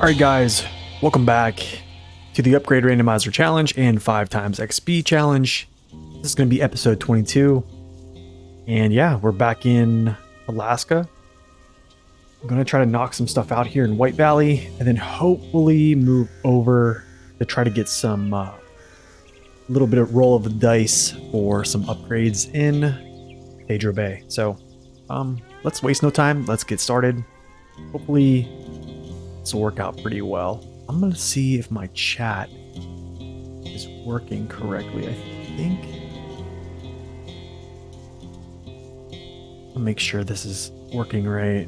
Alright guys, welcome back to the Upgrade Randomizer Challenge and 5 times XP Challenge. This is going to be episode 22. And yeah, we're back in Alaska. I'm going to try to knock some stuff out here in White Valley and then hopefully move over to try to get some little bit of roll of the dice for some upgrades in Pedro Bay. So let's waste no time. Let's get started. Hopefully this will work out pretty well. I'm going to see if my chat is working correctly, I think. I'll make sure this is working right.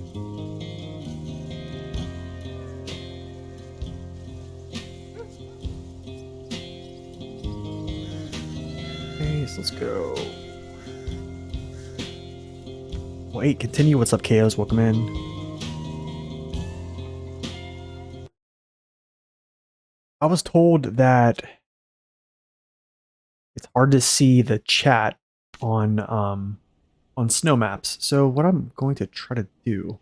Okay, so let's go. Wait, continue. What's up, KOs? Welcome in. I was told that it's hard to see the chat on snow maps. So what I'm going to try to do,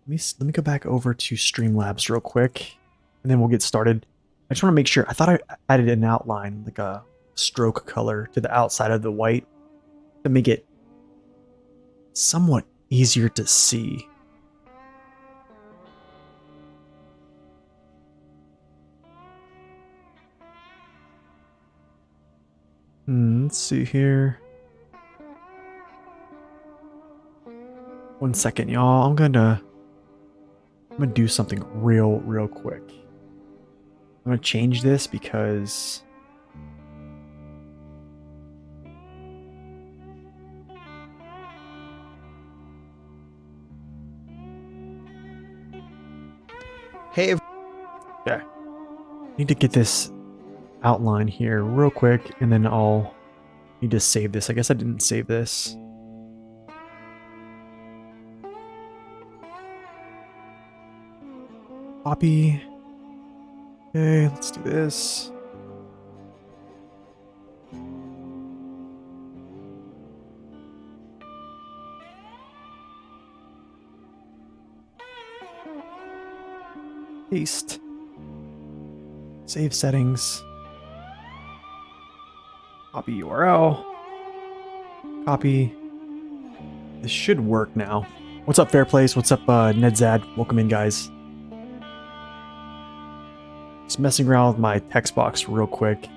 let me go back over to Streamlabs real quick, and then we'll get started. I just want to make sure. I thought I added an outline, like a stroke color to the outside of the white to make it somewhat easier to see. Let's see here. 1 second, y'all. I'm gonna do something real quick. I'm gonna change this because hey, okay. Need to get this outline here real quick, and then I'll need to save this. I guess I didn't save this. Copy. Okay, let's do this. Paste. Save settings. Copy URL. Copy. This should work now. What's up, Fairplace? What's up, Nedzad? Welcome in, guys. Just messing around with my text box real quick.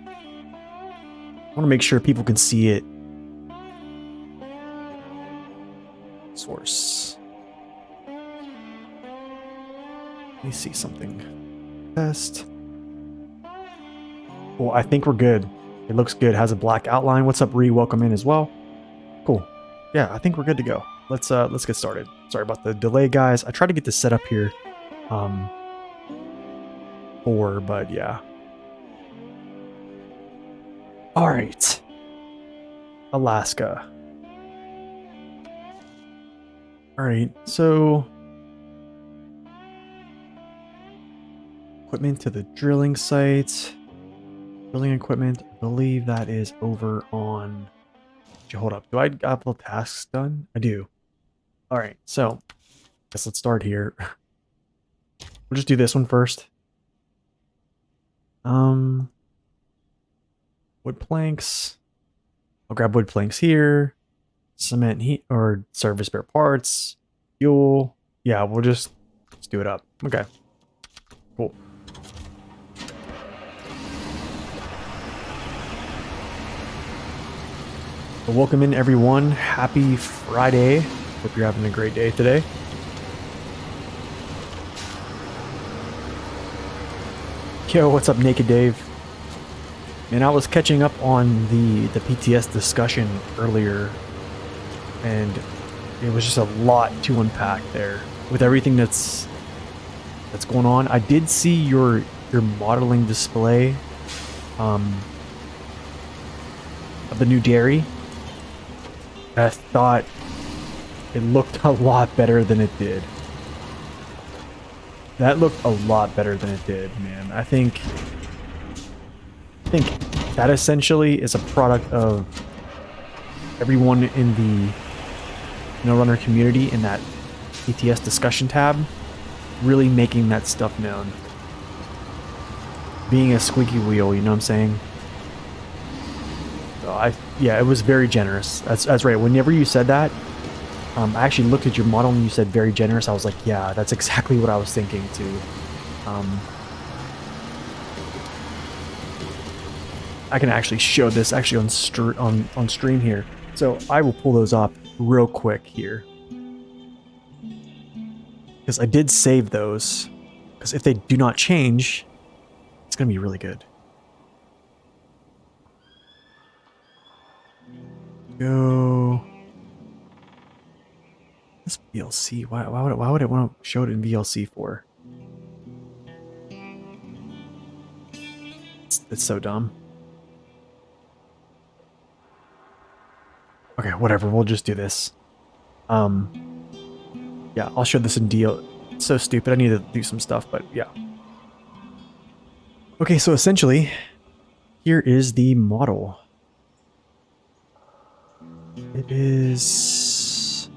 I want to make sure people can see it. Source. Let me see something. Test. Well, I think we're good. It looks good. Has a black outline. What's up, Ree? Welcome in as well. Cool. Yeah, I think we're good to go. Let's get started. Sorry about the delay, guys. I tried to get this set up here, but yeah. All right. Alaska. All right. So equipment to the drilling site. Drilling equipment, I believe that is over on... Hold up, do I have the tasks done? I do. Alright, so, guess let's start here. We'll just do this one first. Wood planks. I'll grab wood planks here. Cement heat, or service spare parts. Fuel. Yeah, let's do it up. Okay. Cool. Well, welcome in, everyone. Happy Friday. Hope you're having a great day today. Yo, what's up, Naked Dave? Man, I was catching up on the PTS discussion earlier, and it was just a lot to unpack there with everything that's going on. I did see your modeling display of the new dairy. I thought it looked a lot better than it did. That looked a lot better than it did, man. I think that essentially is a product of everyone in the runner community in that PTS discussion tab. really making that stuff known. Being a squeaky wheel, you know what I'm saying? So yeah, it was very generous. That's right. Whenever you said that, I actually looked at your model and you said very generous. I was like, yeah, that's exactly what I was thinking too. I can actually show this actually on stream here. So I will pull those up real quick here. Because I did save those. Because if they do not change, it's going to be really good. Go. This VLC. Why would I want to show it in VLC for? It's so dumb. Okay, whatever. We'll just do this. Yeah, I'll show this in DL. It's so stupid. I need to do some stuff, but yeah. Okay, so essentially, here is the model. It is...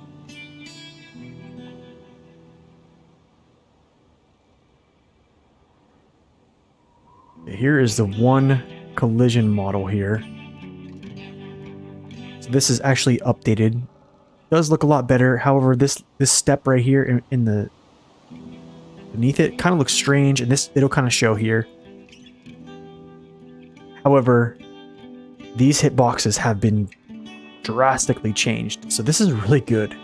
Here is the one collision model here. So this is actually updated. Does look a lot better. However, this step right here in the beneath it kind of looks strange, and it'll kind of show here. However, these hitboxes have been drastically changed, so this is really good.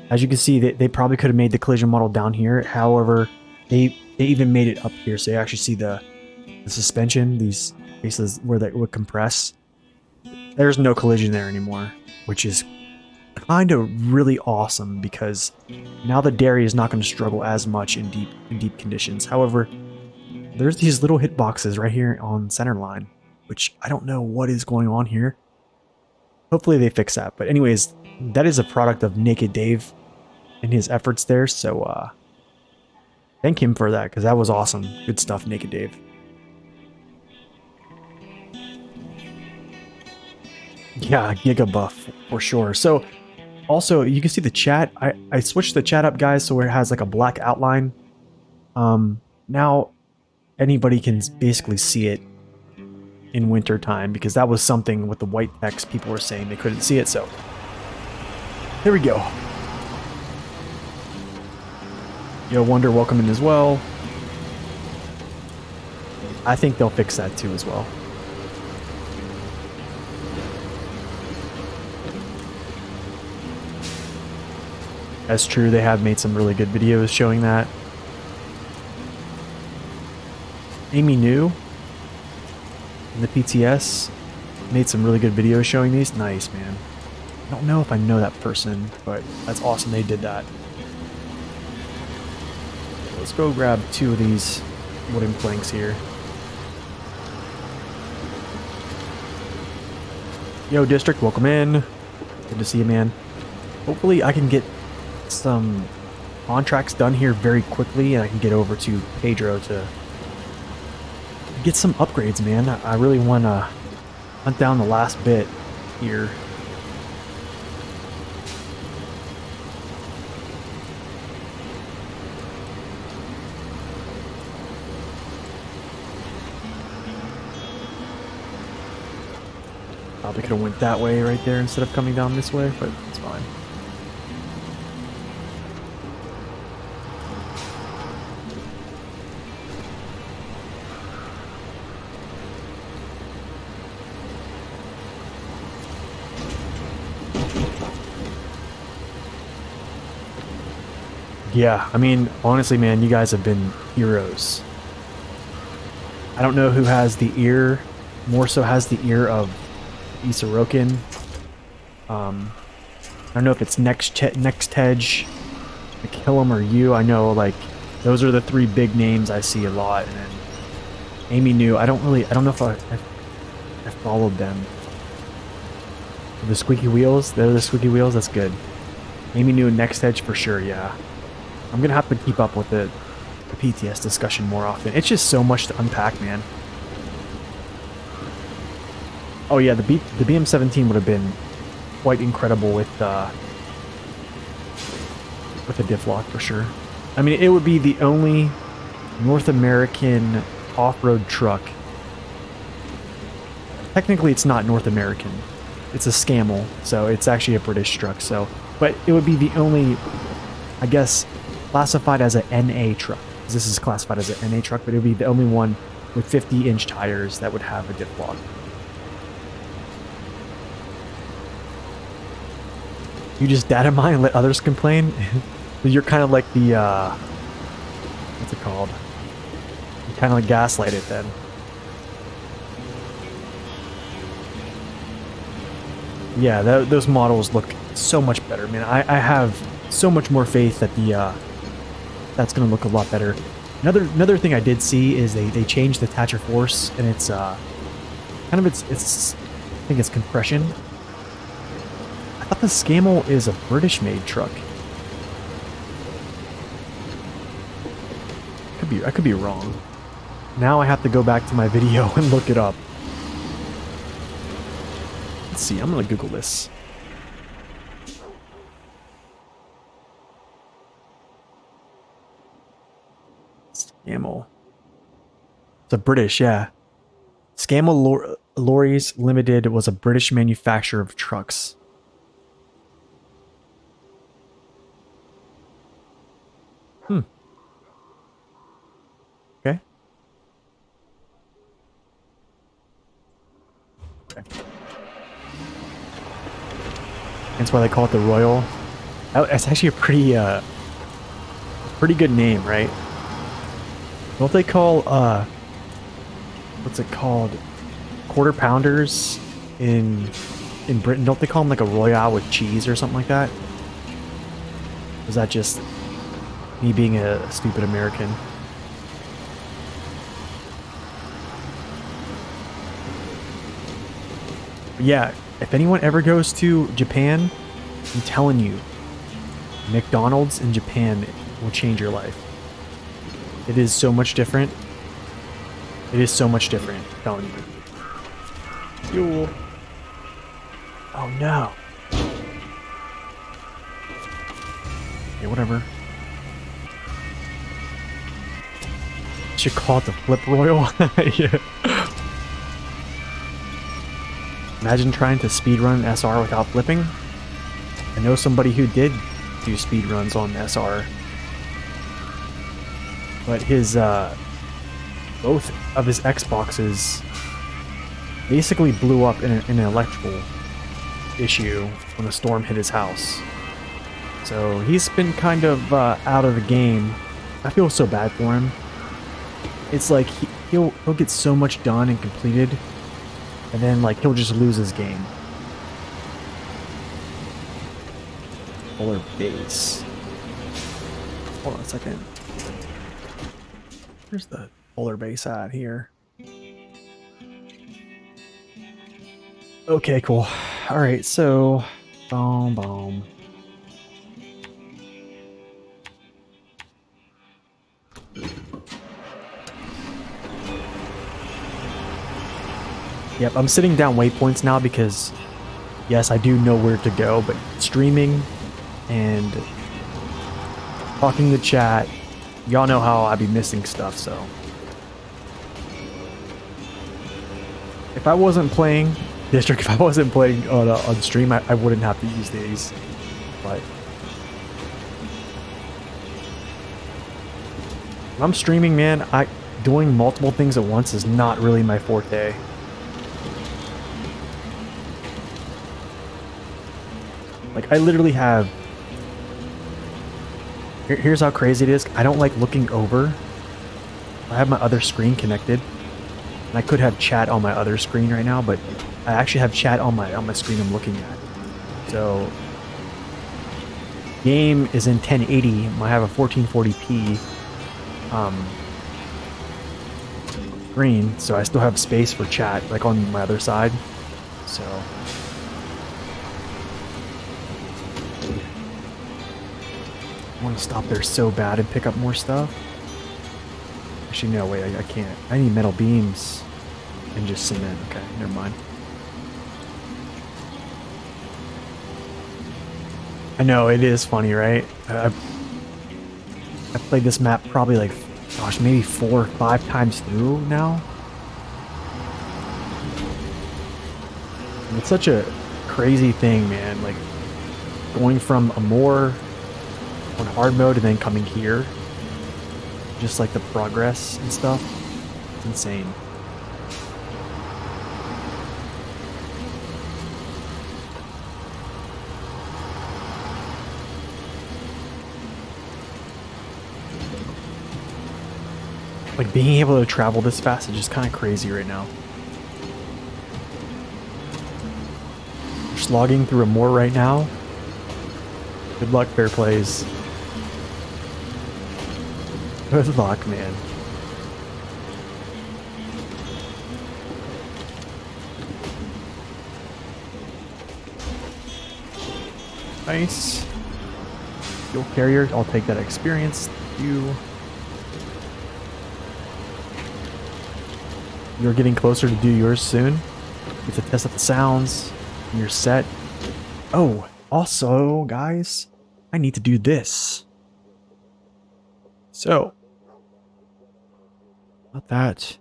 As you can see, they probably could have made the collision model down here. However, they even made it up here, so you actually see the suspension, these places where that would compress. There's no collision there anymore, which is kind of really awesome because now the dairy is not going to struggle as much in deep conditions. However, there's these little hitboxes right here on center line, which I don't know what is going on here. Hopefully they fix that. But anyways, that is a product of Naked Dave and his efforts there. So thank him for that, because that was awesome. Good stuff, Naked Dave. Yeah, Giga Buff for sure. So also you can see the chat. I switched the chat up, guys, so where it has like a black outline. Now anybody can basically see it in winter time, because that was something with the white text people were saying they couldn't see it. So here we go. Yo Wonder, welcome in as well. I think they'll fix that too as well. That's true, they have made some really good videos showing that. Amy New in the PTS made some really good videos showing these. Nice, man. I don't know if I know that person, but that's awesome they did that. Let's go grab 2 of these wooden planks here. Yo District, welcome in. Good to see you, man. Hopefully I can get some contracts done here very quickly, and I can get over to Pedro to get some upgrades, man. I really want to hunt down the last bit here. Probably could have went that way right there instead of coming down this way, but it's fine. Yeah, I mean, honestly, man, you guys have been heroes. I don't know who has the ear, more so has the ear of Isarokin. I don't know if it's Next Hedge, McKillum, or you. I know, like, those are the 3 big names I see a lot. And then Amy New, I don't know if I followed them. The Squeaky Wheels, they're the Squeaky Wheels, that's good. Amy New and Next Hedge for sure, yeah. I'm gonna have to keep up with the PTS discussion more often. It's just so much to unpack, man. Oh yeah, the BM17 would have been quite incredible with a diff lock for sure. I mean, it would be the only North American off-road truck. Technically, it's not North American. It's a Scamel, so it's actually a British truck. So, but it would be the only, I guess, classified as an NA truck. This is classified as an NA truck, but it would be the only one with 50-inch tires that would have a diff lock. You just data mine and let others complain? You're kind of like the, what's it called? You kind of like gaslight it then. Yeah, those models look so much better, man. I have so much more faith that that's gonna look a lot better. Another thing I did see is they changed the Thatcher Force, and it's kind of it's I think it's compression. I thought the Scamel is a British-made truck. I could be wrong. Now I have to go back to my video and look it up. Let's see, I'm gonna Google this. Scamel. It's a British, yeah. Scamel Lorries Limited was a British manufacturer of trucks. Okay. That's why they call it the Royal. That's actually a pretty good name, right? Don't they call what's it called? Quarter pounders in Britain? Don't they call them like a Royale with cheese or something like that? Or is that just me being a stupid American? But yeah, if anyone ever goes to Japan, I'm telling you, McDonald's in Japan will change your life. It is so much different. It is so much different, I'm telling you. Fuel. Oh no. Okay, whatever. Should call it the Flip Royal. Yeah. Imagine trying to speedrun SR without flipping. I know somebody who did do speedruns on SR. But his, both of his Xboxes basically blew up in an electrical issue when a storm hit his house. So he's been kind of out of the game. I feel so bad for him. It's like he'll get so much done and completed, and then like he'll just lose his game. Polar base. Hold on a second. Where's the polar base at here? Okay, cool. All right, so boom. Yep, I'm sitting down waypoints now because, yes, I do know where to go, but streaming and talking to chat, y'all know how I be missing stuff, so. If I wasn't playing District, if I wasn't playing on stream, I wouldn't have to use these, but. When I'm streaming, man, doing multiple things at once is not really my forte. Like, I literally have... Here's how crazy it is. I don't like looking over. I have my other screen connected. And I could have chat on my other screen right now, but I actually have chat on my screen I'm looking at. So... Game is in 1080. I have a 1440p screen, so I still have space for chat, like on my other side. So... I want to stop there so bad and pick up more stuff. Actually, no, wait, I can't. I need metal beams and just cement. Okay, never mind. I know, it is funny, right? I played this map probably like, gosh, maybe 4 or 5 times through now. And it's such a crazy thing, man. Like going from a more on hard mode and then coming here, just like the progress and stuff. It's insane. Like being able to travel this fast is just kind of crazy right now. We're slogging through a moor right now. Good luck, fair plays. Good luck, man. Nice. Fuel carrier, I'll take that experience. You. You're getting closer to do yours soon. Get to test out the sounds. And you're set. Oh, also, guys, I need to do this. So, not that.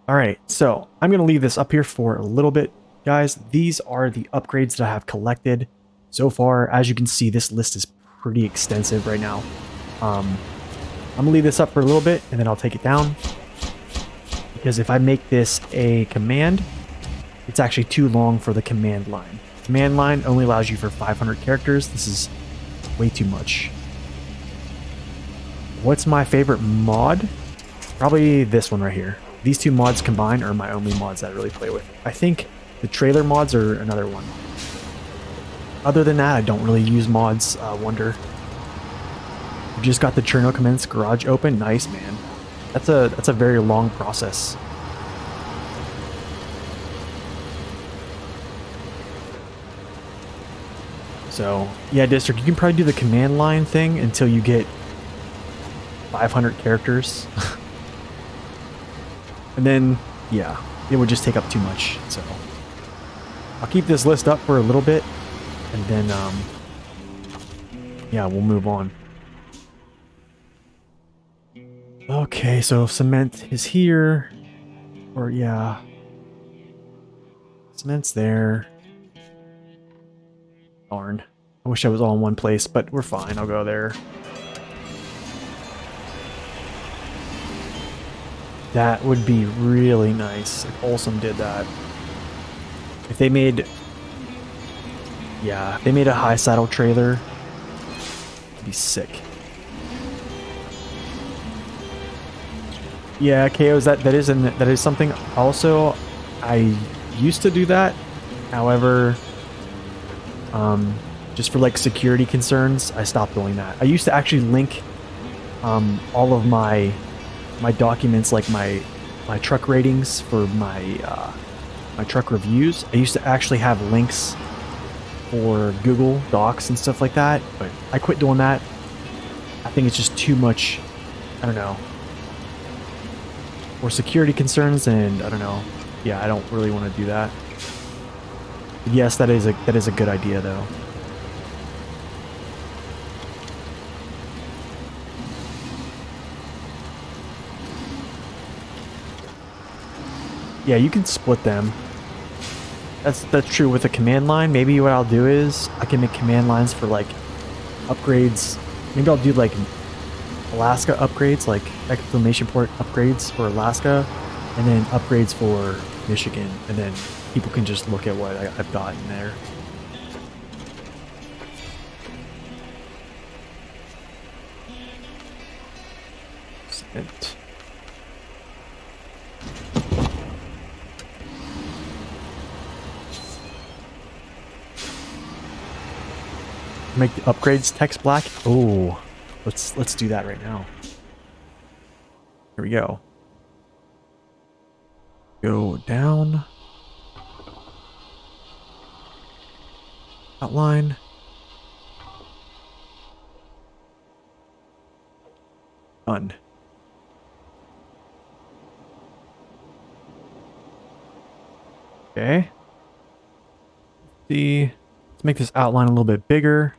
All right, so I'm going to leave this up here for a little bit, guys. These are the upgrades that I have collected so far. As you can see, this list is pretty extensive right now. I'm gonna leave this up for a little bit and then I'll take it down, because if I make this a command, it's actually too long for the command line. Command line only allows you for 500 characters. This is way too much. What's my favorite mod? Probably this one right here. These two mods combined are my only mods that I really play with. I think the trailer mods are another one. Other than that, I don't really use mods. Wonder. You just got the Cherno Commence garage open. Nice, man. That's a very long process. So yeah, District, you can probably do the command line thing until you get 500 characters. And then, yeah, it would just take up too much. So I'll keep this list up for a little bit and then, yeah, we'll move on. Okay, so cement is here, or yeah, cement's there. Darn, I wish I was all in one place, but we're fine. I'll go there. That would be really nice if Olsum did that. If they made, yeah, if they made a high saddle trailer, it'd be sick. Yeah, KOs, that is something. Also, I used to do that. However, just for like security concerns, I stopped doing that. I used to actually link all of my documents, like my truck ratings for my truck reviews. I used to actually have links for Google Docs and stuff like that, but I quit doing that. I think it's just too much. I don't know. For security concerns, and I don't know. Yeah, I don't really want to do that. But yes, that is a good idea though. Yeah, you can split them. That's true with the command line. Maybe what I'll do is I can make command lines for like upgrades. Maybe I'll do like Alaska upgrades, like exclamation port upgrades for Alaska, and then upgrades for Michigan, and then people can just look at what I've gotten there. Cement. Make the upgrades text black. Oh. Let's do that right now. Here we go. Go down. Outline. Done. Okay. Let's see. Let's make this outline a little bit bigger.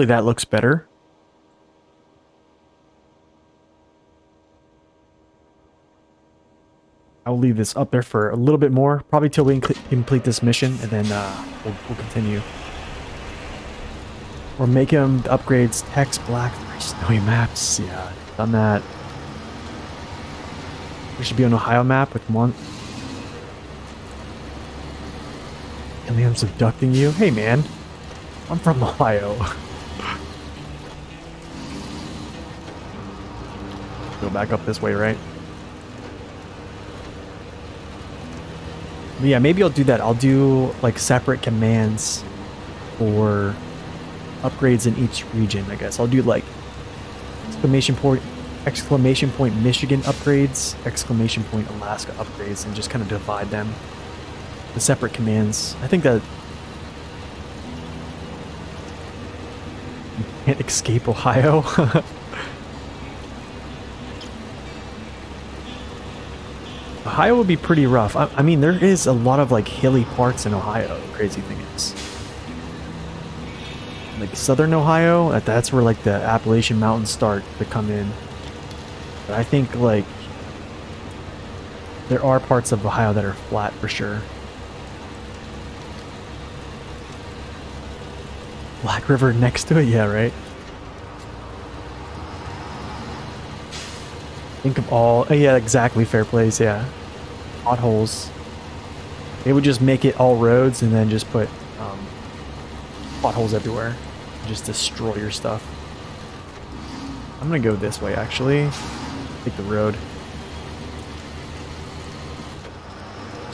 hopefully that looks better. I'll leave this up there for a little bit more, probably till we complete this mission, and then we'll continue. Or make him the upgrades text black for snowy maps. Yeah, done that. There should be an Ohio map with one. Aliens abducting you? Hey man, I'm from Ohio. Go back up this way, right? Yeah, maybe I'll do that. I'll do like separate commands for upgrades in each region, I guess. I'll do like exclamation point Michigan upgrades, exclamation point Alaska upgrades, and just kind of divide them. The separate commands. I think that you can't escape Ohio. Ohio would be pretty rough. I mean, there is a lot of like hilly parts in Ohio. The crazy thing is, like southern Ohio, that's where like the Appalachian Mountains start to come in. But I think like there are parts of Ohio that are flat for sure. Black River next to it, yeah, right? Think of all, oh, yeah, exactly, fair plays, yeah. Potholes. They would just make it all roads and then just put potholes everywhere. Just destroy your stuff. I'm gonna go this way, actually. Take the road.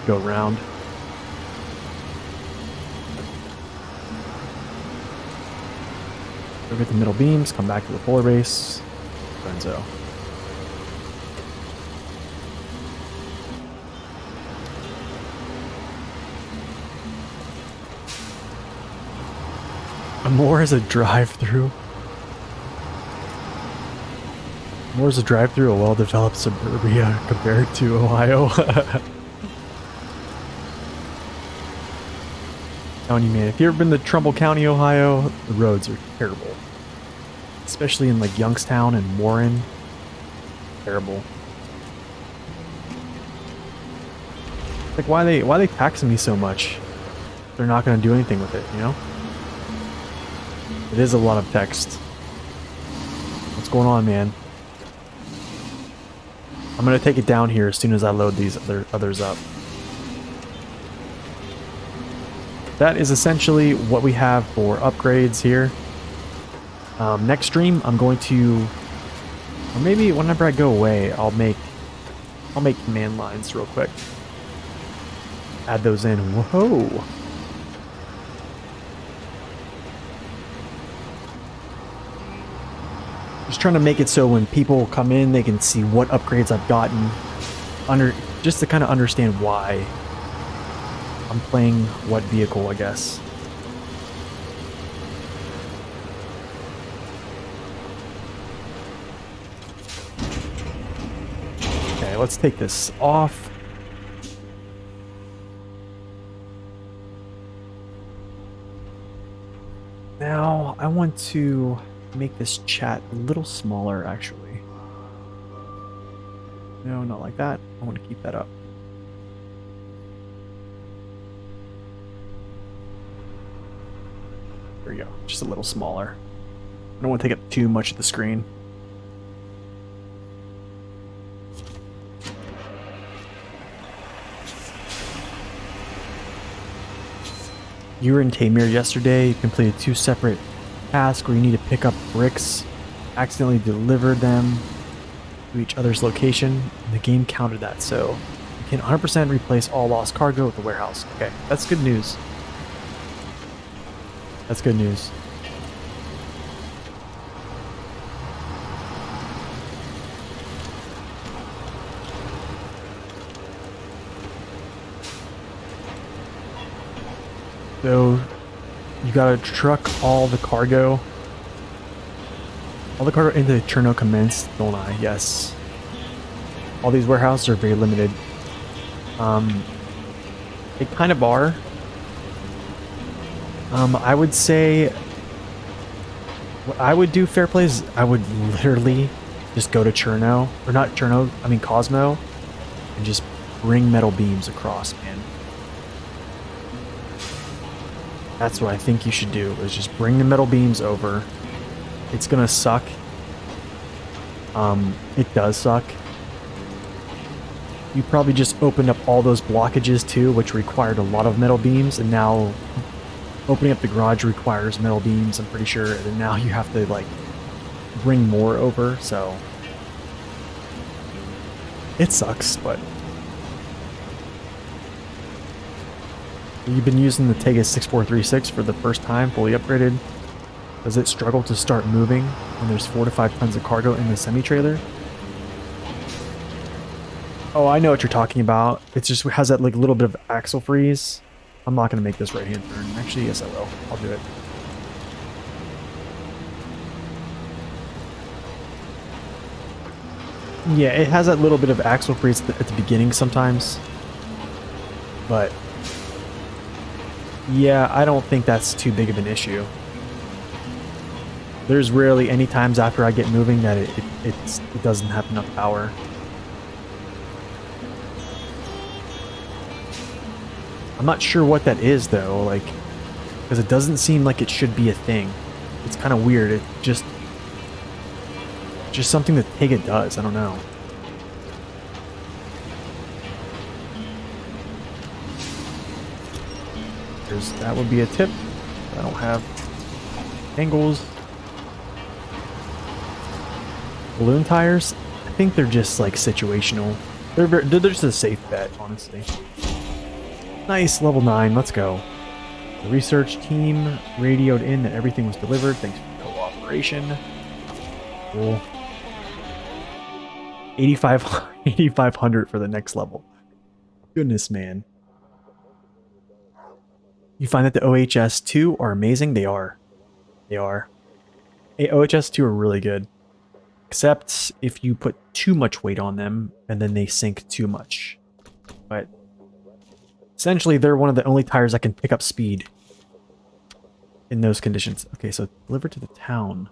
Go around. Go get the middle beams, come back to the polar base. Benzo. More is a drive-through. More is a drive-through, a well-developed suburbia compared to Ohio. Telling you, man, if you've ever been to Trumbull County, Ohio, the roads are terrible. Especially in like Youngstown and Warren. Terrible. Like why they taxing me so much? They're not gonna do anything with it, you know? It is a lot of text. What's going on, man? I'm gonna take it down here as soon as I load these others up. That is essentially what we have for upgrades here. Next stream, I'm going to, or maybe whenever I go away, I'll make command lines real quick. Add those in. Whoa. Just trying to make it so when people come in, they can see what upgrades I've gotten, just to kind of understand why I'm playing what vehicle, I guess. Okay, let's take this off. Now, I want to make this chat a little smaller, actually. No, not like that. I want to keep that up. There we go. Just a little smaller. I don't want to take up too much of the screen. You were in Tamir yesterday. You completed 2 separate tasks where you need to pick up bricks. Accidentally delivered them to each other's location. And the game counted that, so you can 100% replace all lost cargo at the warehouse. Okay, that's good news. That's good news. So you gotta truck all the cargo into Cherno Commence, don't I? Yes. All these warehouses are very limited. They kind of are. I would say What I would do, fair play, is I would literally just go to Cherno, or not Cherno, I mean Cosmo, and just bring metal beams across, man. That's what I think you should do, is just bring the metal beams over. It's gonna suck. It does suck. You probably just opened up all those blockages too, which required a lot of metal beams, and now opening up the garage requires metal beams, I'm pretty sure, and then now you have to, like, bring more over, so... It sucks, but... You've been using the Tega 6436 for the first time, fully upgraded. Does it struggle to start moving when there's 4 to 5 tons of cargo in the semi-trailer? Oh, I know what you're talking about. It just has that, like, little bit of axle freeze. I'm not going to make this right-hand turn. Actually, yes, I will. I'll do it. Yeah, it has that little bit of axle freeze at the beginning sometimes. But... yeah, I don't think that's too big of an issue. There's rarely any times after I get moving that it doesn't have enough power. I'm not sure what that is though, like, because it doesn't seem like it should be a thing. It's kind of weird. It just something that Tega does. I don't know. That would be a tip. I don't have angles. Balloon tires, I think they're just like situational. They're just a safe bet, honestly. Nice, level 9, let's go. The research team radioed in that everything was delivered. Thanks for the cooperation. Cool. 8,500 for the next level. Goodness, man. You find that the OHS-2 are amazing? They are. They are. Hey, OHS-2 are really good. Except if you put too much weight on them, and then they sink too much. But essentially, they're one of the only tires that can pick up speed in those conditions. Okay, so deliver to the town.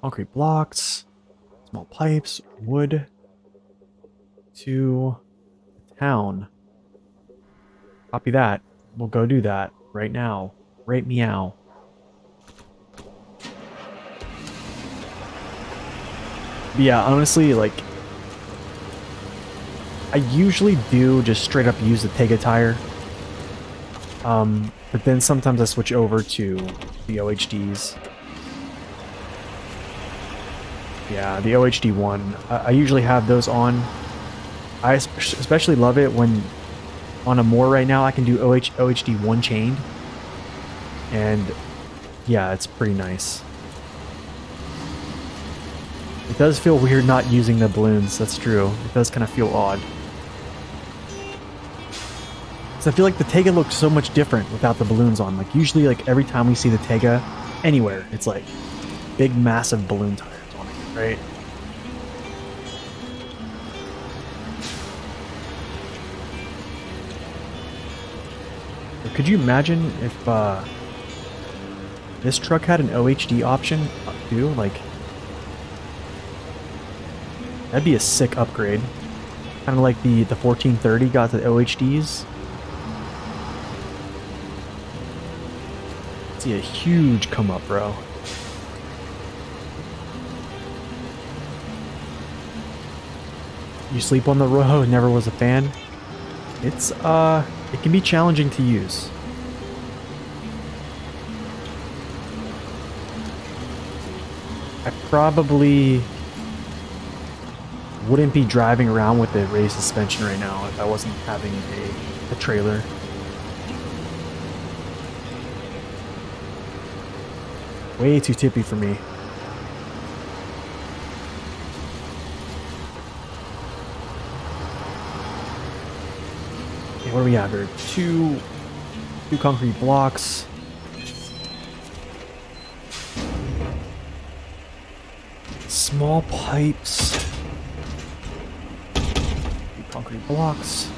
Concrete blocks, small pipes, wood to the town. Copy that. We'll go do that right now. Right meow. But yeah, honestly, like, I usually do just straight up use the Tega tire. But then sometimes I switch over to the OHDs. Yeah, the OHD one. I usually have those on. I especially love it when on a moor right now I can do OHD one chained. And yeah, it's pretty nice. It does feel weird not using the balloons, that's true. It does kind of feel odd. So I feel like the Tega looked so much different without the balloons on. Like usually, like every time we see the Tega anywhere, it's like big massive balloon tires on it, right? But could you imagine if this truck had an OHD option too? Like, that'd be a sick upgrade. Kind of like the 1430 got the OHDs. See a huge come up, bro. You sleep on the road, never was a fan. It's it can be challenging to use. I probably wouldn't be driving around with a raised suspension right now if I wasn't having a trailer. Way too tippy for me. Okay, what do we have here? Two concrete blocks. Small pipes. Concrete blocks.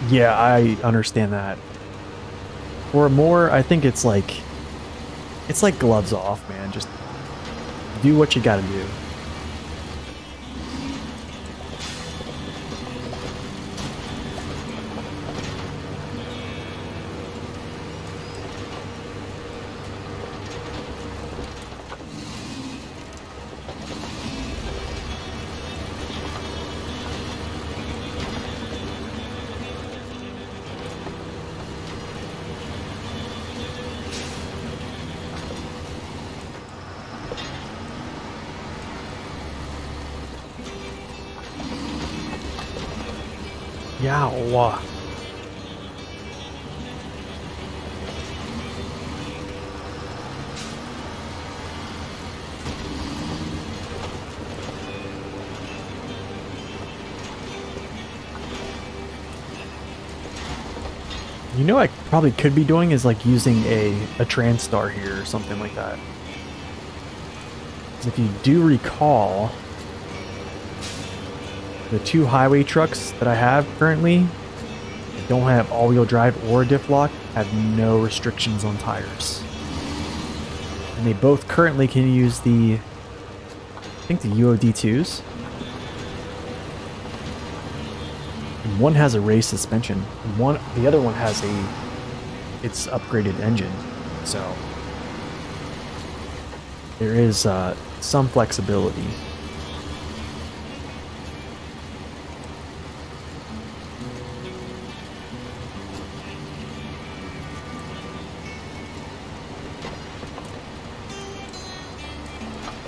Yeah, I understand that. Or more, I think it's like gloves off, man. Just do what you gotta do. Yow. You know what I probably could be doing is like using a Transtar here or something like that. 'Cause if you do recall, the two highway trucks that I have currently that don't have all-wheel drive or diff lock have no restrictions on tires. And they both currently can use the, I think the UOD2s. And one has a race suspension. And the other one has its upgraded engine. So there is some flexibility.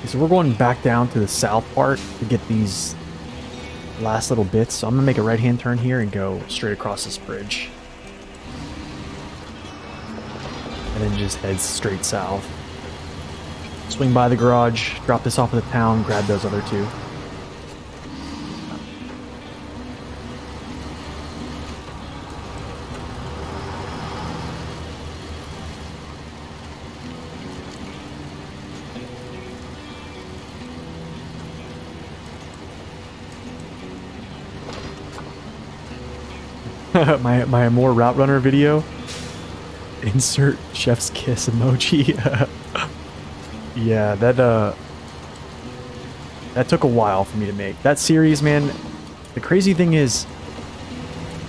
So we're going back down to the south part to get these last little bits. So I'm gonna make a right-hand turn here and go straight across this bridge. And then just head straight south. Swing by the garage, drop this off at the town, grab those other two. my more route runner video. Insert chef's kiss emoji. Yeah, that took a while for me to make. That series, man, the crazy thing is,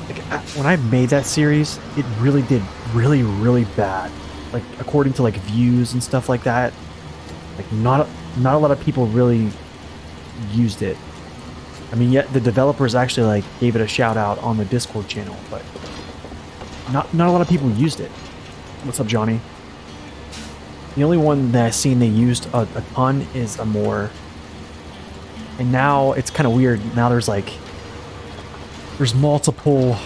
like, when I made that series, it really did really bad. Like, according to like views and stuff like that, like not a lot of people really used it. I mean, yet the developers actually like gave it a shout out on the Discord channel, but not a lot of people used it. What's up, Johnny? The only one that I've seen they used a ton is Amore. And now it's kind of weird. Now there's multiple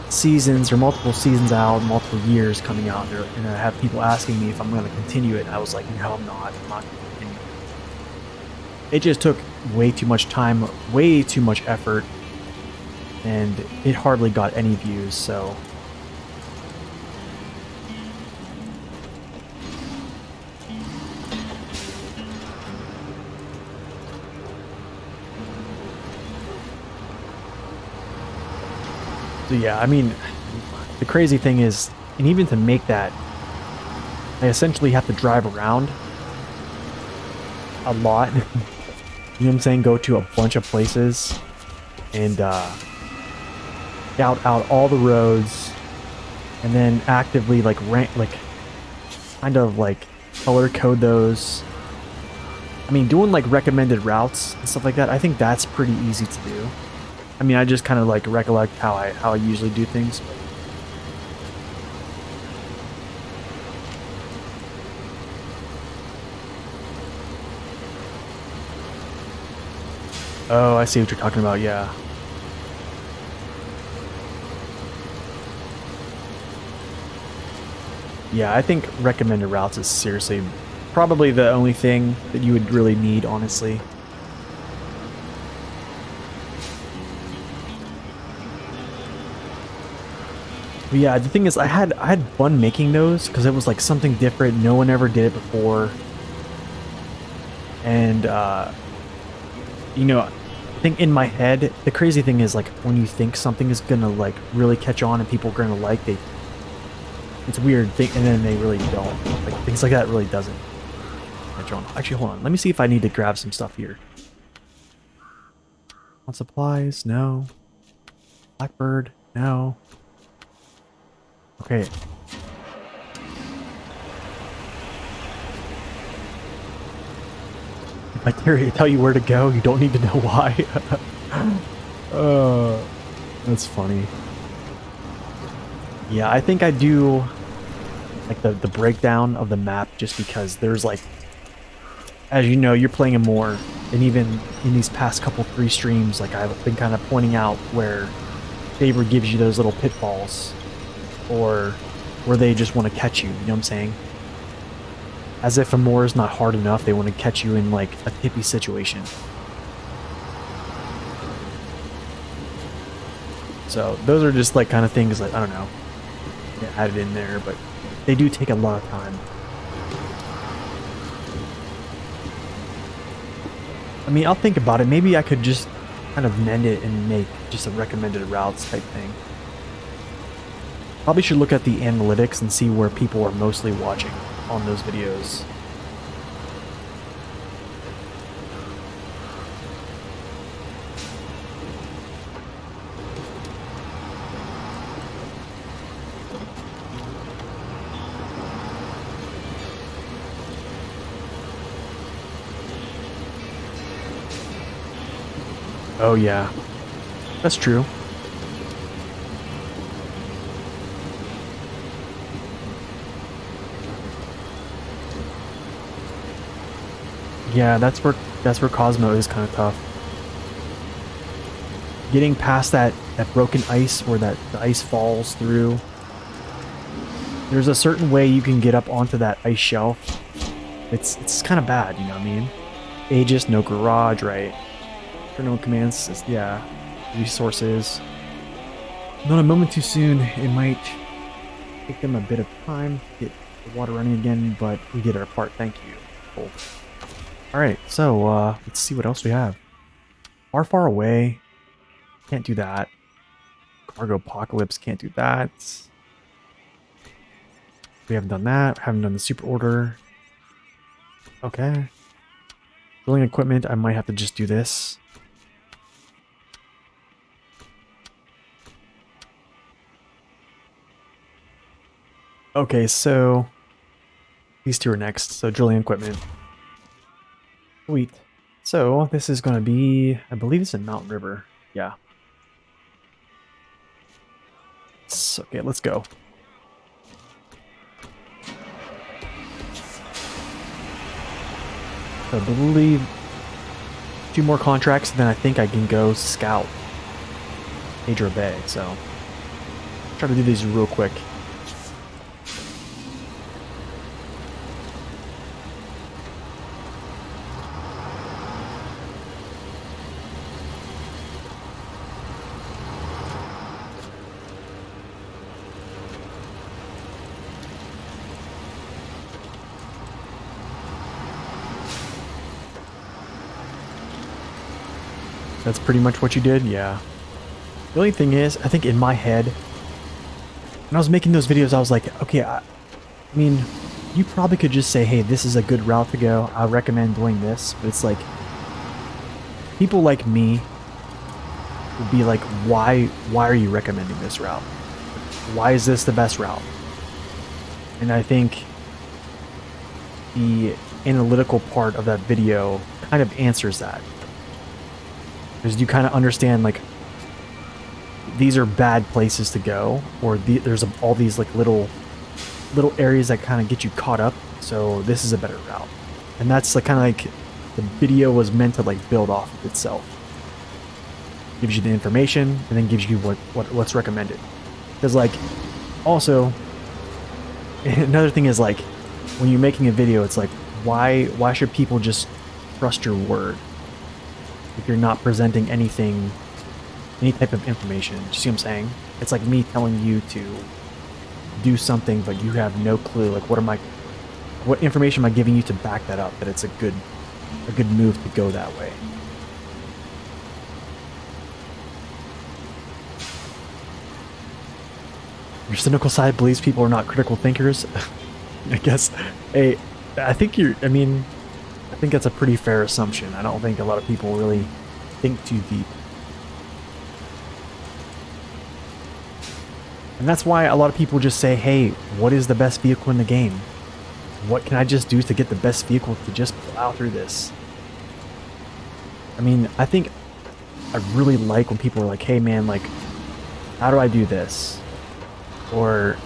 seasons or multiple seasons out, multiple years coming out there, and I have people asking me if I'm going to continue it. And I was like, no, I'm not going to continue. It just took way too much time, way too much effort, and it hardly got any views, so. So yeah, I mean, the crazy thing is, and even to make that, I essentially have to drive around a lot. You know what I'm saying? Go to a bunch of places and scout out all the roads, and then actively like kind of like color code those. I mean, doing like recommended routes and stuff like that, I think that's pretty easy to do. I mean, I just kind of like recollect how I usually do things. Oh, I see what you're talking about, yeah. Yeah, I think recommended routes is seriously probably the only thing that you would really need, honestly. But yeah, the thing is, I had fun making those because it was like something different. No one ever did it before. And, you know, think in my head, the crazy thing is like when you think something is gonna like really catch on and people are gonna like, it's weird thing, and then they really don't. Like things like that really doesn't catch on. Actually, hold on. Let me see if I need to grab some stuff here. On supplies, no. Blackbird, no. Okay. If I tell you where to go, you don't need to know why. That's funny. Yeah, I think I do like the breakdown of the map just because there's like, as you know, you're playing it more, and even in these past couple 3 streams, like I've been kind of pointing out where Favor gives you those little pitfalls, or where they just want to catch you, you know what I'm saying? As if a moor is not hard enough, they want to catch you in like a tippy situation. So those are just like kind of things that, I don't know, get added in there, but they do take a lot of time. I mean, I'll think about it. Maybe I could just kind of mend it and make just a recommended routes type thing. Probably should look at the analytics and see where people are mostly watching on those videos. Oh yeah, that's true. Yeah, that's where Cosmo is kind of tough. Getting past that broken ice where the ice falls through. There's a certain way you can get up onto that ice shelf. It's kind of bad, you know what I mean? Aegis, no garage, right? No commands, yeah. Resources. Not a moment too soon. It might take them a bit of time to get the water running again, but we did our part. Thank you. Cool. Alright, so let's see what else we have. Far away. Can't do that. Cargo apocalypse, can't do that. We haven't done that. Haven't done the super order. Okay. Drilling equipment, I might have to just do this. Okay, so these 2 are next. So drilling equipment. Sweet. So this is going to be, I believe it's in Mountain River. Yeah. Okay, let's go. So I believe 2 more contracts, then I think I can go scout Pedro Bay. So try to do these real quick. That's pretty much what you did? Yeah. The only thing is, I think in my head, when I was making those videos, I was like, okay, I mean, you probably could just say, hey, this is a good route to go. I recommend doing this. But it's like, people like me would be like, why are you recommending this route? Why is this the best route? And I think the analytical part of that video kind of answers that. Because you kind of understand, like, these are bad places to go, or there's all these like little areas that kind of get you caught up. So this is a better route, and that's like kind of like the video was meant to like build off of itself. Gives you the information, and then gives you what's recommended. Because like, also, another thing is like, when you're making a video, it's like, why should people just trust your word if you're not presenting anything, any type of information? Do you see what I'm saying? It's like me telling you to do something, but you have no clue. Like, what information am I giving you to back that up? That it's a good move to go that way. Your cynical side believes people are not critical thinkers. I guess. Hey, I think I mean, I think that's a pretty fair assumption. I don't think a lot of people really think too deep. And that's why a lot of people just say, hey, what is the best vehicle in the game? What can I just do to get the best vehicle to just plow through this? I mean, I think I really like when people are like, hey man, like, how do I do this? Or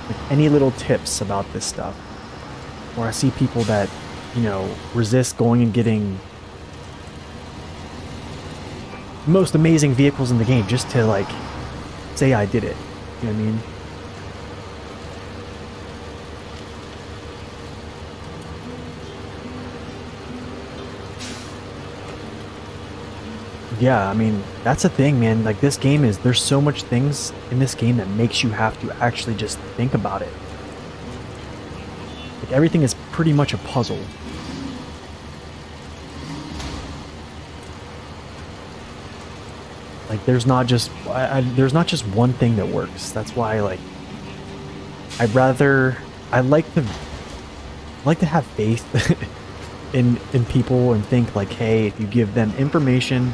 like any little tips about this stuff. Or I see people that, you know, resist going and getting the most amazing vehicles in the game just to like say I did it. You know what I mean? Yeah, I mean, that's the thing, man. Like, this game is, there's so much things in this game that makes you have to actually just think about it. Like, everything is pretty much a puzzle. Like, there's not just, there's not just one thing that works. That's why, like, I like to have faith in people and think like, hey, if you give them information,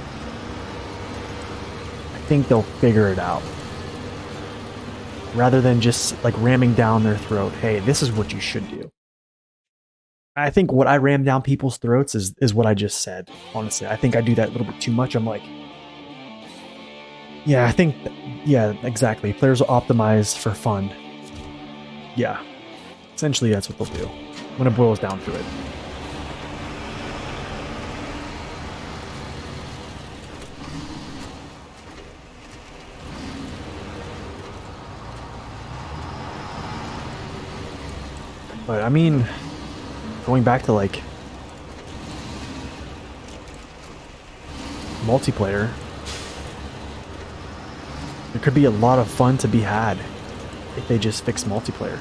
I think they'll figure it out. Rather than just like ramming down their throat, hey, this is what you should do. I think what I ram down people's throats is what I just said. Honestly, I think I do that a little bit too much. I'm like, yeah, I think, yeah, exactly. Players will optimize for fun. Yeah, essentially that's what they'll do when it boils down to it. But I mean, going back to like multiplayer, there could be a lot of fun to be had if they just fix multiplayer.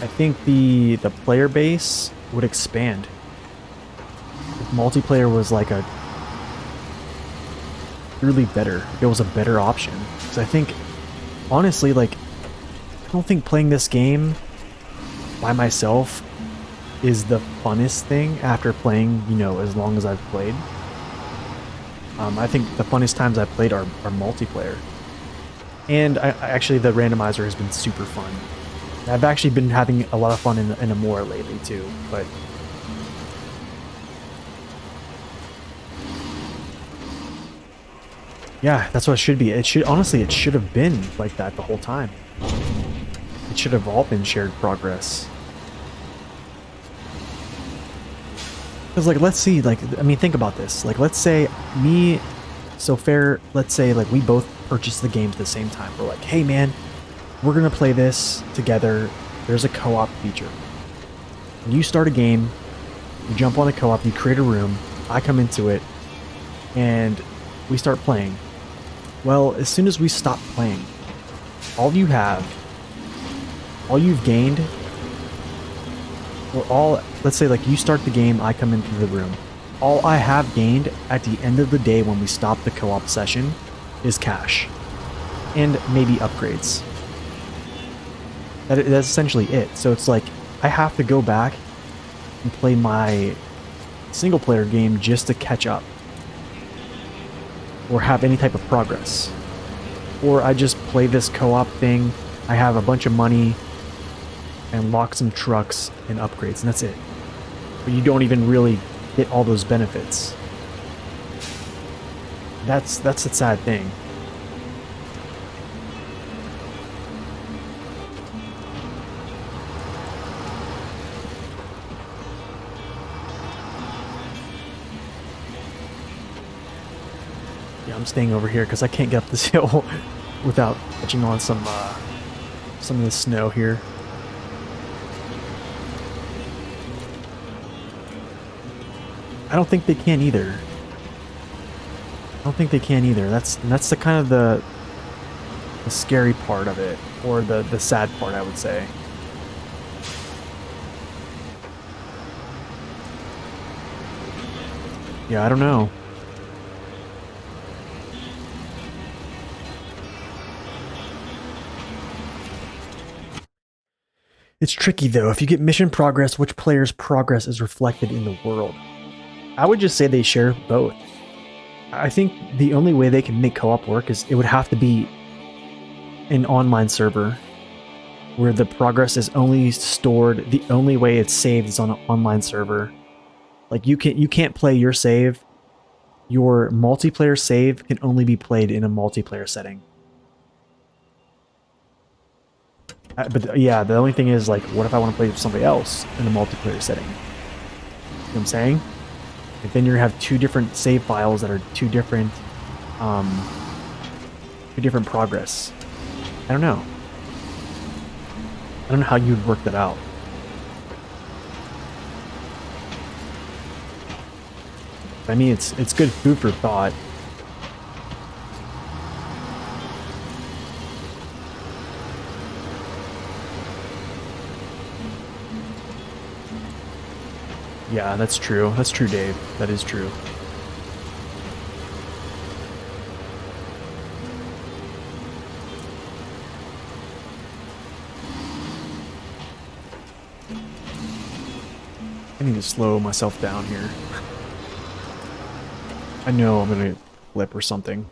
I think the player base would expand if multiplayer was like a really better. If it was a better option, because I think honestly, like, I don't think playing this game by myself is the funnest thing after playing, you know, as long as I've played. I think the funnest times I've played are multiplayer. And actually the randomizer has been super fun. I've actually been having a lot of fun in Amora lately too, but yeah, that's what it should be. It should, honestly, it should have been like that the whole time. It should have all been shared progress. Because, like, let's see, like, I mean, think about this. Like, let's say let's say, like, we both purchased the game at the same time. We're like, hey, man, we're going to play this together. There's a co-op feature. You start a game, you jump on a co-op, you create a room, I come into it, and we start playing. Well, as soon as we stop playing, all you've gained, or let's say like you start the game, I come into the room. All I have gained at the end of the day when we stop the co-op session is cash. And maybe upgrades. That's essentially it. So it's like, I have to go back and play my single player game just to catch up. Or have any type of progress. Or I just play this co-op thing, I have a bunch of money, and lock some trucks and upgrades, and that's it. But you don't even really get all those benefits. That's a sad thing. Yeah, I'm staying over here because I can't get up this hill without touching on some of the snow here. I don't think they can either. I don't think they can either. That's the kind of the scary part of it, or the sad part, I would say. Yeah, I don't know. It's tricky though. If you get mission progress, which player's progress is reflected in the world? I would just say they share both. I think the only way they can make co-op work is it would have to be an online server where the progress is only stored. The only way it's saved is on an online server. Like you can't play your save. Your multiplayer save can only be played in a multiplayer setting. But yeah, the only thing is, like, what if I want to play with somebody else in a multiplayer setting? You know what I'm saying? And then you're gonna have two different save files that are two different progress. I don't know. I don't know how you'd work that out. I mean, it's good food for thought. Yeah, that's true. That's true, Dave. That is true. I need to slow myself down here. I know I'm gonna flip or something.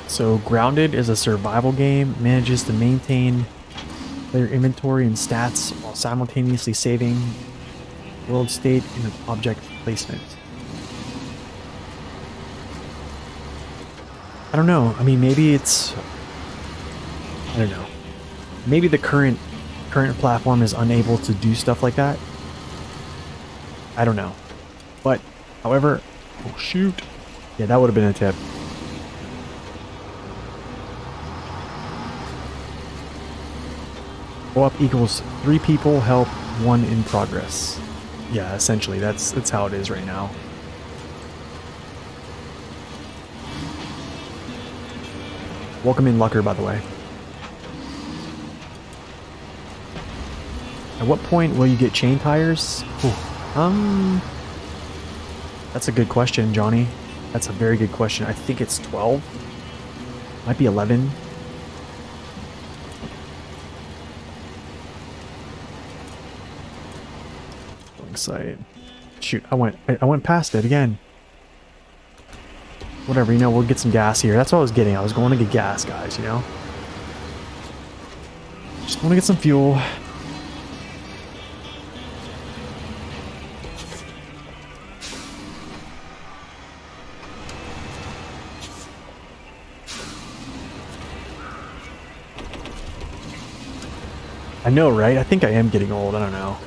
So Grounded is a survival game, manages to maintain player inventory and stats while simultaneously saving world state and object placement. I don't know. I mean, maybe it's... I don't know. Maybe the current platform is unable to do stuff like that. I don't know. But, however... Oh, shoot. Yeah, that would have been a tip. Co-op equals 3 people help 1 in progress. Yeah, essentially, that's how it is right now. Welcome in, Lucker, by the way. At what point will you get chain tires? Ooh, that's a good question, Johnny. That's a very good question. I think it's 12. Might be 11. Site. Shoot, I went past it again. Whatever, you know, we'll get some gas here. That's what I was getting. I was going to get gas, guys, you know? Just want to get some fuel. I know, right? I think I am getting old. I don't know.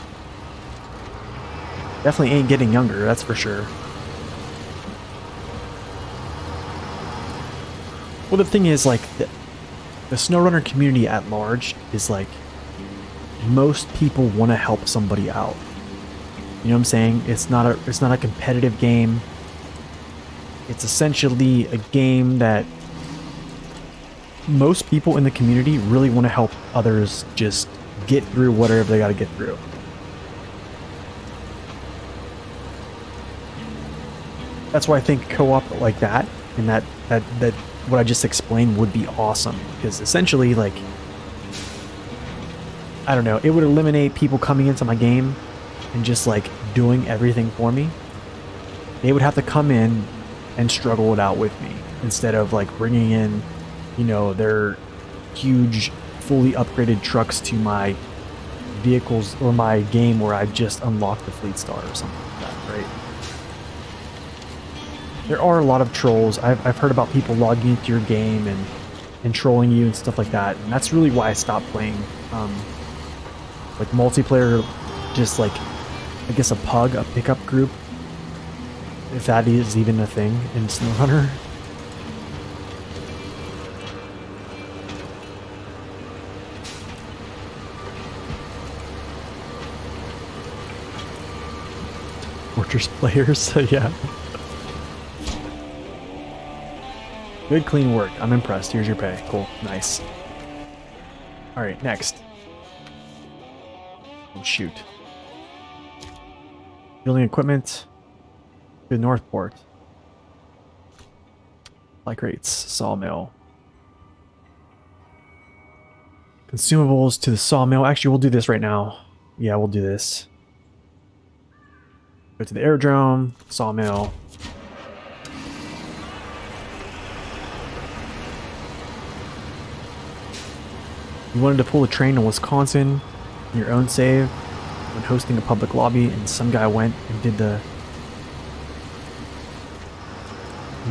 Definitely ain't getting younger, that's for sure. Well, the thing is, like, the SnowRunner community at large is, like, most people want to help somebody out. You know what I'm saying? It's not a competitive game. It's essentially a game that most people in the community really want to help others just get through whatever they got to get through. That's why I think co-op like that and that what I just explained would be awesome, because essentially, like, I don't know, it would eliminate people coming into my game and just like doing everything for me. They would have to come in and struggle it out with me instead of like bringing in, you know, their huge fully upgraded trucks to my vehicles or my game where I just unlocked the Fleetstar or something like that, right? There are a lot of trolls. I've heard about people logging into your game and trolling you and stuff like that. And that's really why I stopped playing like multiplayer, just like, I guess a pickup group. If that is even a thing in SnowRunner. Fortress players, yeah. Good clean work. I'm impressed. Here's your pay. Cool. Nice. Alright, next. Oh, shoot. Building equipment. To Northport. Supply crates. Sawmill. Consumables to the sawmill. Actually, we'll do this right now. Yeah, we'll do this. Go to the aerodrome. Sawmill. You wanted to pull a train in Wisconsin in your own save when hosting a public lobby, and some guy went and did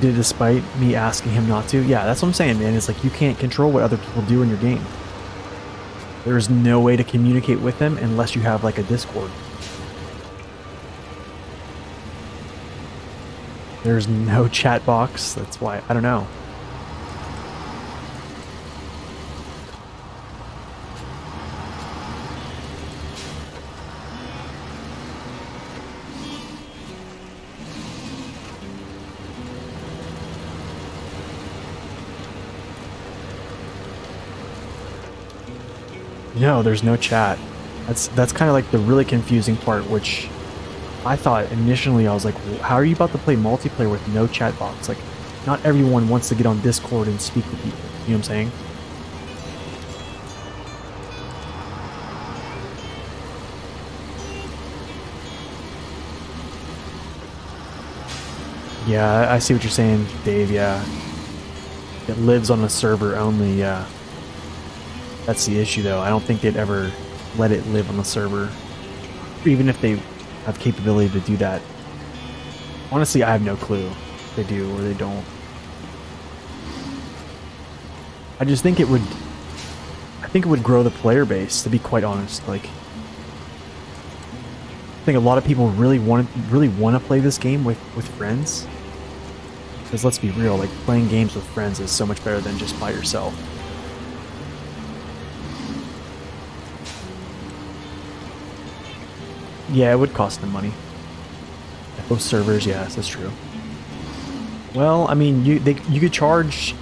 despite me asking him not to. Yeah, that's what I'm saying, man. It's like you can't control what other people do in your game. There's no way to communicate with them unless you have like a Discord. There's no chat box. That's why, I don't know. No, there's no chat. That's kind of like the really confusing part, which I thought initially I was like, how are you about to play multiplayer with no chat box? Like, not everyone wants to get on Discord and speak to people. You know what I'm saying? Yeah, I see what you're saying, Dave. Yeah. It lives on a server only, yeah. That's the issue, though. I don't think they'd ever let it live on the server. Even if they have capability to do that. Honestly, I have no clue if they do or they don't. I just think it would... I think it would grow the player base, to be quite honest. Like, I think a lot of people really want to play this game with friends. Because let's be real, like, playing games with friends is so much better than just by yourself. Yeah, it would cost them money. Those servers, yes, that's true. Well, I mean, you could charge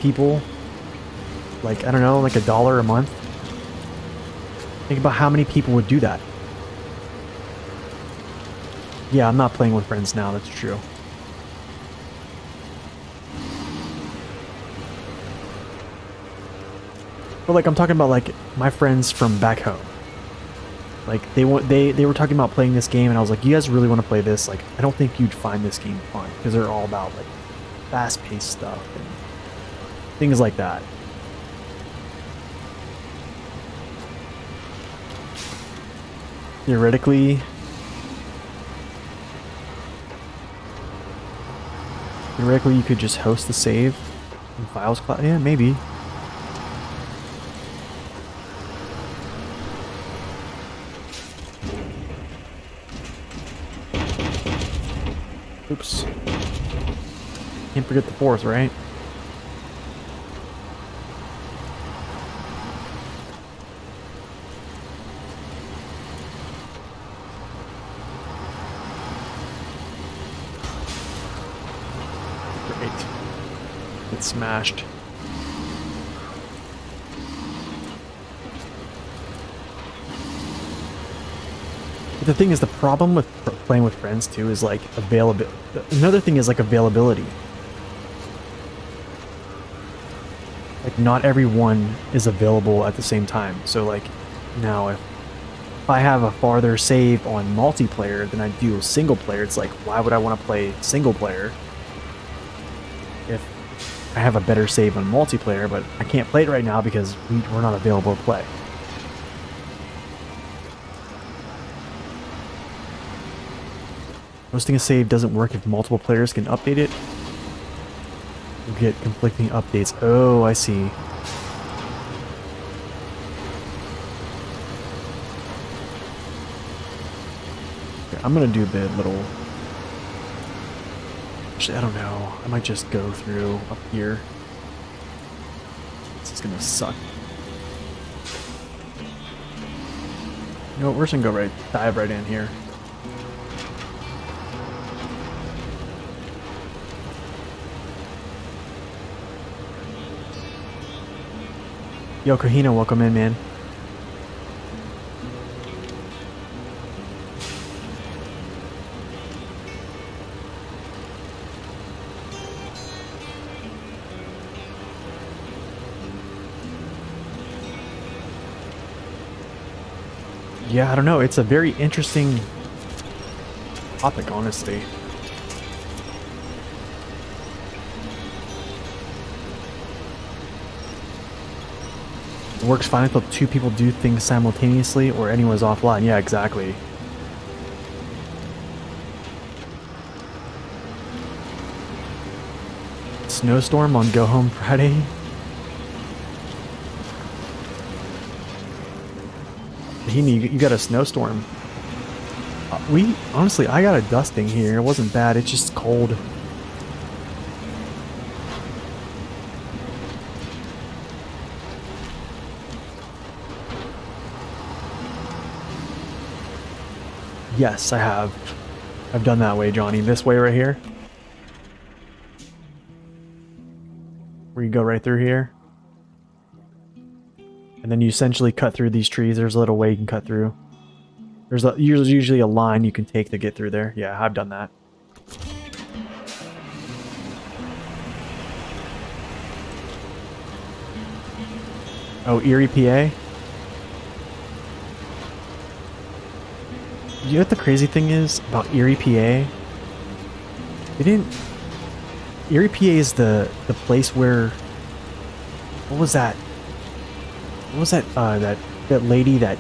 people, like, I don't know, like $1 a month. Think about how many people would do that. Yeah, I'm not playing with friends now, that's true. But like, I'm talking about like my friends from back home. Like they were talking about playing this game, and I was like, you guys really want to play this? Like, I don't think you'd find this game fun because they're all about like fast-paced stuff and things like that. Theoretically, you could just host the save in files cloud. Yeah, maybe. Oops. Can't forget the fourth, right? Great. Get smashed. But the thing is, the problem with playing with friends too is like availability. Another thing is like availability. Like not everyone is available at the same time. So like now if I have a farther save on multiplayer than I do single player, it's like, why would I want to play single player if I have a better save on multiplayer, but I can't play it right now because we're not available to play. Hosting a save doesn't work if multiple players can update it. You get conflicting updates. Oh, I see. Okay, I'm gonna do the little Actually, I don't know. I might just go through up here. This is gonna suck. You know what? We're just gonna go dive right in here. Yo, Kahina, welcome in, man. Yeah, I don't know. It's a very interesting topic, honestly. It works fine until two people do things simultaneously or anyone's offline. Yeah, exactly. Snowstorm on Go Home Friday. You got a snowstorm. Honestly, I got a dusting here. It wasn't bad. It's just cold. Yes, I have. I've done that way, Johnny. This way right here. Where you go right through here. And then you essentially cut through these trees. There's a little way you can cut through. There's usually a line you can take to get through there. Yeah, I've done that. Oh, Erie, PA? You know what the crazy thing is about Erie, PA? They didn't... Erie, PA is the place where... What was that? What was that, that lady that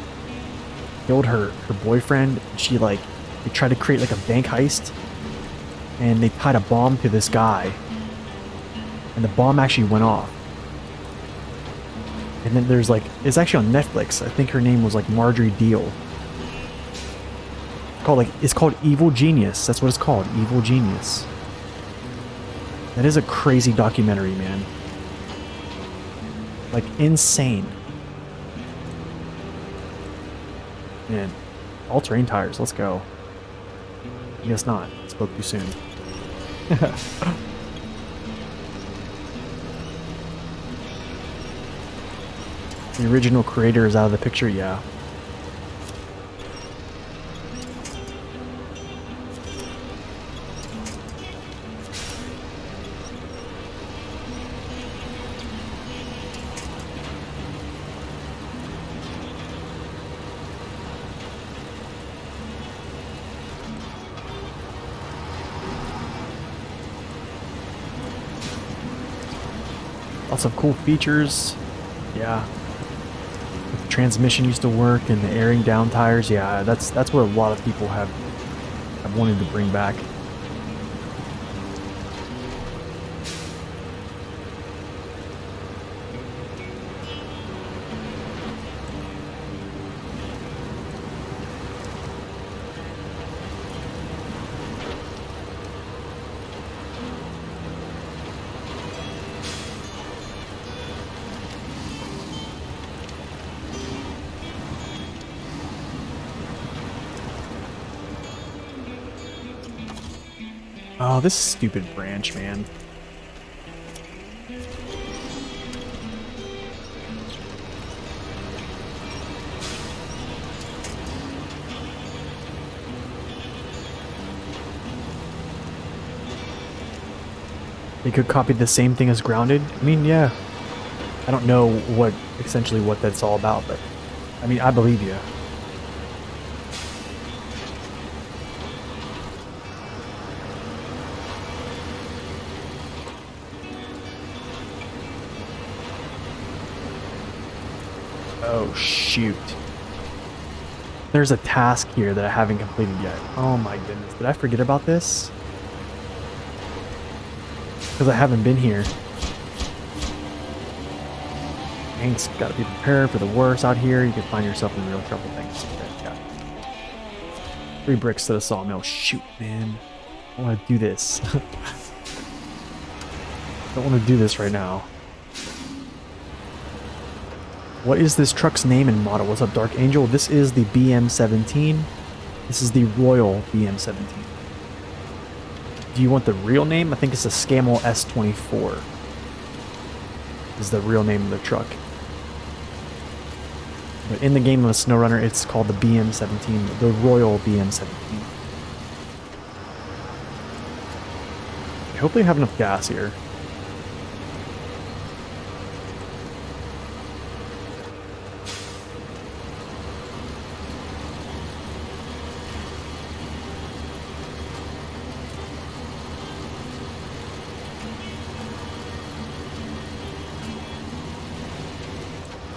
killed her boyfriend? She, like, they tried to create, like, a bank heist. And they tied a bomb to this guy. And the bomb actually went off. And then there's, like, it's actually on Netflix. I think her name was, like, Marjorie Deal. It's called Evil Genius. That's what it's called, Evil Genius. That is a crazy documentary, man. Like, insane. Man, all-terrain tires, let's go. I guess not. Spoke too soon. The original creator is out of the picture, yeah. Lots of cool features. Yeah. The transmission used to work and the airing down tires. Yeah, that's what a lot of people have wanted to bring back. Oh, this stupid branch, man. They could copy the same thing as Grounded. I mean, yeah. I don't know essentially what that's all about, but I mean, I believe you. Oh, shoot. There's a task here that I haven't completed yet. Oh my goodness. Did I forget about this? Because I haven't been here. Thanks. Gotta be prepared for the worst out here. You can find yourself in real trouble. Thanks. Okay, yeah. 3 bricks to the sawmill. Shoot, man. I want to do this. Don't want to do this right now. What is this truck's name and model? What's up, Dark Angel? This is the BM17. This is the Royal BM17. Do you want the real name? I think it's a Scammel S24. Is the real name of the truck. But in the game of a SnowRunner, it's called the BM17, the Royal BM17. I hope they have enough gas here.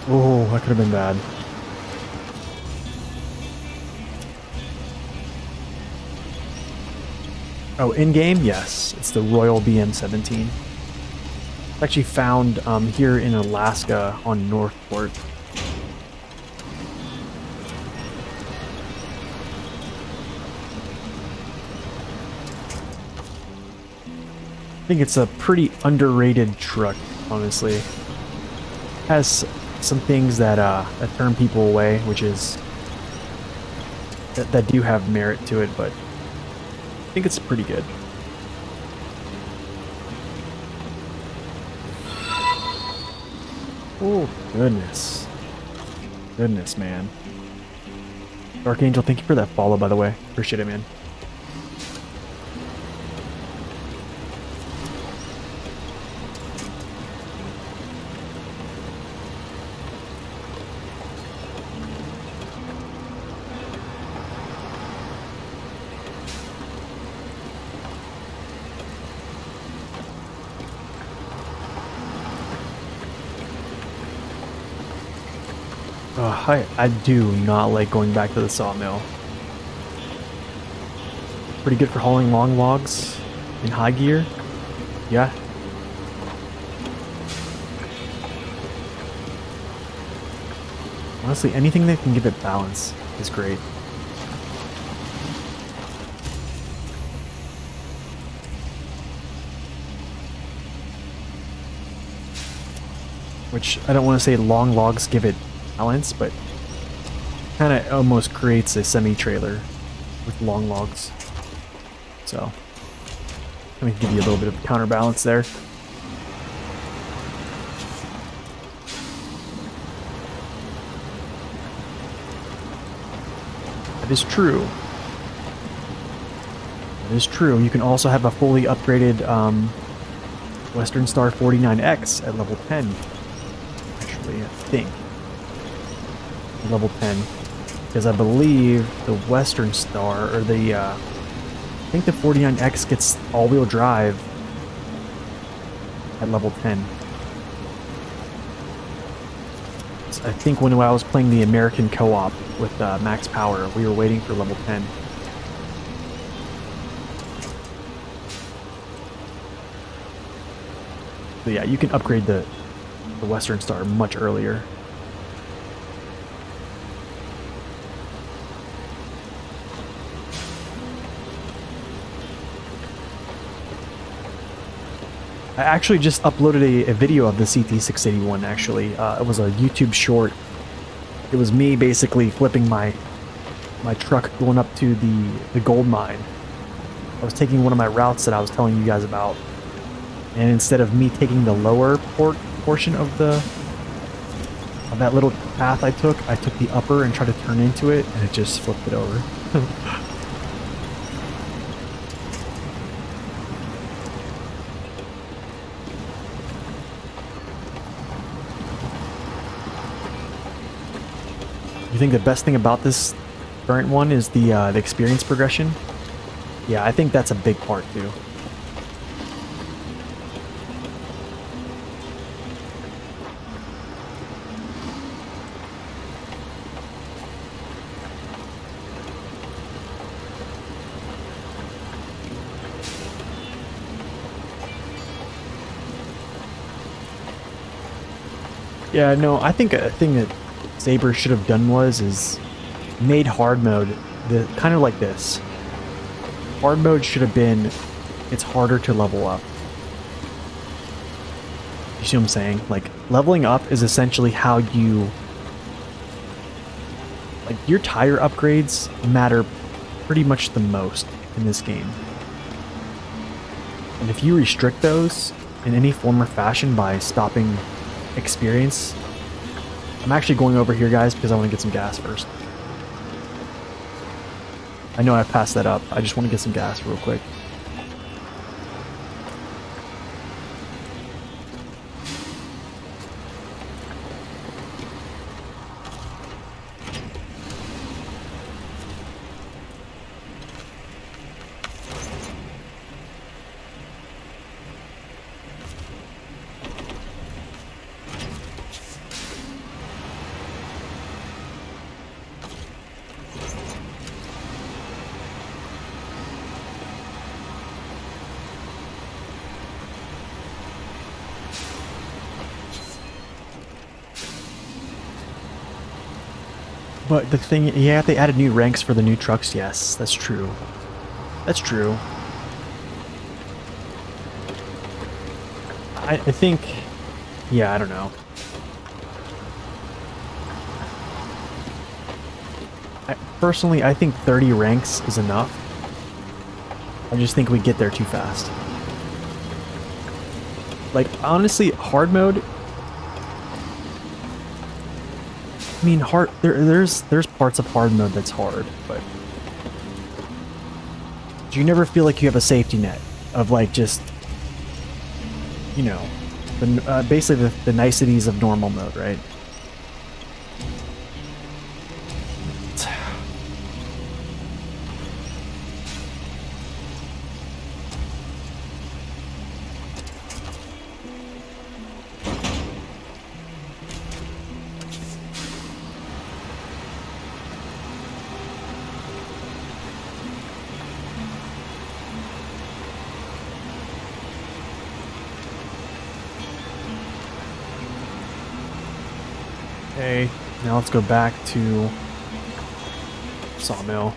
Oh, that could have been bad. Oh, in-game? Yes. It's the Royal BM17. It's actually found here in Alaska on Northport. I think it's a pretty underrated truck, honestly. Has some things that that turn people away, which is that do have merit to it, but I think it's pretty good. Oh goodness, goodness, man. Dark Angel, thank you for that follow, by the way. Appreciate it, man. I do not like going back to the sawmill. Pretty good for hauling long logs in high gear. Yeah. Honestly, anything that can give it balance is great. Which I don't want to say long logs give it balance, but kind of almost creates a semi-trailer with long logs. So, let me give you a little bit of counterbalance there. That is true. That is true. You can also have a fully upgraded Western Star 49X at level 10. Actually, I think. Level 10. Because I believe the Western Star, or the, I think the 49X gets all-wheel drive at level 10. So I think when I was playing the American co-op with Max Power, we were waiting for level 10. So yeah, you can upgrade the Western Star much earlier. I actually just uploaded a video of the CT681, actually. It was a YouTube short. It was me basically flipping my truck going up to the gold mine. I was taking one of my routes that I was telling you guys about. And instead of me taking the lower portion of that little path I took the upper and tried to turn into it, and it just flipped it over. You think the best thing about this current one is the experience progression? Yeah, I think that's a big part too. Yeah, no, I think a thing that Saber should have done is made hard mode kind of like this. Hard mode should have been, it's harder to level up. You see what I'm saying? Like, leveling up is essentially how you... Like, your tire upgrades matter pretty much the most in this game. And if you restrict those in any form or fashion by stopping experience... I'm actually going over here, guys, because I want to get some gas first. I know I passed that up. I just want to get some gas real quick. But the thing, yeah, they added new ranks for the new trucks. Yes, that's true. That's true. I think, yeah, I don't know. Personally, I think 30 ranks is enough. I just think we get there too fast. Like, honestly, hard mode... I mean, there's parts of hard mode that's hard, but you never feel like you have a safety net of, like, just, you know, basically the niceties of normal mode, right? Okay, now let's go back to Sawmill.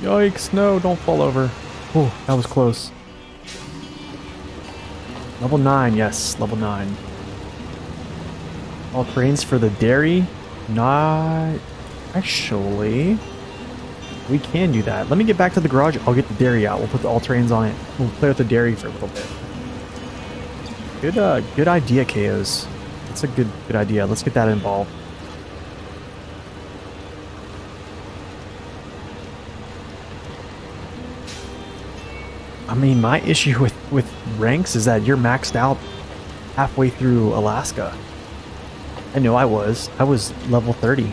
Yikes, no, don't fall over. Oh, that was close. Level 9, yes, level 9. Allterrains for the dairy? Not... Actually... We can do that. Let me get back to the garage. I'll get the dairy out. We'll put the Allterrains on it. We'll play with the dairy for a little bit. Good idea, KOs. That's a good idea. Let's get that involved. I mean, my issue with ranks is that you're maxed out halfway through Alaska. I know I was. I was level 30.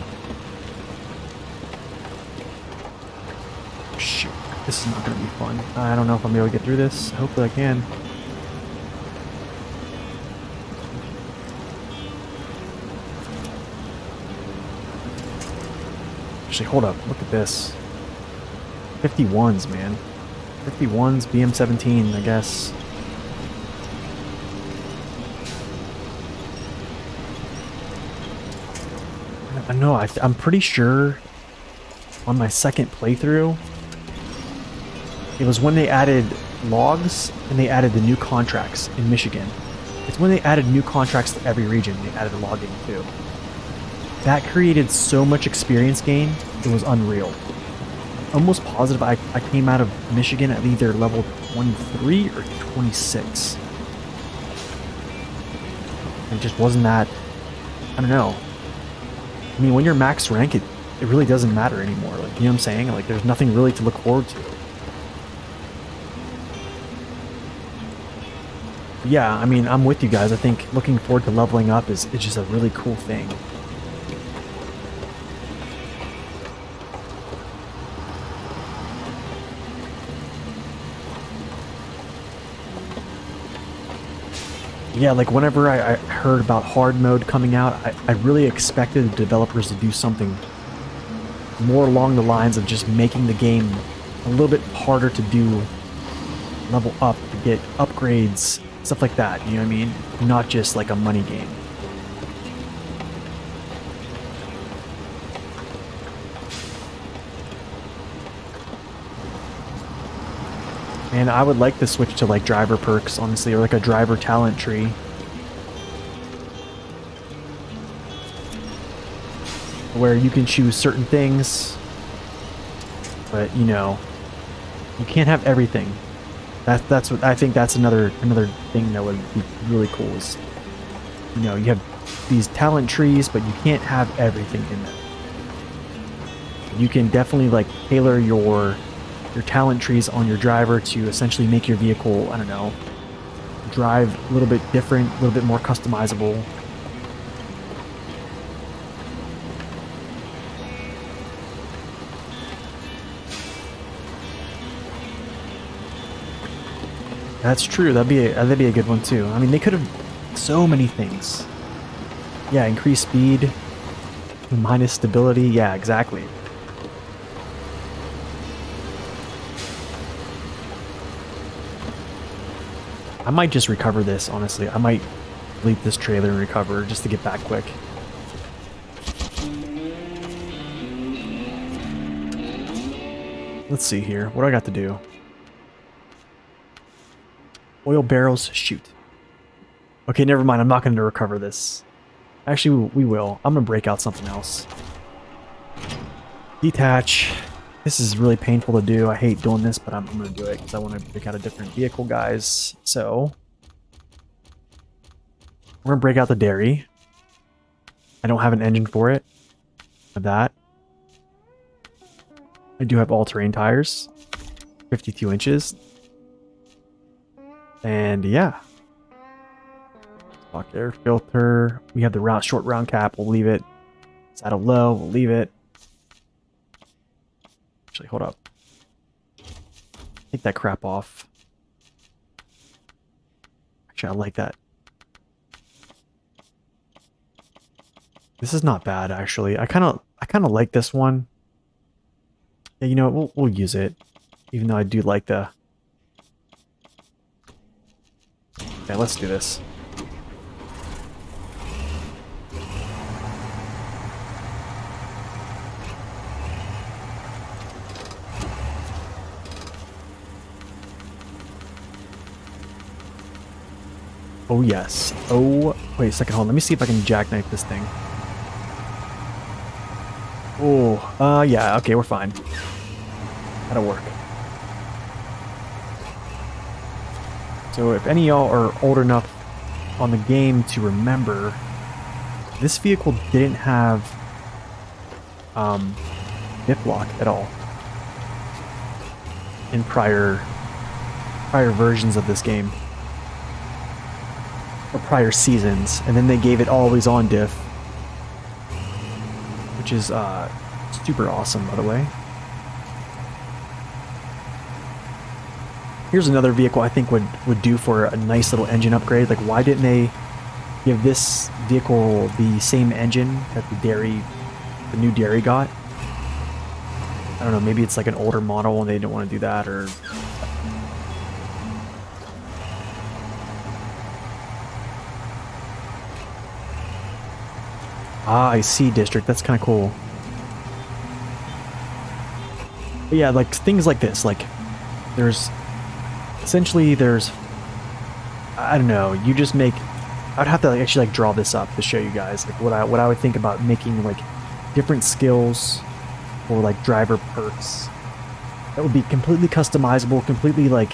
Shoot, this is not going to be fun. I don't know if I'm able to get through this. Hopefully I can. Actually, hold up. Look at this. 51s, man. 51's BM17, I guess. I know, I'm pretty sure on my second playthrough, it was when they added logs and they added the new contracts in Michigan. It's when they added new contracts to every region, they added logging too. That created so much experience gain, it was unreal. Almost positive I came out of Michigan at either level 23 or 26. It just wasn't that, I don't know. I mean, when you're max rank, it really doesn't matter anymore. Like, you know what I'm saying? Like, there's nothing really to look forward to. But yeah, I mean, I'm with you guys. I think looking forward to leveling up is just a really cool thing. Yeah, like whenever I heard about hard mode coming out, I really expected the developers to do something more along the lines of just making the game a little bit harder to do, level up, to get upgrades, stuff like that, you know what I mean? Not just like a money game. And I would like to switch to like driver perks, honestly, or like a driver talent tree. Where you can choose certain things, but you know, you can't have everything. That's what I think. That's another thing that would be really cool is, you know, you have these talent trees, but you can't have everything in them. You can definitely like tailor your talent trees on your driver to essentially make your vehicle, I don't know, drive a little bit different, a little bit more customizable. That's true. That'd be a good one too. I mean, they could have so many things. Yeah, increase speed, minus stability. Yeah, exactly. I might just recover this, honestly. I might delete this trailer and recover just to get back quick. Let's see here. What do I got to do? Oil barrels, shoot. Okay, never mind. I'm not going to recover this. Actually, we will. I'm going to break out something else. Detach. This is really painful to do. I hate doing this, but I'm going to do it because I want to break out a different vehicle, guys. So, we're going to break out the dairy. I don't have an engine for it. Of that. I do have all-terrain tires. 52 inches. And yeah. Stock air filter. We have the short round cap. We'll leave it. Saddle low. We'll leave it. Actually, hold up. Take that crap off. Actually, I like that. This is not bad, actually. I kind of like this one. Yeah, you know what? We'll use it, even though I do like the. Okay, let's do this. Oh, yes. Oh, wait a second. Hold on. Let me see if I can jackknife this thing. Oh, yeah. Okay, we're fine. That'll work. So if any of y'all are old enough on the game to remember, this vehicle didn't have diff lock at all in prior versions of this game. Or prior seasons, and then they gave it always on diff, which is super awesome, by the way. Here's another vehicle I think would do for a nice little engine upgrade. Like, why didn't they give this vehicle the same engine that the new dairy got? I don't know, maybe it's like an older model and they didn't want to do that, or ah, I see, district. That's kind of cool. But yeah, like things like this. Like, there's I don't know. You just make. I'd have to actually like draw this up to show you guys like what I would think about making like different skills or like driver perks that would be completely customizable, completely like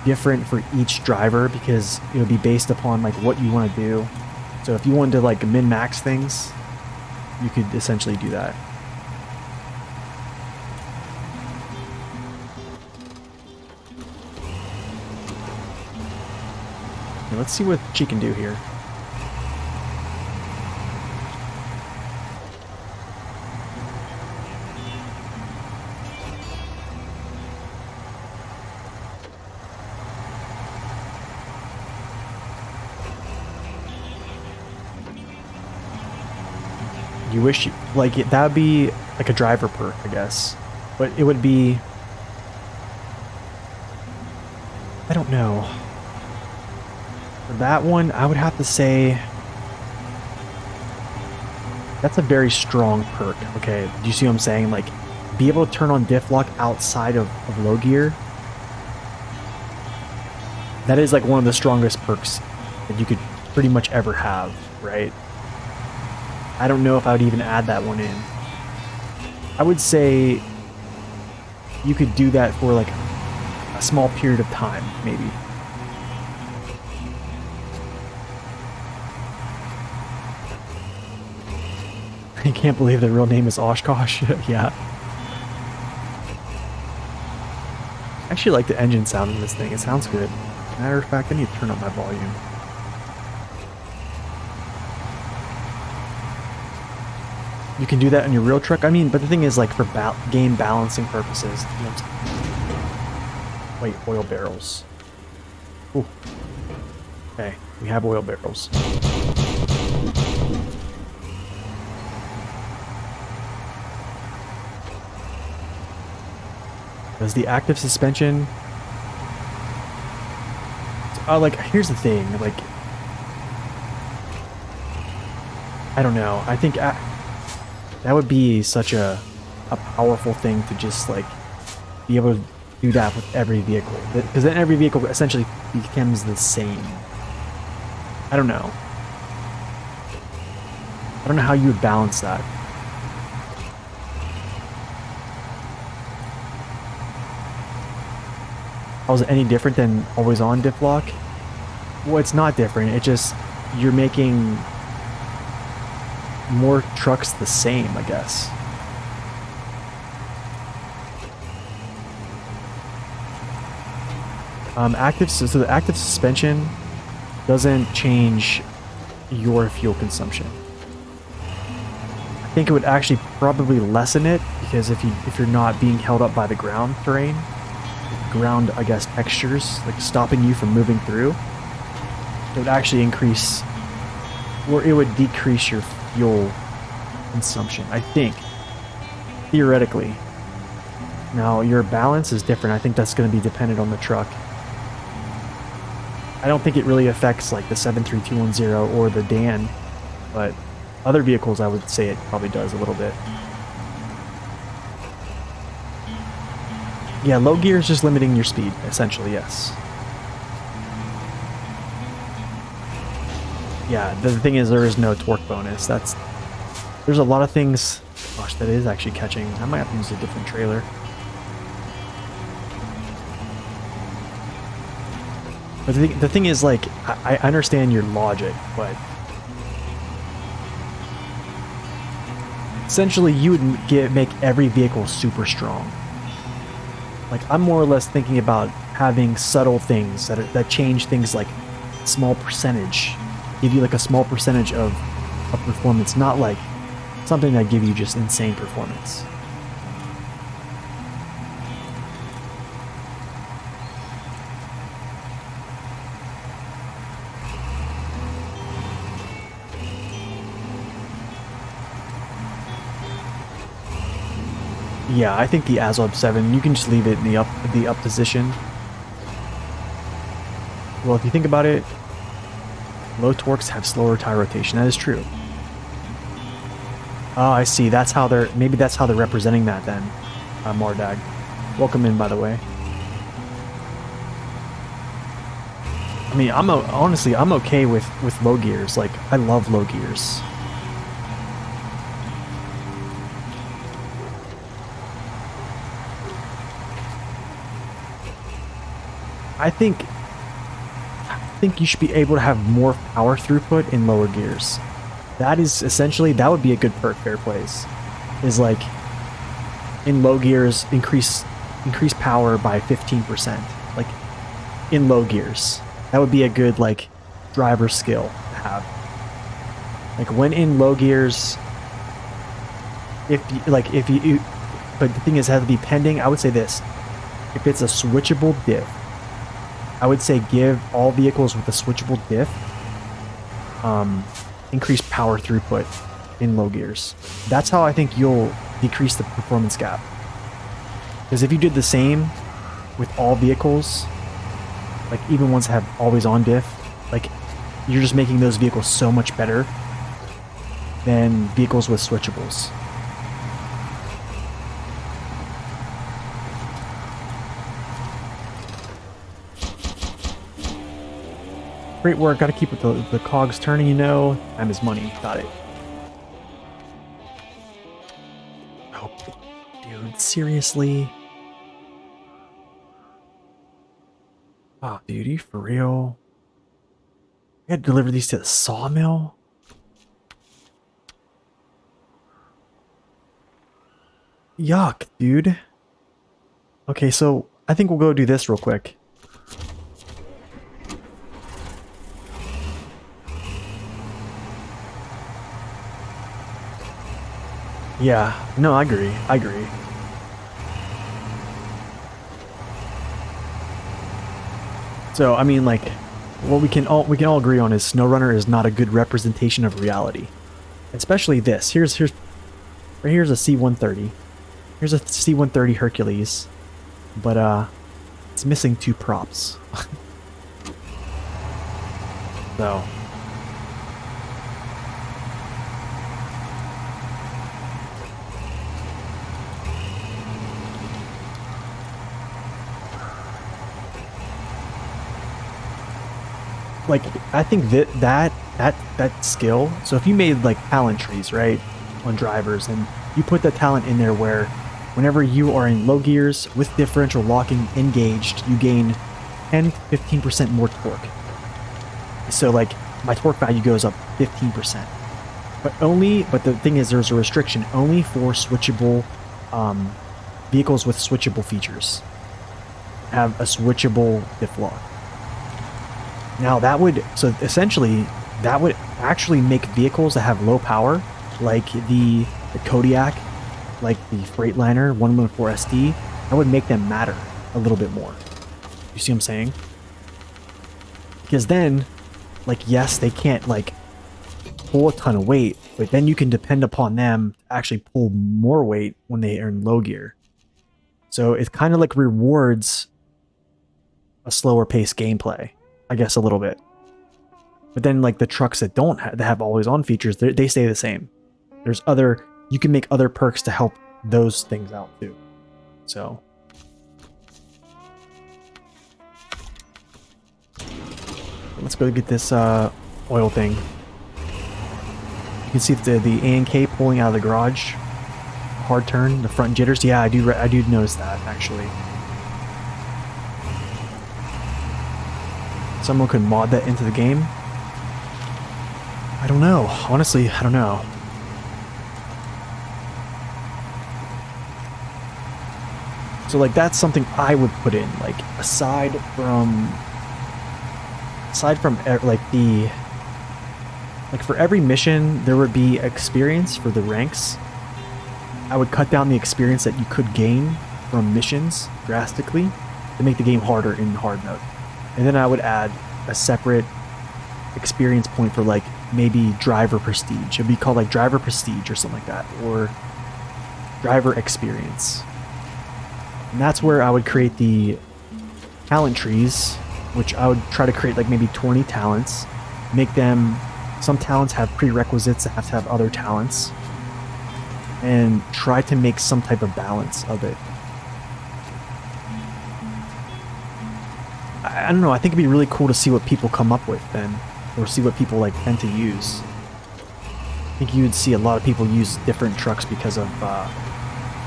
different for each driver, because it would be based upon like what you want to do. So if you wanted to like min-max things, you could essentially do that. Okay, let's see what she can do here. You wish you, like that would be like a driver perk, I guess, but it would be, I don't know. For that one, I would have to say that's a very strong perk. Okay, do you see what I'm saying? Like, be able to turn on diff lock outside of low gear. That is like one of the strongest perks that you could pretty much ever have, right? I don't know if I would even add that one in. I would say you could do that for like a small period of time, maybe. I can't believe the real name is Oshkosh. Yeah. I actually like the engine sound in this thing. It sounds good. Matter of fact, I need to turn up my volume. You can do that in your real truck. I mean, but the thing is, like, for game balancing purposes. You know, wait, oil barrels. Ooh. Okay, we have oil barrels. Does the active suspension... like, here's the thing, like... I don't know. I think that would be such a powerful thing to just, like, be able to do that with every vehicle. Because then every vehicle essentially becomes the same. I don't know. I don't know how you would balance that. How is it any different than always on diff lock? Well, it's not different. It just, you're making more trucks the same, I guess. So the active suspension doesn't change your fuel consumption. I think it would actually probably lessen it, because if you're not being held up by the ground terrain, ground, I guess, textures, like stopping you from moving through, it would actually increase, or it would decrease your fuel consumption, I think, theoretically. Now, your balance is different. I think that's going to be dependent on the truck. I don't think it really affects, like, the 73210 or the Dan, but other vehicles, I would say it probably does a little bit. Yeah, low gear is just limiting your speed, essentially, yes. Yeah, the thing is, there is no torque bonus. There's a lot of things... Gosh, that is actually catching. I might have to use a different trailer. But the thing is, like, I understand your logic, but... essentially, you would make every vehicle super strong. Like, I'm more or less thinking about having subtle things that change things, like small percentage, give you like a small percentage of performance, not like something that give you just insane performance. Yeah, I think the Azov 7, you can just leave it in the up position. Well, if you think about it, low torques have slower tire rotation. That is true. Oh, I see. That's how maybe that's how they're representing that then. Mardag. Welcome in, by the way. I mean, honestly, I'm okay with low gears. Like, I love low gears. I think you should be able to have more power throughput in lower gears. That is essentially, that would be a good perk, fair plays. Is like, in low gears, increase power by 15%. Like, in low gears. That would be a good, like, driver skill to have. Like, when in low gears, but the thing is, it has to be pending. I would say this: if it's a switchable diff, I would say give all vehicles with a switchable diff increased power throughput in low gears. That's how I think you'll decrease the performance gap. Because if you did the same with all vehicles, like even ones that have always on diff, like you're just making those vehicles so much better than vehicles with switchables. Great work. Got to keep the cogs turning, you know. Time is money. Got it. Oh, dude, seriously? Oh, dude, you for real? I had to deliver these to the sawmill? Yuck, dude. Okay, so I think we'll go do this real quick. Yeah, no, I agree. I agree. So, I mean, like, what we can all agree on is SnowRunner is not a good representation of reality. Especially this. Here's a C130. Here's a C130 Hercules. But it's missing 2 props. So, like, I think that skill, so if you made like talent trees, right, on drivers, and you put that talent in there where whenever you are in low gears with differential locking engaged, you gain 10-15% more torque. So like my torque value goes up 15%. But the thing is, there's a restriction only for switchable vehicles with switchable features. Have a switchable diff lock. Now that would, so essentially, that would actually make vehicles that have low power, like the Kodiak, like the Freightliner 114 SD, that would make them matter a little bit more. You see what I'm saying? Because then, like, yes, they can't, like, pull a ton of weight, but then you can depend upon them to actually pull more weight when they are in low gear. So it kind of like rewards a slower paced gameplay, I guess, a little bit. But then, like, the trucks that don't that have always on features, they stay the same. There's other, you can make other perks to help those things out too. So let's go get this oil thing. You can see the A&K pulling out of the garage. Hard turn, the front jitters. Yeah, I do notice that, actually. Someone could mod that into the game. I don't know. Honestly, I don't know. So, like, that's something I would put in, like, aside from like, for every mission there would be experience for the ranks. I would cut down the experience that you could gain from missions drastically to make the game harder in hard mode. And then I would add a separate experience point for, like, maybe driver prestige. It'd be called, like, driver prestige or something like that, or driver experience. And that's where I would create the talent trees, which I would try to create, like, maybe 20 talents. Make them, some talents have prerequisites that have to have other talents. And try to make some type of balance of it. I don't know, I think it'd be really cool to see what people come up with then. Or see what people, like, tend to use. I think you'd see a lot of people use different trucks because of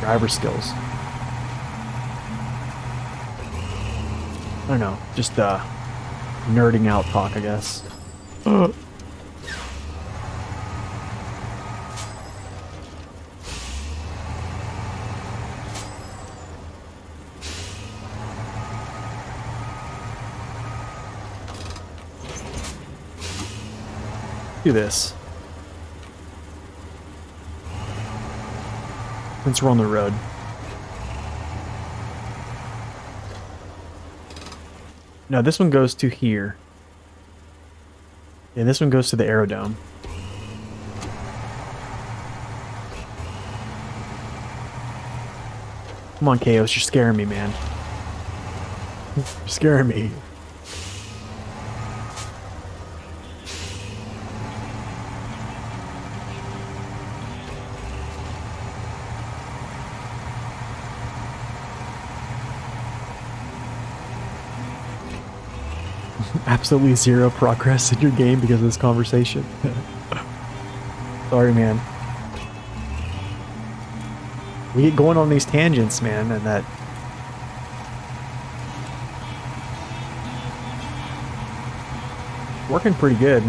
driver skills. I don't know, just nerding out talk, I guess. Do this. Since we're on the road. No, this one goes to here. Yeah, this one goes to the aerodome. Come on, Chaos, you're scaring me, man. You're scaring me. Absolutely zero progress in your game because of this conversation. Sorry, man. We get going on these tangents, man, and that... working pretty good.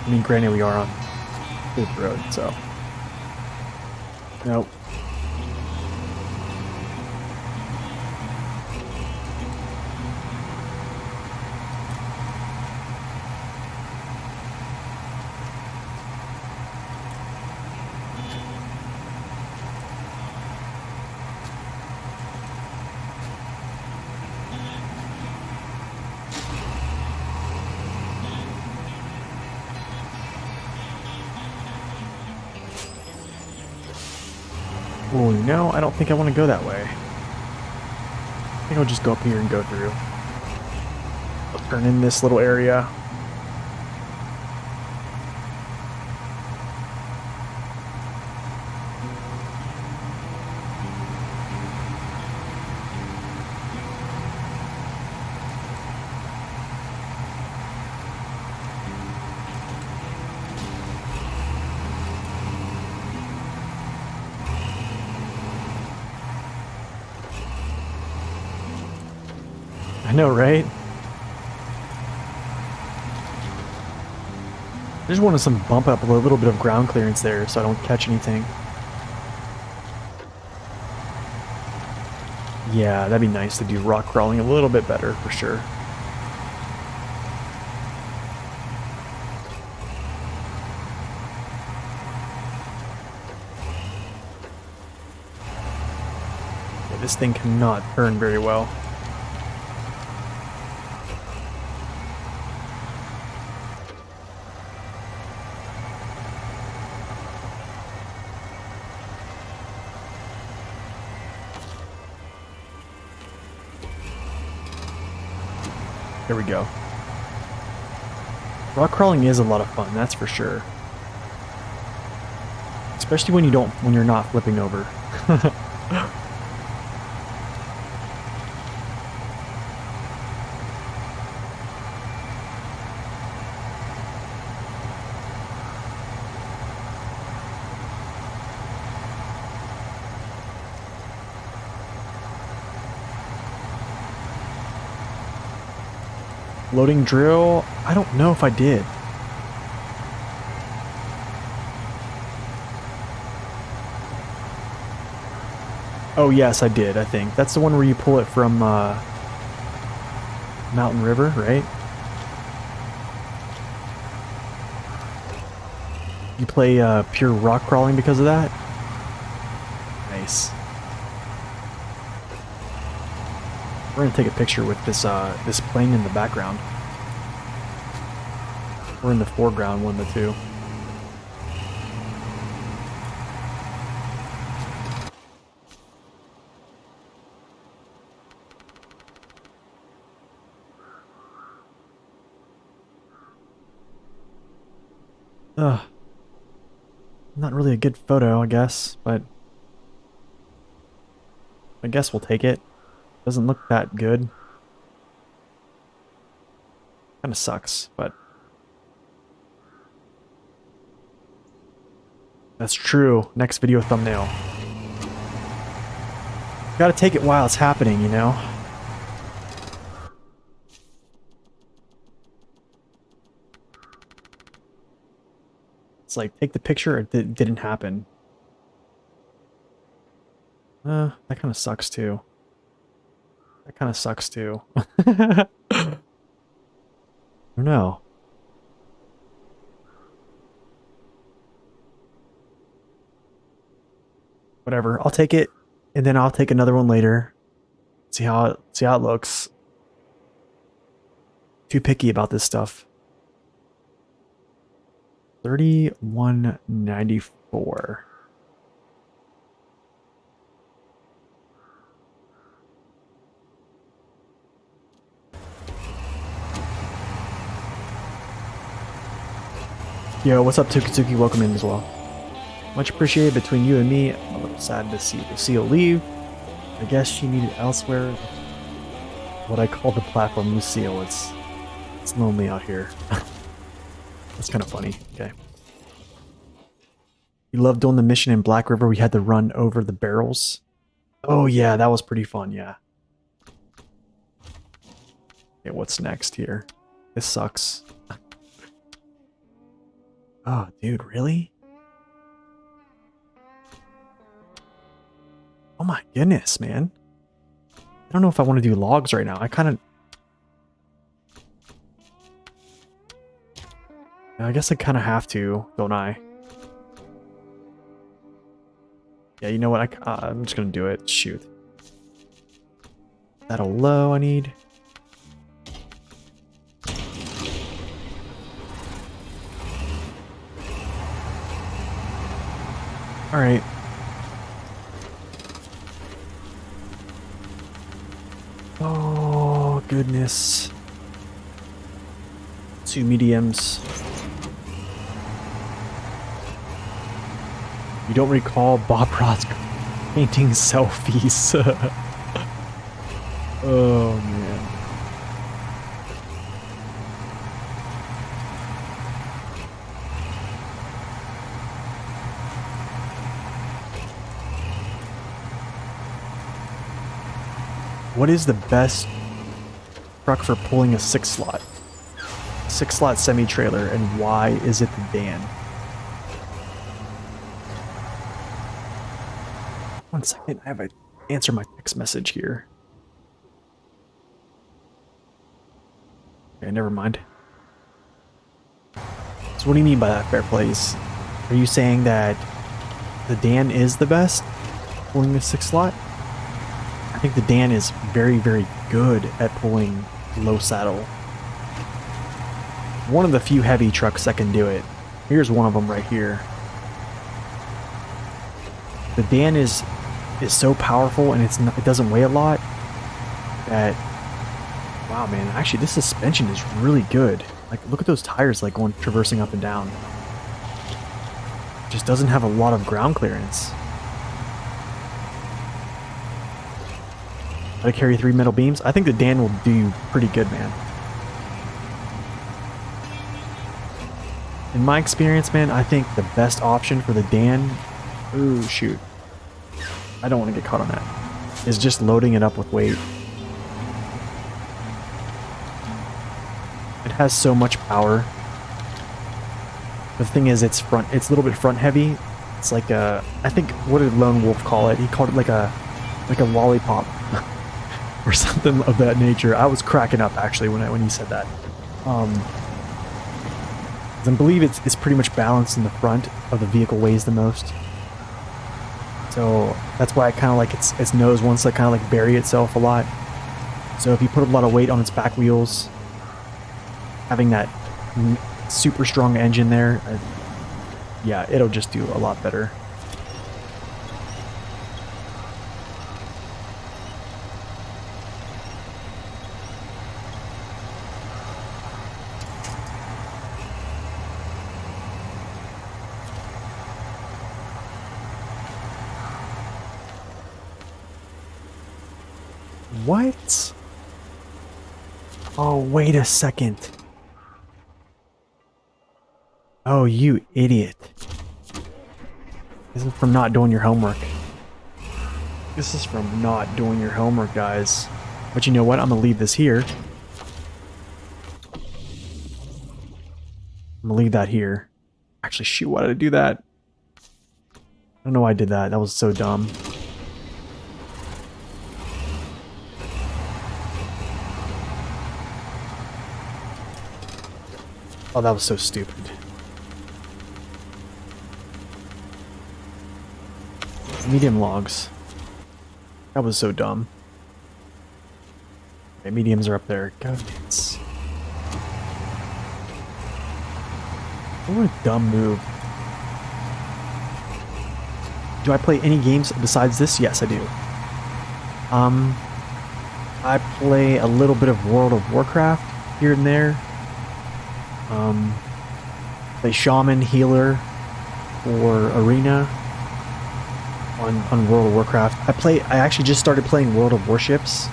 I mean, granted, we are on good road, so... Nope. Oh, no, I don't think I want to go that way. I think I'll just go up here and go through. I'll turn in this little area. I know, right? I just wanted some bump up, a little bit of ground clearance there so I don't catch anything. Yeah, that'd be nice to do rock crawling a little bit better for sure. Yeah, this thing cannot turn very well. There we go. Rock crawling is a lot of fun, that's for sure. Especially when you're not flipping over. Loading drill? I don't know if I did. Oh yes, I did, I think. That's the one where you pull it from Mountain River, right? You play pure rock crawling because of that? Nice. We're gonna take a picture with this this plane in the background. Or in the foreground, one of the two. Ugh. Not really a good photo, I guess, but I guess we'll take it. Doesn't look that good. Kinda sucks, but that's true. Next video thumbnail. Gotta take it while it's happening, you know? It's like, take the picture, it didn't happen. That kind of sucks too. That kind of sucks too. I don't know. Whatever, I'll take it, and then I'll take another one later. See how it looks. Too picky about this stuff. 3194. Yo, what's up, Tukitsuki? Welcome in as well. Much appreciated between you and me. I'm a little sad to see Lucille leave. I guess she needed elsewhere. What I call the platform Lucille. It's lonely out here. That's kind of funny. Okay. You loved doing the mission in Black River. We had to run over the barrels. Oh yeah, that was pretty fun. Yeah. Okay, what's next here? This sucks. Oh, dude, really? Oh my goodness, man. I don't know if I want to do logs right now. I guess I kind of have to, don't I? Yeah, you know what? I'm just going to do it. Shoot. That a low I need. All right. Oh, goodness. 2 mediums. You don't recall Bob Ross painting selfies. Oh, man. What is the best truck for pulling a 6-slot? 6-slot semi-trailer, and why is it the Dan? 1 second, I have to answer my text message here. Okay, never mind. So what do you mean by that, Fair Plays? Are you saying that the Dan is the best pulling a 6-slot? I think the Dan is very, very good at pulling low saddle. One of the few heavy trucks that can do it. Here's one of them right here. The Dan is so powerful, and it doesn't weigh a lot. That, wow, man! Actually, this suspension is really good. Like, look at those tires, like traversing up and down. It just doesn't have a lot of ground clearance. I carry 3 metal beams. I think the Dan will do pretty good, man. In my experience, man, I think the best option for the Dan... Ooh, shoot. I don't want to get caught on that. Is just loading it up with weight. It has so much power. The thing is, it's a little bit front heavy. It's like a... I think, what did Lone Wolf call it? He called it like a lollipop. Or something of that nature. I was cracking up actually when he said that. I believe it's pretty much balanced in the front of the vehicle, weighs the most. So that's why I kind of like its nose wants to kind of like bury itself a lot. So if you put a lot of weight on its back wheels, having that super strong engine there, yeah, it'll just do a lot better. What? Oh, wait a second. Oh, you idiot. This is from not doing your homework. This is from not doing your homework, guys. But you know what? I'm gonna leave this here. I'm gonna leave that here. Actually, shoot, why did I do that? I don't know why I did that. That was so dumb. Oh, that was so stupid. Medium logs. That was so dumb. Okay, mediums are up there. Goodness. What a dumb move. Do I play any games besides this? Yes, I do. I play a little bit of World of Warcraft here and there. Play Shaman, Healer, or Arena on World of Warcraft. I actually just started playing World of Warships.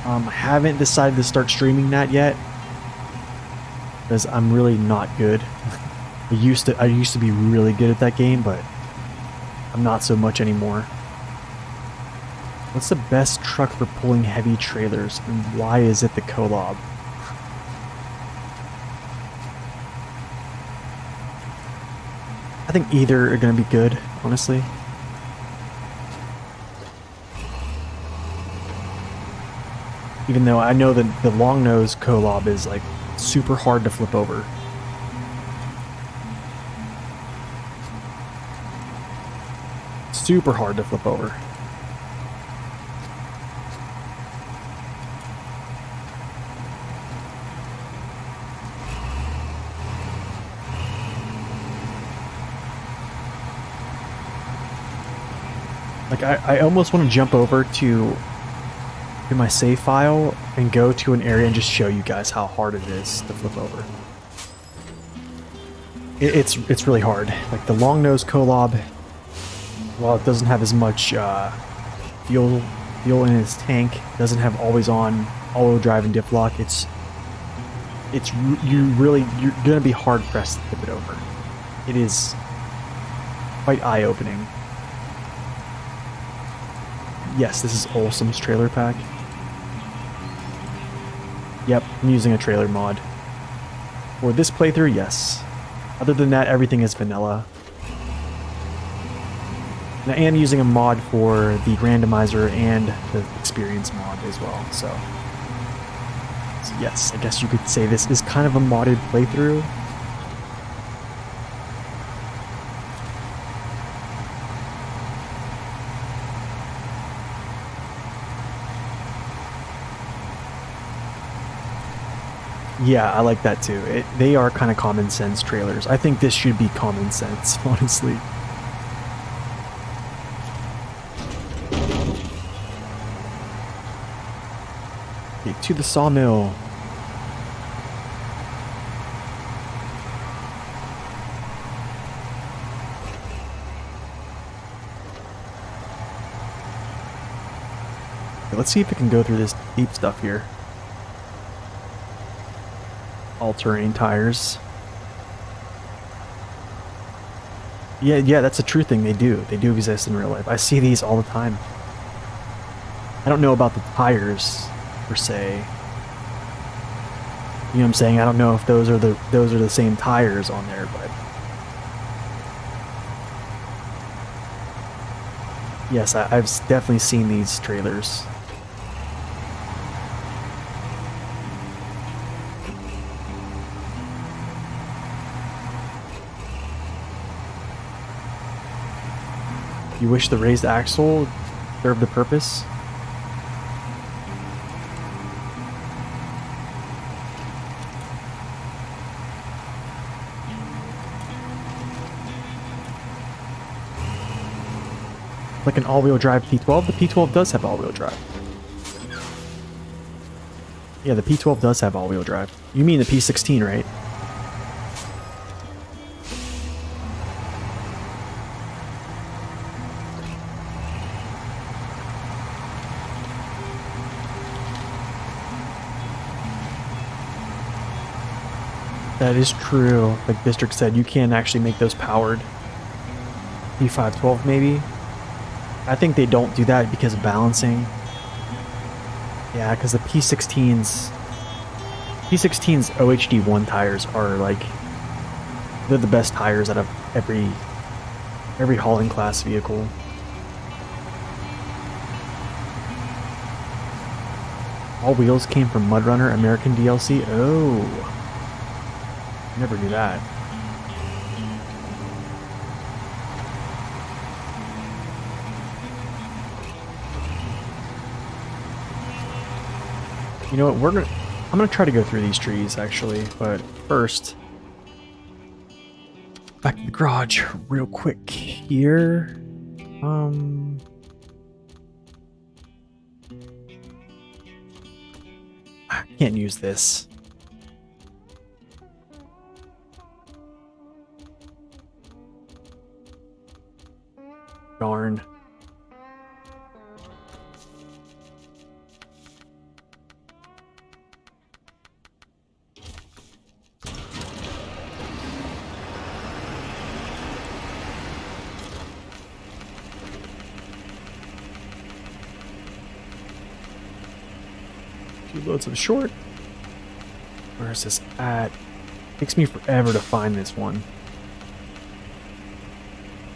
I haven't decided to start streaming that yet because I'm really not good. I used to be really good at that game, but I'm not so much anymore. What's the best truck for pulling heavy trailers, and why is it the Kolob? I think either are going to be good, honestly. Even though I know that the long nose Kolob is like super hard to flip over. Super hard to flip over. Like I almost want to jump over to my save file and go to an area and just show you guys how hard it is to flip over. It's really hard. Like the long nose Kolob, while it doesn't have as much fuel in its tank, doesn't have always on all-wheel drive and diff lock. You're gonna be hard pressed to flip it over. It is quite eye-opening. Yes, this is Olsom's trailer pack. Yep, I'm using a trailer mod. For this playthrough, yes. Other than that, everything is vanilla. And I am using a mod for the randomizer and the experience mod as well, so yes, I guess you could say this is kind of a modded playthrough. Yeah, I like that too. They are kind of common sense trailers. I think this should be common sense, honestly. Okay, to the sawmill. Okay, let's see if it can go through this deep stuff here. All-terrain tires. Yeah, that's a true thing. They do exist in real life. I see these all the time. I don't know about the tires per se. You know what I'm saying? I don't know if those are the same tires on there, but yes, I've definitely seen these trailers. You wish the raised axle served the purpose? Like an all-wheel drive P12? The P12 does have all-wheel drive. Yeah, the P12 does have all-wheel drive. You mean the P16, right? That is true. Like District said, you can actually make those powered. P512 maybe? I think they don't do that because of balancing. Yeah, because the P16's OHD1 tires are like, they're the best tires out of every hauling class vehicle. All wheels came from Mudrunner American DLC? Oh. Never knew that. You know what, I'm gonna try to go through these trees actually, but first, back to the garage real quick here. I can't use this. Darn. Few loads of short. Where is this at? Takes me forever to find this one.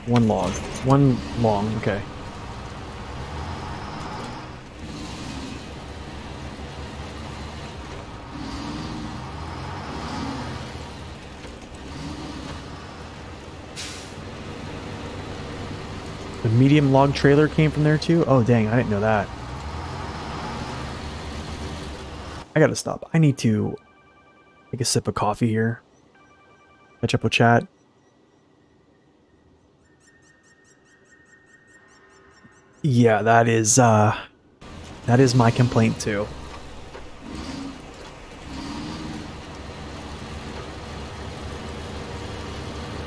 One log. One long, okay. The medium log trailer came from there too? Oh dang, I didn't know that. I gotta stop. I need to take a sip of coffee here. Catch up with chat. Yeah, that is my complaint too.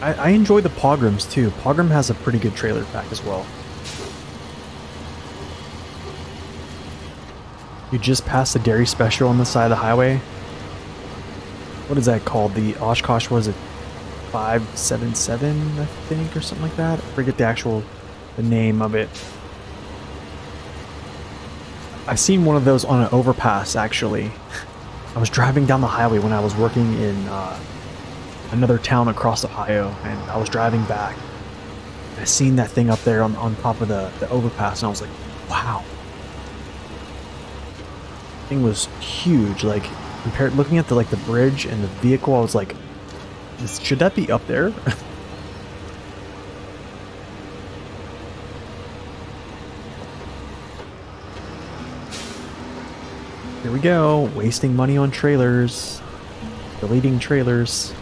I enjoy the Pogroms too. Pogrom has a pretty good trailer pack as well. You just passed the dairy special on the side of the highway. What is that called? The Oshkosh, was it 577, I think, or something like that? I forget the name of it. I've seen one of those on an overpass, actually. I was driving down the highway when I was working in another town across Ohio, and I was driving back. I seen that thing up there on top of the overpass, and I was like, wow. Thing was huge. Like, compared, looking at the bridge and the vehicle, I was like, should that be up there? Here we go, wasting money on trailers, deleting trailers.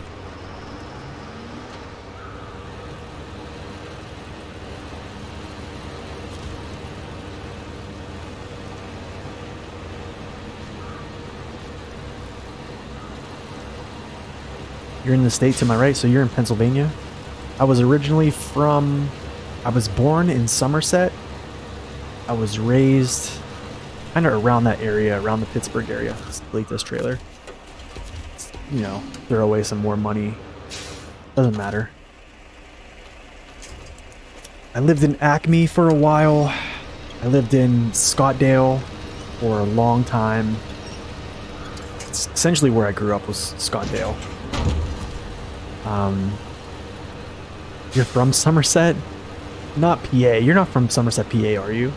You're in the States, am I right? So you're in Pennsylvania? I was originally I was born in Somerset. I was raised kind of around that area, around the Pittsburgh area. Let's delete this trailer. You know, throw away some more money. Doesn't matter. I lived in Acme for a while. I lived in Scottdale for a long time. It's essentially where I grew up, was Scottdale. You're from Somerset? Not PA. You're not from Somerset, PA, are you?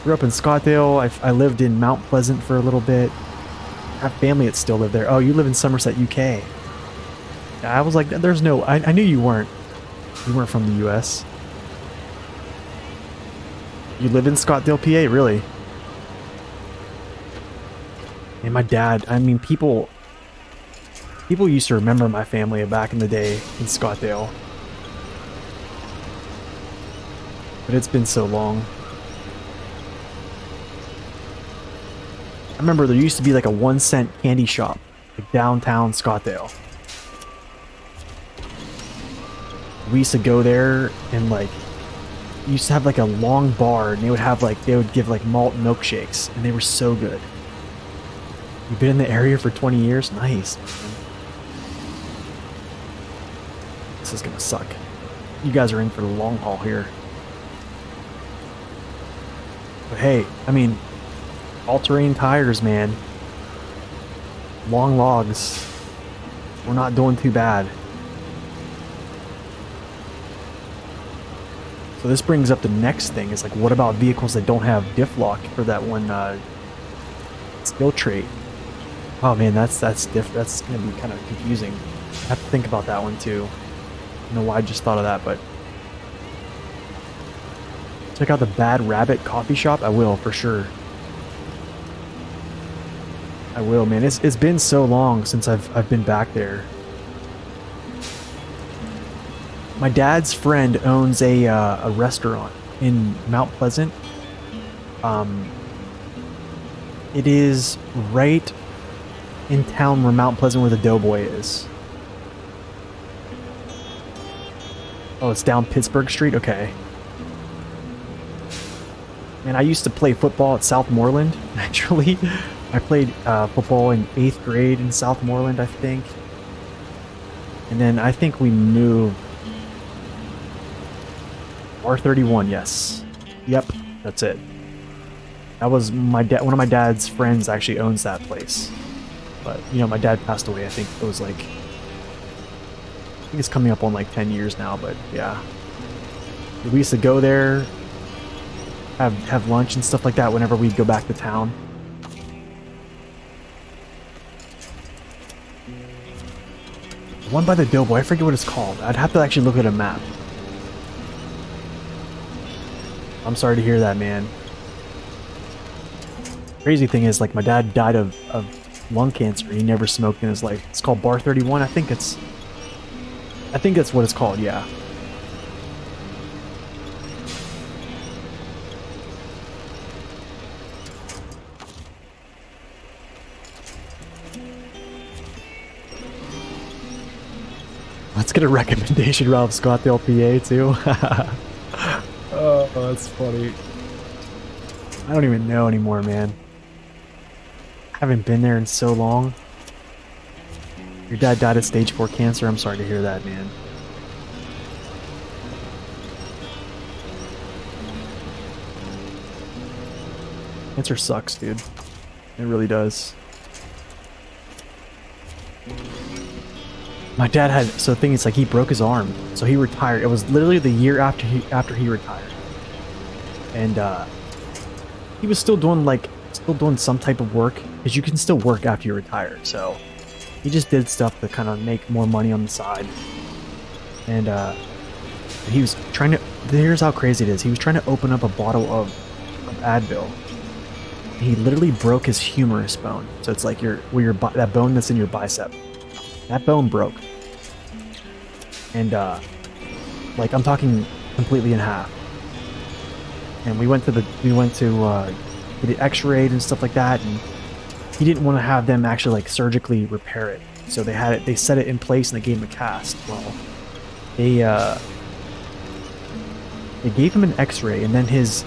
Grew up in Scottdale. I lived in Mount Pleasant for a little bit. I have family that still live there. Oh, you live in Somerset, UK. I was like, there's no... I knew you weren't. You weren't from the US. You live in Scottdale, PA? Really? And my dad, I mean, people used to remember my family back in the day in Scottdale. But it's been so long. I remember there used to be like a 1-cent candy shop, like downtown Scottdale. We used to go there and like, used to have like a long bar, and they would have like, they would give like malt milkshakes, and they were so good. You've been in the area for 20 years? Nice. This is gonna suck. You guys are in for the long haul here. But hey, I mean, all-terrain tires, man. Long logs. We're not doing too bad. So this brings up the next thing, is like, what about vehicles that don't have diff lock for that one skill trait? Oh man, that's gonna be kind of confusing. I have to think about that one too. I don't know why I just thought of that, but check out the Bad Rabbit coffee shop. I will, for sure. I will, man. It's been so long since I've been back there. My dad's friend owns a restaurant in Mount Pleasant. It is right in town where Mount Pleasant, where the Doughboy is. Oh, it's down Pittsburgh Street? Okay. Man, I used to play football at Southmoreland, actually. I played football in 8th grade in Southmoreland, I think. And then I think we moved... R31, yes. Yep, that's it. That was my dad. One of my dad's friends actually owns that place. But, you know, my dad passed away, I think it was like... I think it's coming up on like 10 years now, but yeah. We used to go there, have lunch and stuff like that whenever we'd go back to town. One by the Doughboy, I forget what it's called. I'd have to actually look at a map. I'm sorry to hear that, man. Crazy thing is, like, my dad died of lung cancer. He never smoked in his life. It's called Bar 31. I think that's what it's called, yeah. Let's get a recommendation, Ralph Scottsdale, PA, too. Oh, that's funny. I don't even know anymore, man. Haven't been there in so long. Your dad died of stage 4 cancer. I'm sorry to hear that, man. Cancer sucks, dude. It really does. My dad had, so the thing is, like, he broke his arm, so he retired. It was literally the year after he retired, and he was still doing some type of work, because you can still work after you retire. So he just did stuff to kind of make more money on the side, and he was trying to. Here's how crazy it is. He was trying to open up a bottle of Advil. He literally broke his humerus bone. So it's like that bone that's in your bicep. That bone broke, and like, I'm talking completely in half. And we went to get it x-rayed and stuff like that, and he didn't want to have them actually like surgically repair it. So they set it in place and they gave him a cast. Well, they gave him an x-ray, and then his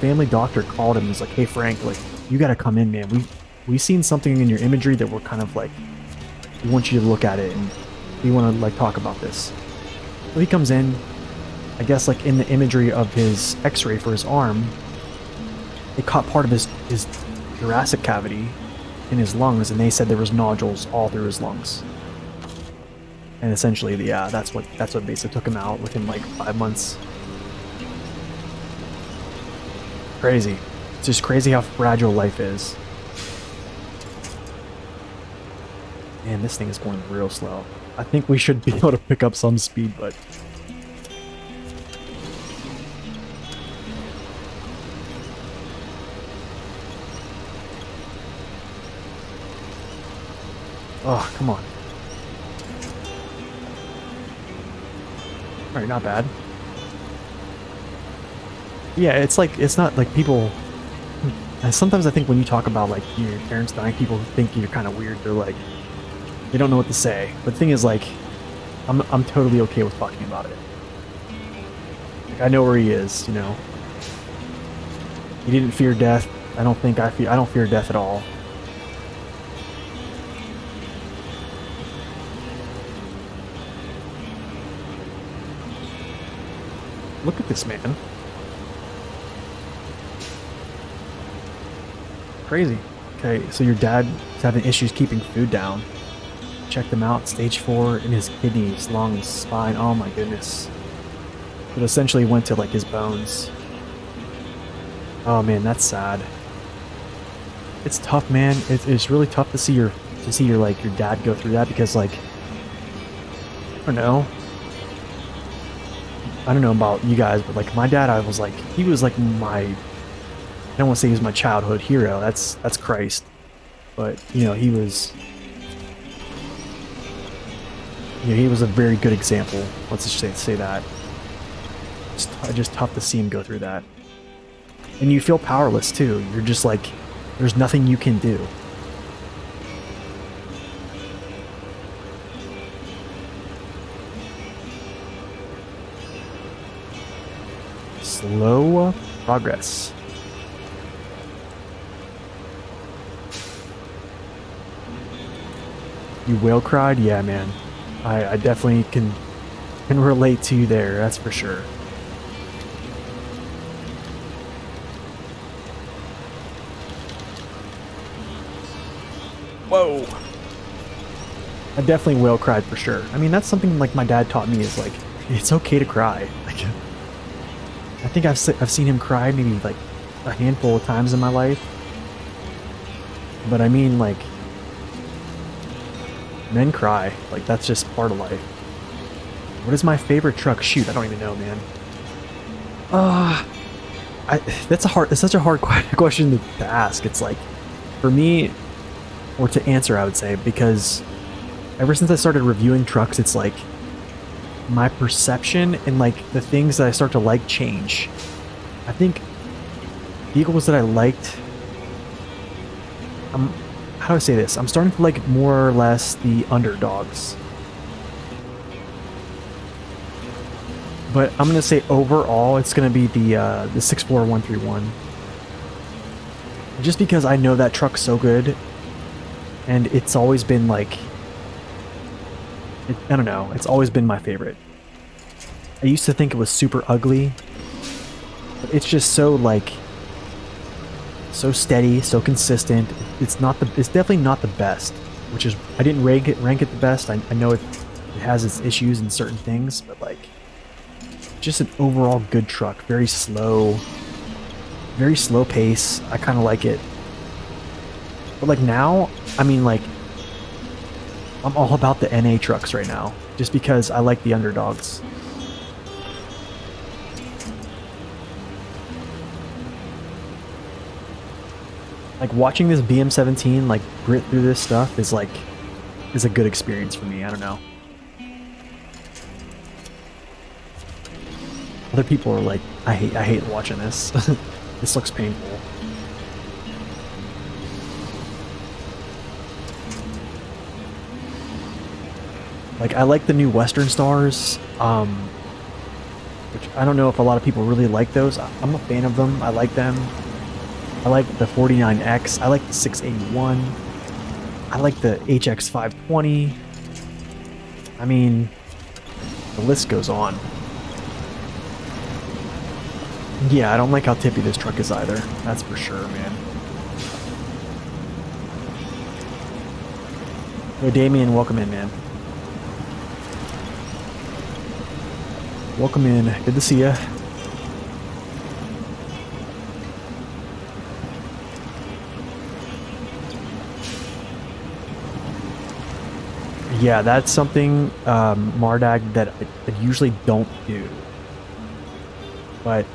family doctor called him and was like, "Hey Frank, like, you got to come in, man. We seen something in your imagery that we're kind of like, we want you to look at it, and we want to like talk about this." So he comes in, I guess, like, in the imagery of his x-ray for his arm, they caught part of his thoracic cavity in his lungs, and they said there was nodules all through his lungs. And essentially, yeah, that's what basically took him out within like 5 months. Crazy. It's just crazy how fragile life is. Man, this thing is going real slow. I think we should be able to pick up some speed, but... Oh, come on. Alright, not bad. Yeah, it's like, it's not like people... Sometimes I think when you talk about, like, your parents dying, people think you're kind of weird. They're like... They don't know what to say. But the thing is, like, I'm totally okay with talking about it. Like, I know where he is, you know. He didn't fear death. I don't fear death at all. Look at this, man. Crazy. Okay, so your dad's having issues keeping food down. Check them out. Stage 4 in his kidneys, lungs, spine. Oh my goodness. It essentially went to like his bones. Oh man, that's sad. It's tough, man. It's really tough to see your dad go through that, because, like, I don't know about you guys, but like my dad, he was like my, I don't want to say he was my childhood hero. That's Christ. But, you know, he was a very good example. Let's just say that. It's just tough to see him go through that. And you feel powerless too. You're just like, there's nothing you can do. slow progress. You whale cried? Yeah, man. I definitely can relate to you there, that's for sure. Whoa. I definitely whale cried for sure. I mean, that's something like my dad taught me is like, it's okay to cry. Like, I think I've seen him cry maybe like a handful of times in my life. But I mean, like, men cry. Like, that's just part of life. What is my favorite truck? Shoot, I don't even know, man. It's such a hard question to ask. It's like, for me, or to answer, I would say, because ever since I started reviewing trucks, it's like my perception and like the things that I start to like change. I think vehicles that I liked, how do I say this? I'm starting to like more or less the underdogs. But I'm gonna say overall, it's gonna be the 64131. Just because I know that truck's so good, and it's always been like, I don't know, it's always been my favorite. I used to think it was super ugly, but it's just so like, so steady, so consistent. It's definitely not the best, which is, I didn't rank it the best. I know it has its issues in certain things, but like, just an overall good truck. Very slow pace. I kind of like it. But like now, I mean, like, I'm all about the NA trucks right now, just because I like the underdogs. Like, watching this BM17 like grit through this stuff is a good experience for me. I don't know. Other people are like, I hate watching this. This looks painful. Like, I like the new Western Stars, which I don't know if a lot of people really like those. I'm a fan of them. I like them. I like the 49X. I like the 681. I like the HX520. I mean, the list goes on. Yeah, I don't like how tippy this truck is either. That's for sure, man. Yo, Damien, welcome in, man. Welcome in. Good to see ya. Yeah, that's something, Mardag, that I usually don't do. But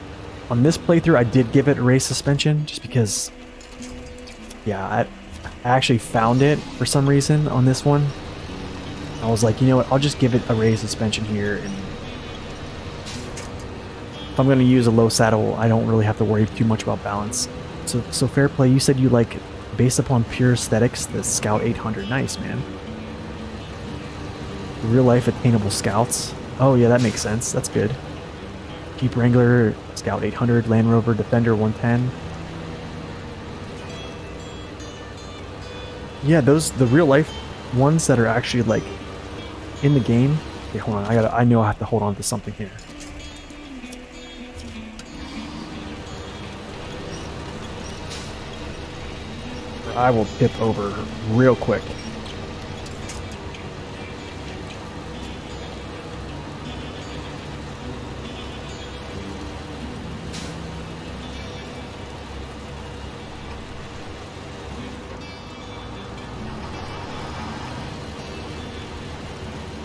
on this playthrough, I did give it a race suspension, just because, yeah, I actually found it for some reason on this one. I was like, you know what, I'll just give it a race suspension here, and if I'm going to use a low saddle, I don't really have to worry too much about balance. So fair play, you said you like, based upon pure aesthetics, the Scout 800. Nice, man. Real life attainable Scouts. Oh yeah, that makes sense. That's good. Jeep Wrangler, Scout 800, Land Rover, Defender 110. Yeah, the real life ones that are actually like in the game. Okay, hold on. I know I have to hold on to something here. I will tip over real quick.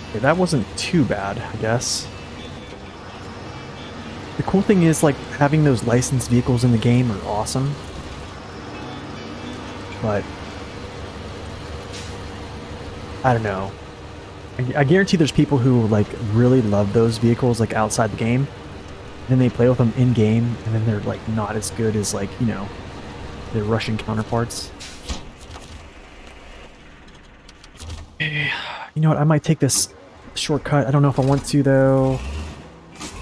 Okay, that wasn't too bad, I guess. The cool thing is, like, having those licensed vehicles in the game are awesome. But I don't know. I guarantee there's people who like really love those vehicles like outside the game. And then they play with them in game, and then they're like not as good as, like, you know, their Russian counterparts. You know what? I might take this shortcut. I don't know if I want to though.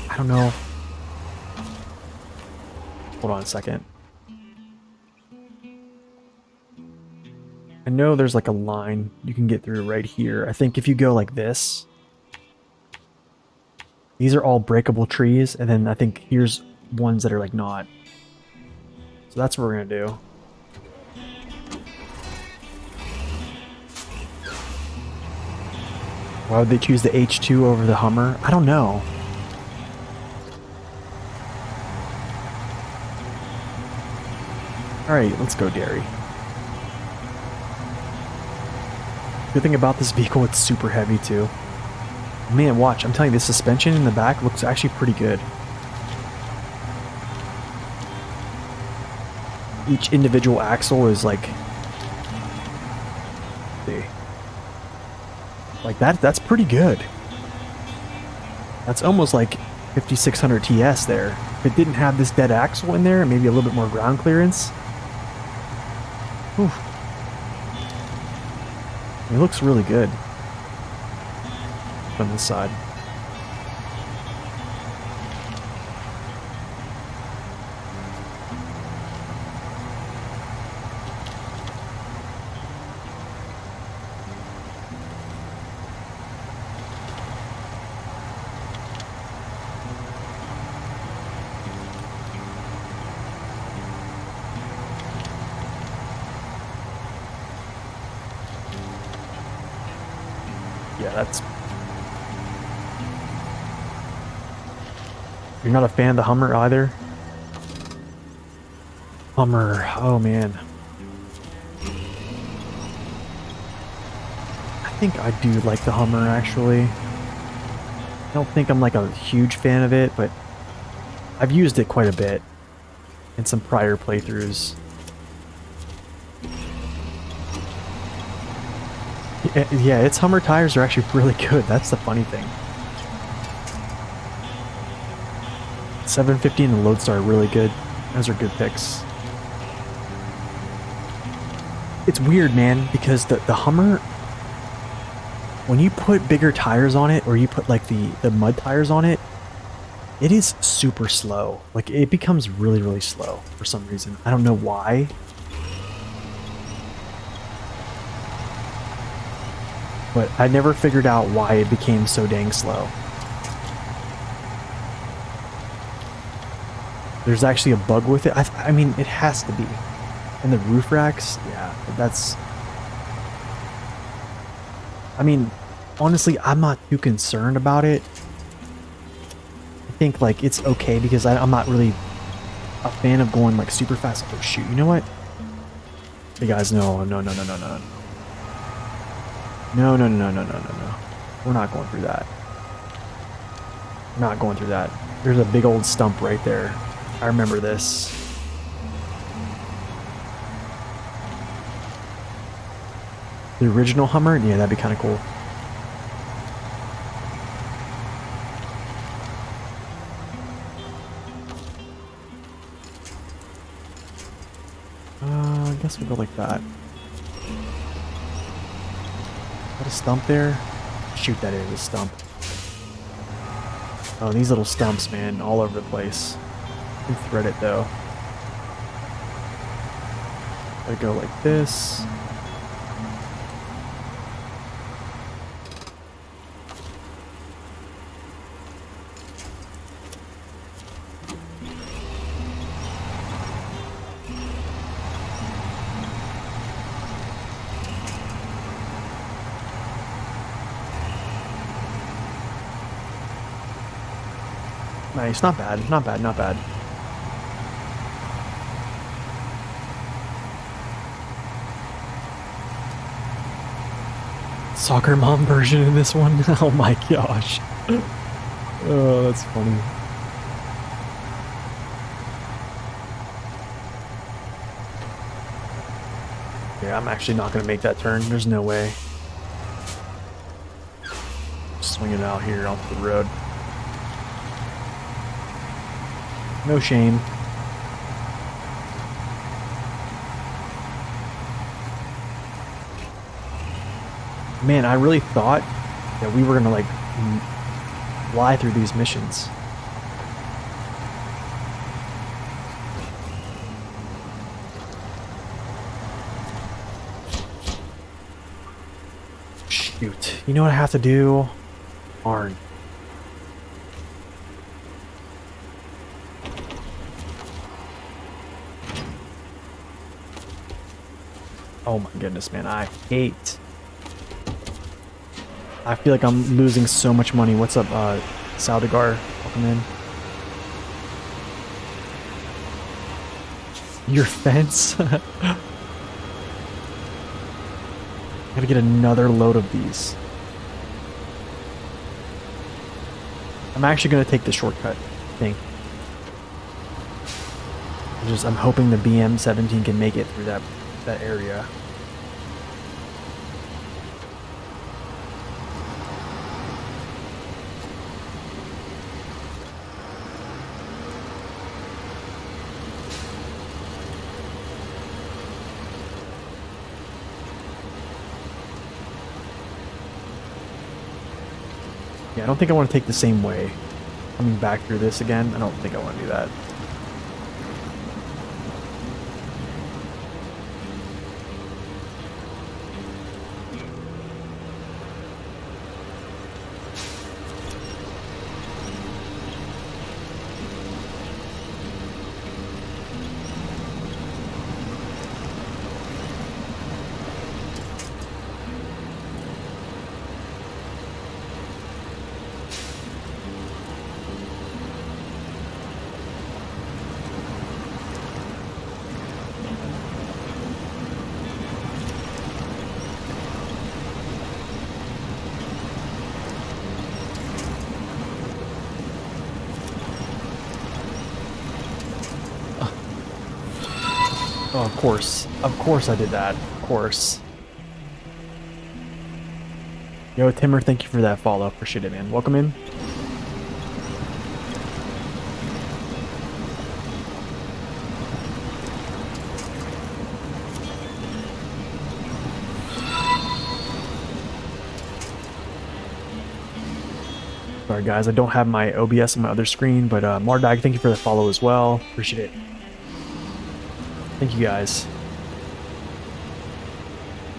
I don't know. Hold on a second. I know there's like a line you can get through right here. I think if you go like this, these are all breakable trees, and then I think here's ones that are like not. So that's what we're gonna do. Why would they choose the H2 over the Hummer? I don't know. Alright, let's go, Derry. Good thing about this vehicle, it's super heavy too. Man, watch, I'm telling you, the suspension in the back looks actually pretty good. Each individual axle is like... see. Like that's pretty good. That's almost like 5600 TS there. If it didn't have this dead axle in there, maybe a little bit more ground clearance. Whew. It looks really good from this side. Yeah, that's... You're not a fan of the Hummer either? Hummer, oh man. I think I do like the Hummer, actually. I don't think I'm like a huge fan of it, but I've used it quite a bit in some prior playthroughs. Yeah, its Hummer tires are actually really good. That's the funny thing. 750 and the Lodestar are really good. Those are good picks. It's weird, man, because the Hummer, when you put bigger tires on it, or you put like the mud tires on it, it is super slow. Like, it becomes really, really slow for some reason. I don't know why. But I never figured out why it became so dang slow. There's actually a bug with it. I mean, it has to be. And the roof racks, yeah, that's... I mean, honestly, I'm not too concerned about it. I think, like, it's okay because I'm not really a fan of going, like, super fast. Oh, shoot, you know what? Hey, guys, no. No. We're not going through that. Not going through that. There's a big old stump right there. I remember this. The original Hummer? Yeah, that'd be kind of cool. I guess we'll go like that. Is that a stump there? Shoot, that is a stump. Oh, these little stumps, man, all over the place. You can thread it, though. I go like this. Nice, not bad, not bad, not bad. Soccer mom version in this one? Oh my gosh. Oh, that's funny. Yeah, I'm actually not going to make that turn. There's no way. Swing it out here onto the road. No shame. Man, I really thought that we were gonna like fly through these missions. Shoot. You know what I have to do? Darn. Oh my goodness, man. I hate. I feel like I'm losing so much money. What's up, Saldigar? Welcome in. Your fence? Gotta get another load of these. I'm actually gonna take the shortcut thing. I'm hoping the BM17 can make it through that area. Yeah, I don't think I want to take the same way. Coming back through this again, I don't think I want to do that. Oh, of course. Of course I did that. Of course. Yo, Timmer, thank you for that follow. Appreciate it, man. Welcome in. Sorry, guys. I don't have my OBS on my other screen, but Mardag, thank you for the follow as well. Appreciate it. Thank you, guys.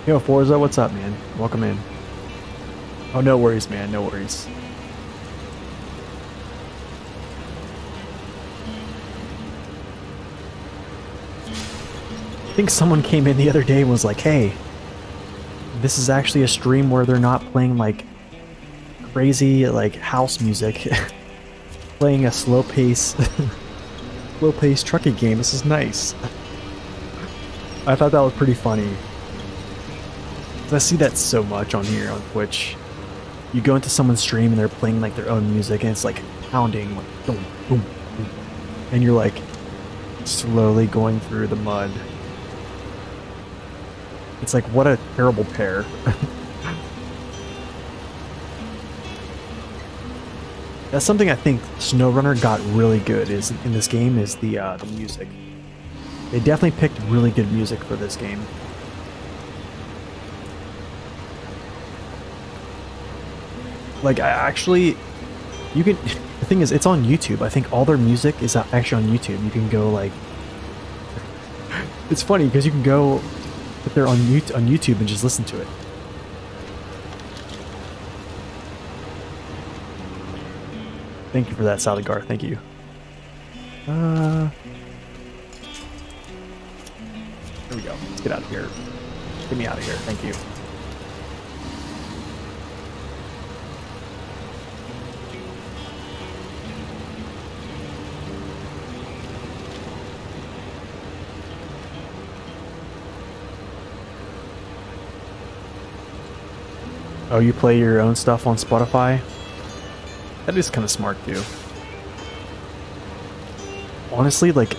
Yo, Forza, what's up, man? Welcome in. Oh, no worries, man. No worries. I think someone came in the other day and was like, hey, this is actually a stream where they're not playing, like, crazy, like, house music. Playing a slow-paced trucking game. This is nice. I thought that was pretty funny. I see that so much on here on Twitch. You go into someone's stream and they're playing like their own music and it's like pounding, like boom, boom, boom. And you're like slowly going through the mud. It's like, what a terrible pair. That's something I think SnowRunner got really good is in this game is the music. They definitely picked really good music for this game. Like, I actually, you can, the thing is, it's on YouTube. I think all their music is actually on YouTube. You can go, like, it's funny because you can go, if they're on YouTube and just listen to it. Thank you for that, Saligar. Thank you. Here we go. Let's get out of here. Get me out of here. Thank you. Oh, you play your own stuff on Spotify? That is kind of smart, too. Honestly, like,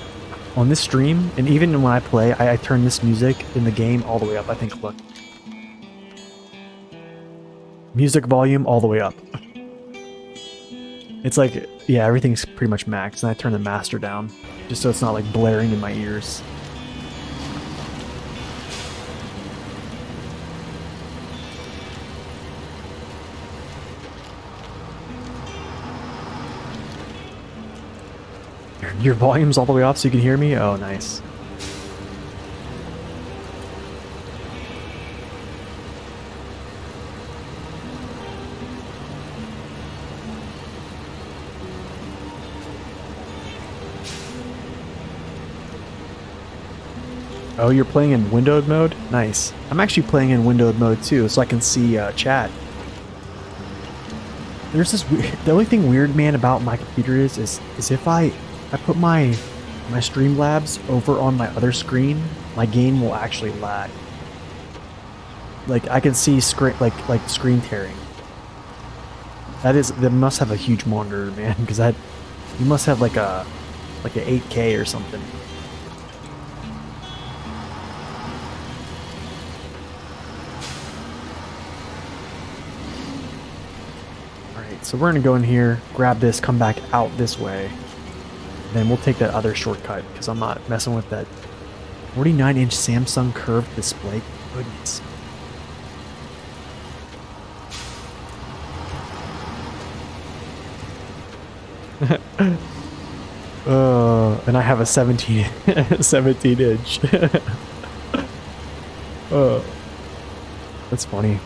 on this stream, and even when I play, I turn this music in the game all the way up. I think, look. Music volume all the way up. It's like, yeah, everything's pretty much maxed, and I turn the master down, just so it's not, like, blaring in my ears. Your volume's all the way off so you can hear me? Oh, nice. Oh, you're playing in windowed mode? Nice. I'm actually playing in windowed mode too, so I can see chat. There's this the only thing weird, man, about my computer is if I put my Streamlabs over on my other screen, my game will actually lag. Like I can see screen like screen tearing. That must have a huge monitor, man, because you must have like a 8K or something. Alright, so we're gonna go in here, grab this, come back out this way. Then we'll take that other shortcut, because I'm not messing with that 49-inch Samsung curved display. Goodness. And I have a 17 inch. That's funny.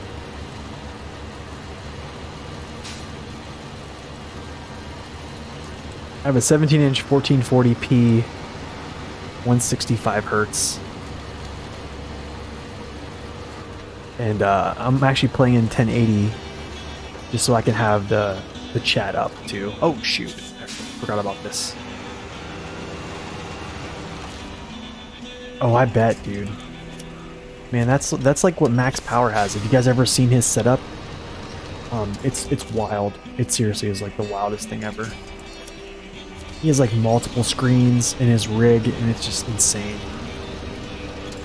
I have a 17-inch 1440p 165 hertz. And I'm actually playing in 1080 just so I can have the chat up too. Oh shoot, I forgot about this. Oh, I bet, dude. Man, that's like what Max Power has. Have you guys ever seen his setup? It's wild. It seriously is like the wildest thing ever. He has like multiple screens in his rig, and it's just insane.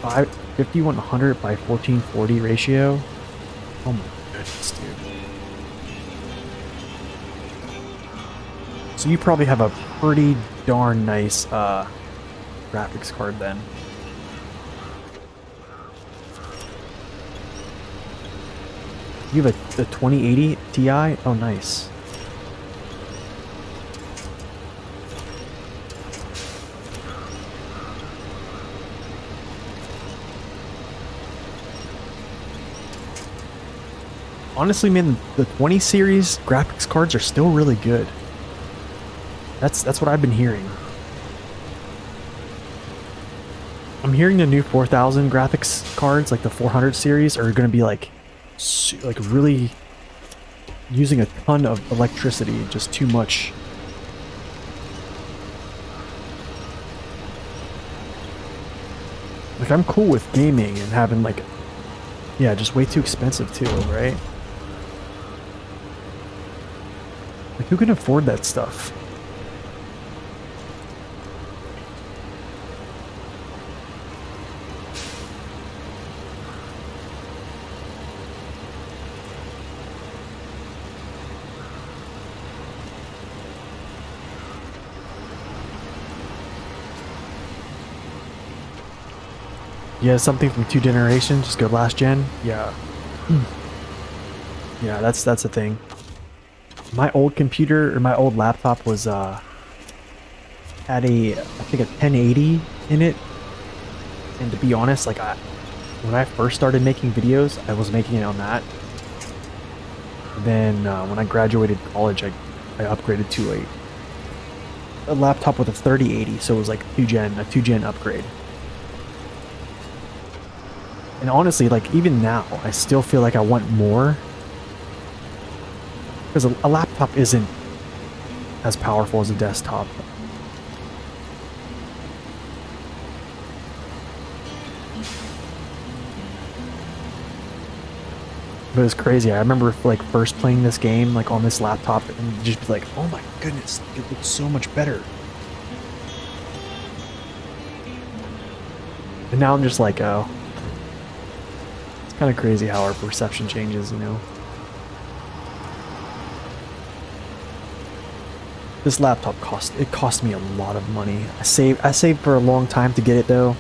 5100 by 1440 ratio. Oh my goodness, dude. So you probably have a pretty darn nice graphics card then. You have a 2080 Ti? Oh, nice. Honestly, man, the 20 series graphics cards are still really good. That's what I've been hearing. I'm hearing the new 4000 graphics cards, like the 400 series, are going to be like really using a ton of electricity, just too much. Like, I'm cool with gaming and having like, yeah, just way too expensive too, right? Like, who can afford that stuff? Yeah, something from 2 generations, just go last gen. Yeah. Yeah, that's the thing. My old computer, or my old laptop was had I think a 1080 in it. And to be honest, like when I first started making videos, I was making it on that. Then when I graduated college, I upgraded to a laptop with a 3080, so it was like a 2 gen upgrade. And honestly, like even now, I still feel like I want more. Because a laptop isn't as powerful as a desktop. But it's crazy. I remember like first playing this game like on this laptop and just be like, oh my goodness, it looks so much better. And now I'm just like, oh. It's kind of crazy how our perception changes, you know? This laptop cost me a lot of money. I saved for a long time to get it though.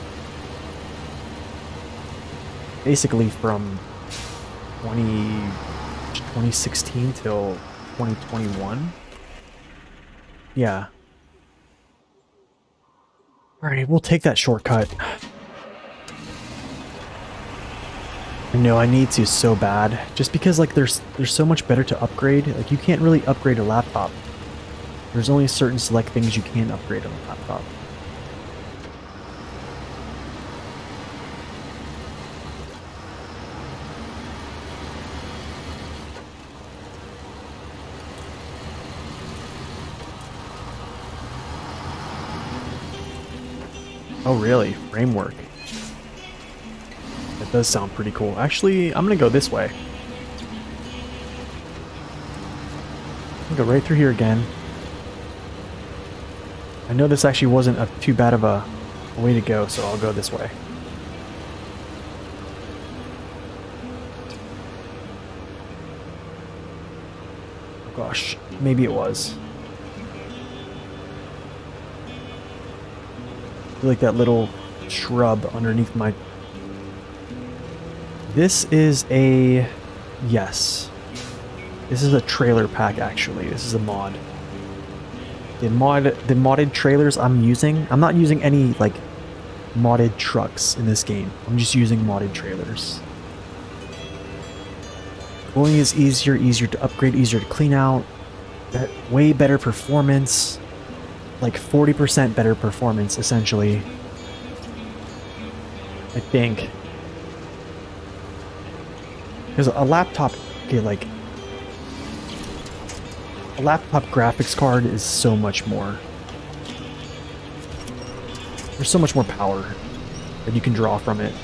Basically from 2016 till 2021. Yeah. Alright, we'll take that shortcut. I know I need to so bad. Just because like there's so much better to upgrade. Like you can't really upgrade a laptop. There's only certain select things you can upgrade on a laptop. Oh, really? Framework. That does sound pretty cool. Actually, I'm gonna go this way. I'll go right through here again. I know this actually wasn't too bad of a way to go, so I'll go this way. Oh gosh, maybe it was. I feel like that little shrub underneath my... This is a... Yes. This is a trailer pack, actually. This is a mod. The modded trailers I'm using... I'm not using any, like, modded trucks in this game. I'm just using modded trailers. Cooling is easier to upgrade, easier to clean out. Way better performance. Like 40% better performance, essentially. I think. Because a laptop, okay, like... A laptop graphics card is so much more. There's so much more power that you can draw from it.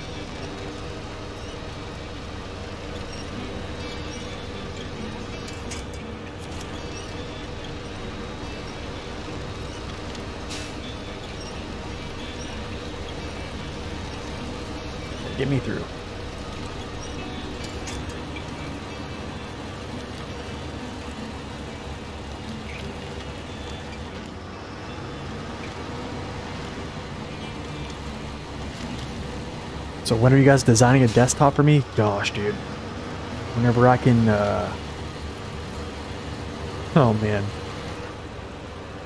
Get me through. So when are you guys designing a desktop for me? Gosh, dude. Whenever I can, Oh, man.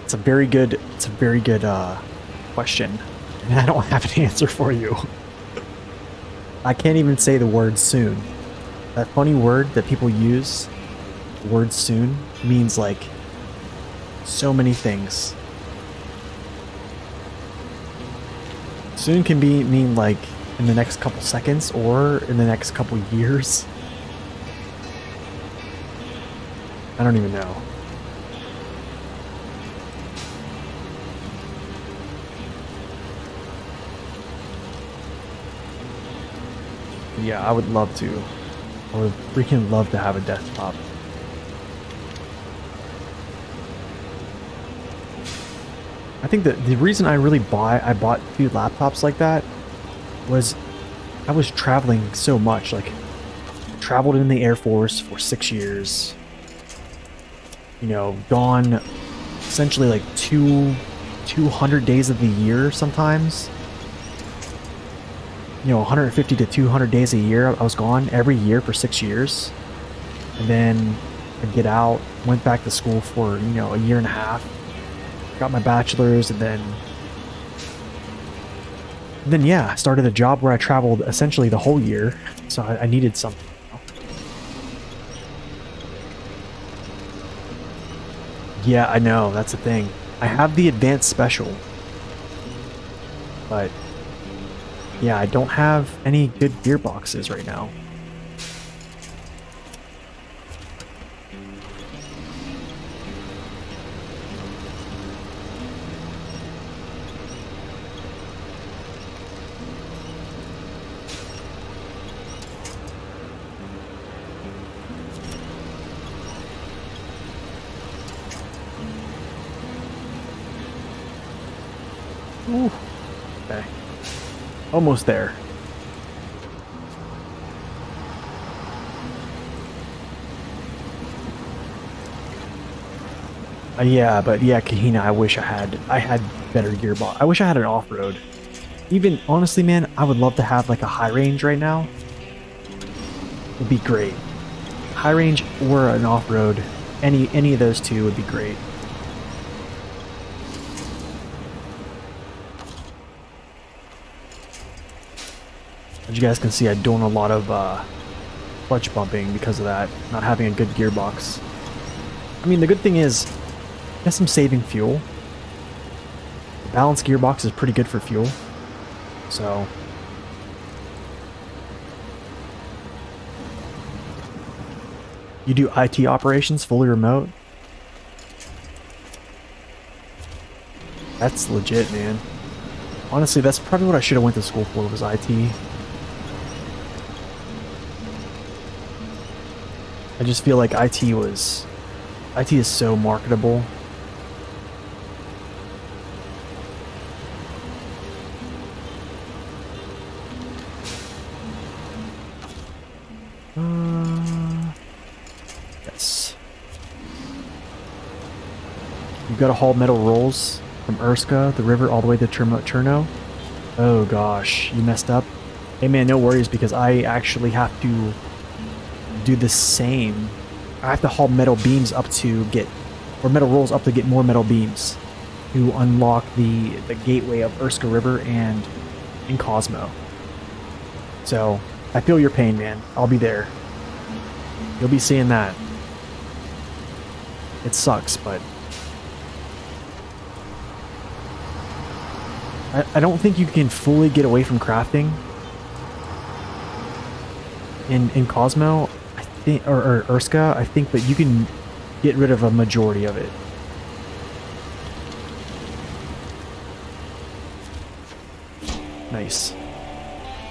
It's a very good question. And I don't have an answer for you. I can't even say the word soon. That funny word that people use, the word soon, means like so many things. Soon can mean like in the next couple seconds or in the next couple years. I don't even know. Yeah, I would love to. I would freaking love to have a desktop. I think that the reason I bought 2 laptops like that was I was traveling so much. Like, traveled in the Air Force for 6 years. You know, gone essentially like 200 days of the year sometimes. You know, 150 to 200 days a year. I was gone every year for 6 years. And then I'd get out, went back to school for, you know, a year and a half. Got my bachelor's, and then yeah, I started a job where I traveled essentially the whole year. So I needed something. Yeah, I know, that's the thing. I have the advanced special. But yeah, I don't have any good gearboxes right now. Ooh. Okay. Almost there. Yeah, but yeah, Kahina, I wish I had better gearbox. I wish I had an off-road. Even, honestly, man, I would love to have like a high range right now. Would be great. High range or an off-road. Any of those two would be great. As you guys can see, I'm doing a lot of clutch bumping because of that, not having a good gearbox. I mean, the good thing is, I guess I'm saving fuel. The balanced gearbox is pretty good for fuel, so... You do IT operations fully remote? That's legit, man. Honestly, that's probably what I should have went to school for, was IT. I just feel like IT is so marketable. Yes. You've got to haul metal rolls from Urska, the river, all the way to Cherno. Oh gosh, you messed up. Hey man, no worries, because I actually have to do the same. I have to haul metal beams up to get, or metal rolls up to get more metal beams to unlock the gateway of Urska River and in Cosmo. So I feel your pain, man. I'll be there. You'll be seeing that. It sucks, but I don't think you can fully get away from crafting in Cosmo, I think, or Urska, I think, but you can get rid of a majority of it. Nice.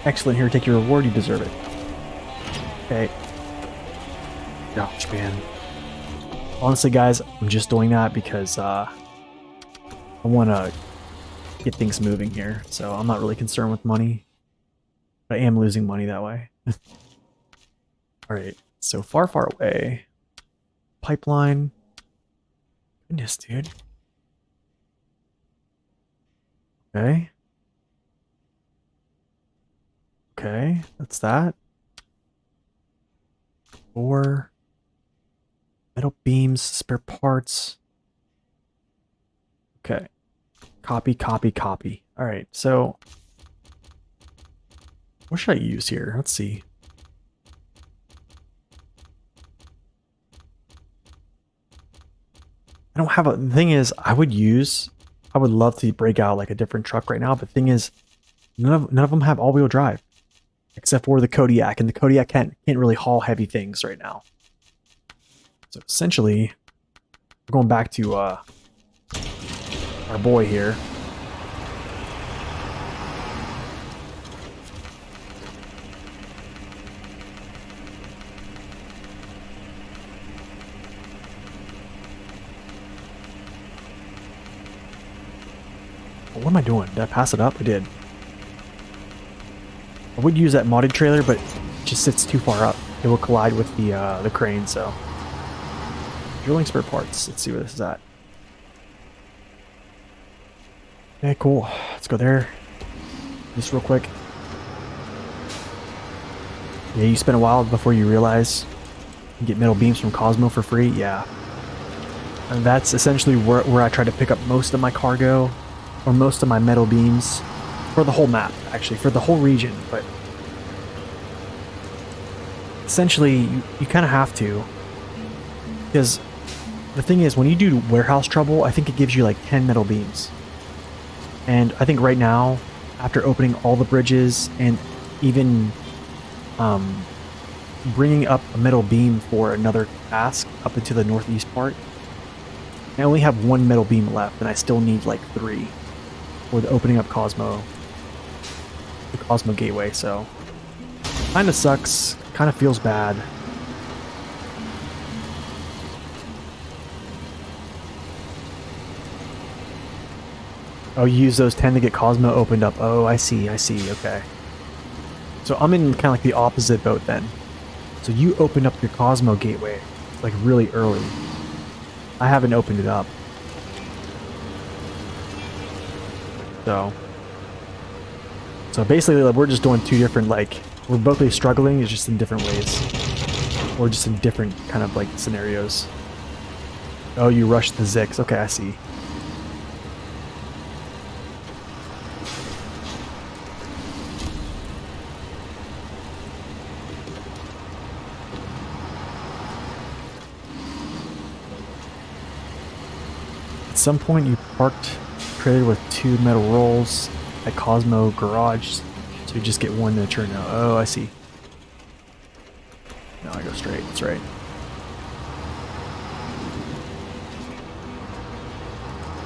Excellent. Here, take your reward. You deserve it. Okay. Gosh, man. Honestly, guys, I'm just doing that because I want to get things moving here, so I'm not really concerned with money. But I am losing money that way. Alright, so far away. Pipeline. Goodness, dude. Okay. Okay, that's that. 4 metal beams, spare parts. Okay. Copy. Alright, so what should I use here? Let's see. I don't have a... The thing is, I would love to break out like a different truck right now, but the thing is, none of them have all-wheel drive. Except for the Kodiak, and the Kodiak can't really haul heavy things right now. So essentially, we're going back to our boy here. What am I doing? Did I pass it up? I did. I would use that modded trailer, but it just sits too far up. It will collide with the crane, so. Drilling spare parts. Let's see where this is at. Okay, cool. Let's go there. Just real quick. Yeah, you spend a while before you realize you get metal beams from Cosmo for free. Yeah. And that's essentially where I try to pick up most of my cargo, or most of my metal beams. For the whole map, actually, for the whole region, but essentially you kind of have to, because the thing is, when you do warehouse trouble, I think it gives you like 10 metal beams, and I think right now, after opening all the bridges and even bringing up a metal beam for another task up into the northeast part, I only have 1 metal beam left, and I still need like 3 for the opening up Cosmo. The Cosmo Gateway, so kind of sucks, kind of feels bad. Oh, you use those 10 to get Cosmo opened up. Oh, I see, okay. So I'm in kind of like the opposite boat then. So you opened up your Cosmo Gateway like really early. I haven't opened it up. So basically, like, we're just doing 2 different, like, we're both struggling, it's just in different ways. Or just in different kind of, like, scenarios. Oh, you rushed the Zikz. Okay, I see. At some point, you parked trailer with 2 metal rolls at Cosmo Garage, so you just get 1 to turn out. Oh, I see. No, I go straight. That's right.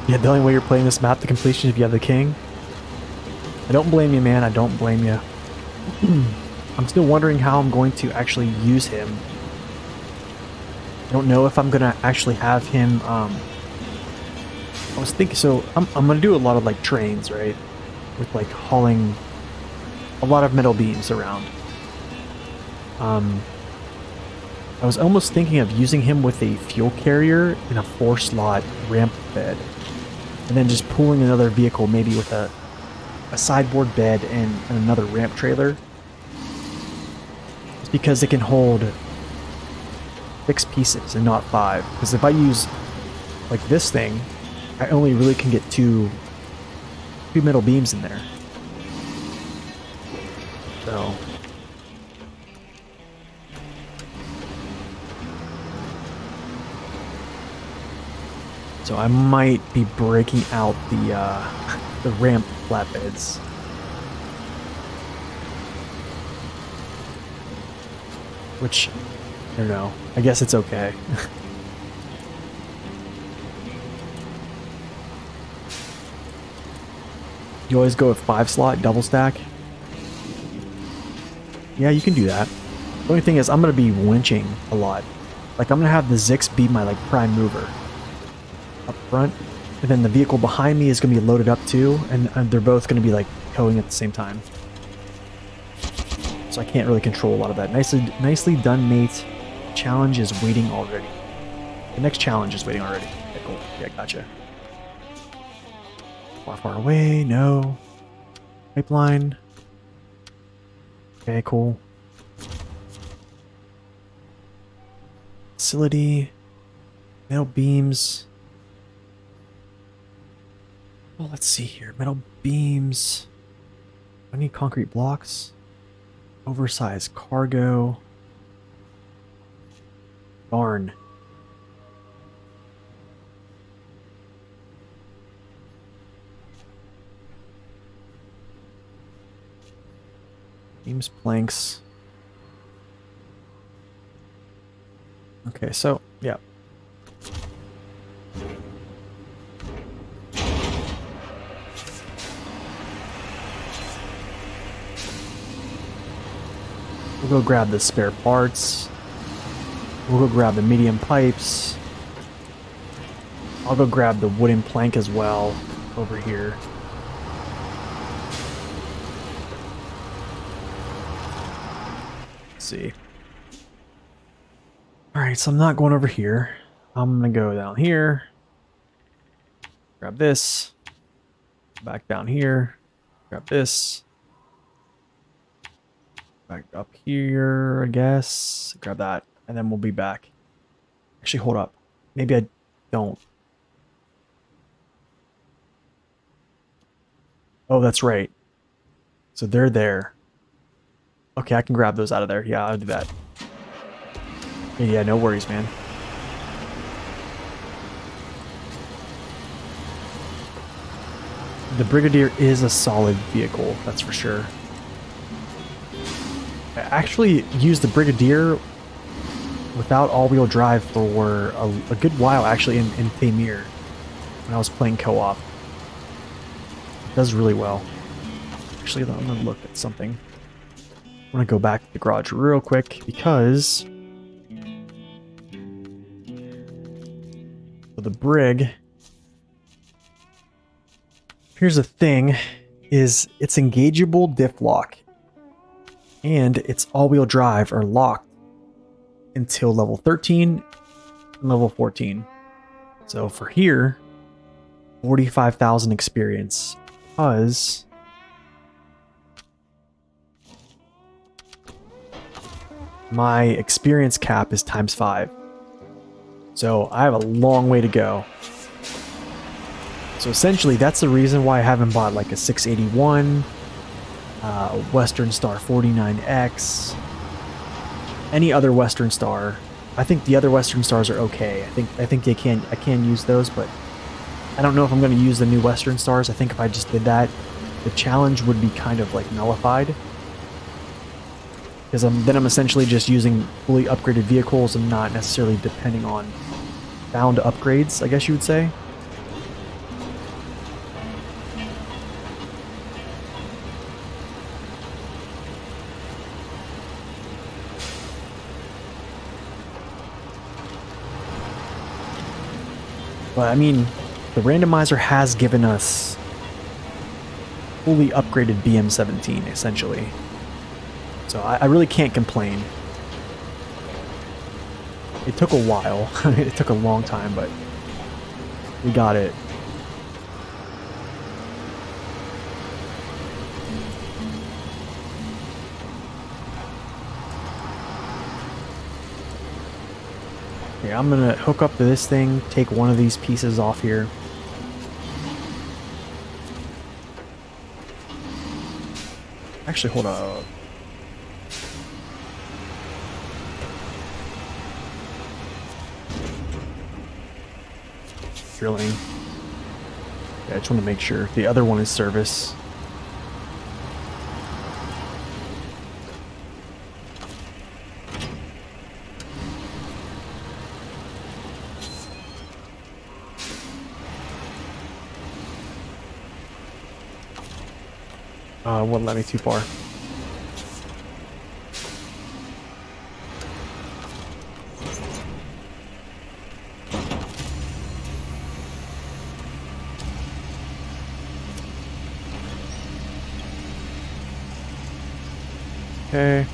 Yeah, the only way you're playing this map to completion is if you have the king. I don't blame you, man. I don't blame you. I'm still wondering how I'm going to actually use him. I don't know if I'm going to actually have him... I was thinking... So, I'm going to do a lot of, like, trains, right? With, like, hauling a lot of metal beams around. I was almost thinking of using him with a fuel carrier in a 4-slot ramp bed. And then just pulling another vehicle, maybe with a sideboard bed and another ramp trailer. It's because it can hold 6 pieces and not 5. Because if I use like this thing, I only really can get two metal beams in there. So I might be breaking out the ramp flatbeds. Which, I don't know. I guess it's okay. You always go with 5-slot double stack? Yeah, you can do that. The only thing is I'm going to be winching a lot. Like, I'm going to have the Zikz be my, like, prime mover up front, and then the vehicle behind me is going to be loaded up too, and they're both going to be, like, towing at the same time. So I can't really control a lot of that. Nicely done, mate. Challenge is waiting already. The next challenge is waiting already. Okay, cool. Yeah, gotcha. Far away, no. Pipeline. Okay, cool. Facility. Metal beams. Well, let's see here. Metal beams. I need concrete blocks. Oversized cargo. Darn. Beams, planks. Okay, so, yeah. We'll go grab the spare parts. We'll go grab the medium pipes. I'll go grab the wooden plank as well over here. Let's see. Alright, so I'm not going over here. I'm gonna go down here. Grab this. Back down here. Grab this. Back up here, I guess. Grab that, and then we'll be back. Actually, hold up. Maybe I don't. Oh, that's right. So they're there. Okay, I can grab those out of there. Yeah, I'll do that. Yeah, no worries, man. The Brigadier is a solid vehicle, that's for sure. I actually used the Brigadier without all-wheel drive for a good while, actually, in Paymir, when I was playing co-op. It does really well. Actually, I'm going to look at something. I want to go back to the garage real quick, because... So the Brig... Here's the thing, is it's engageable diff lock. And it's all-wheel drive are locked until level 13 and level 14. So for here, 45,000 experience, because my experience cap is ×5. So I have a long way to go. So essentially, that's the reason why I haven't bought like a 681, Western Star 49X, any other Western Star. I think the other Western Stars are okay. I think I can use those, but I don't know if I'm going to use the new Western Stars. I think if I just did that, the challenge would be kind of like nullified, because then I'm essentially just using fully upgraded vehicles and not necessarily depending on bound upgrades, I guess you would say. But I mean, the randomizer has given us fully upgraded BM17 essentially. So I really can't complain. It took a while. It took a long time, but we got it. Okay, I'm gonna hook up to this thing, take one of these pieces off here. Actually, hold on. Drilling. Yeah, I just want to make sure. The other one is service. Wouldn't let me too far. Okay.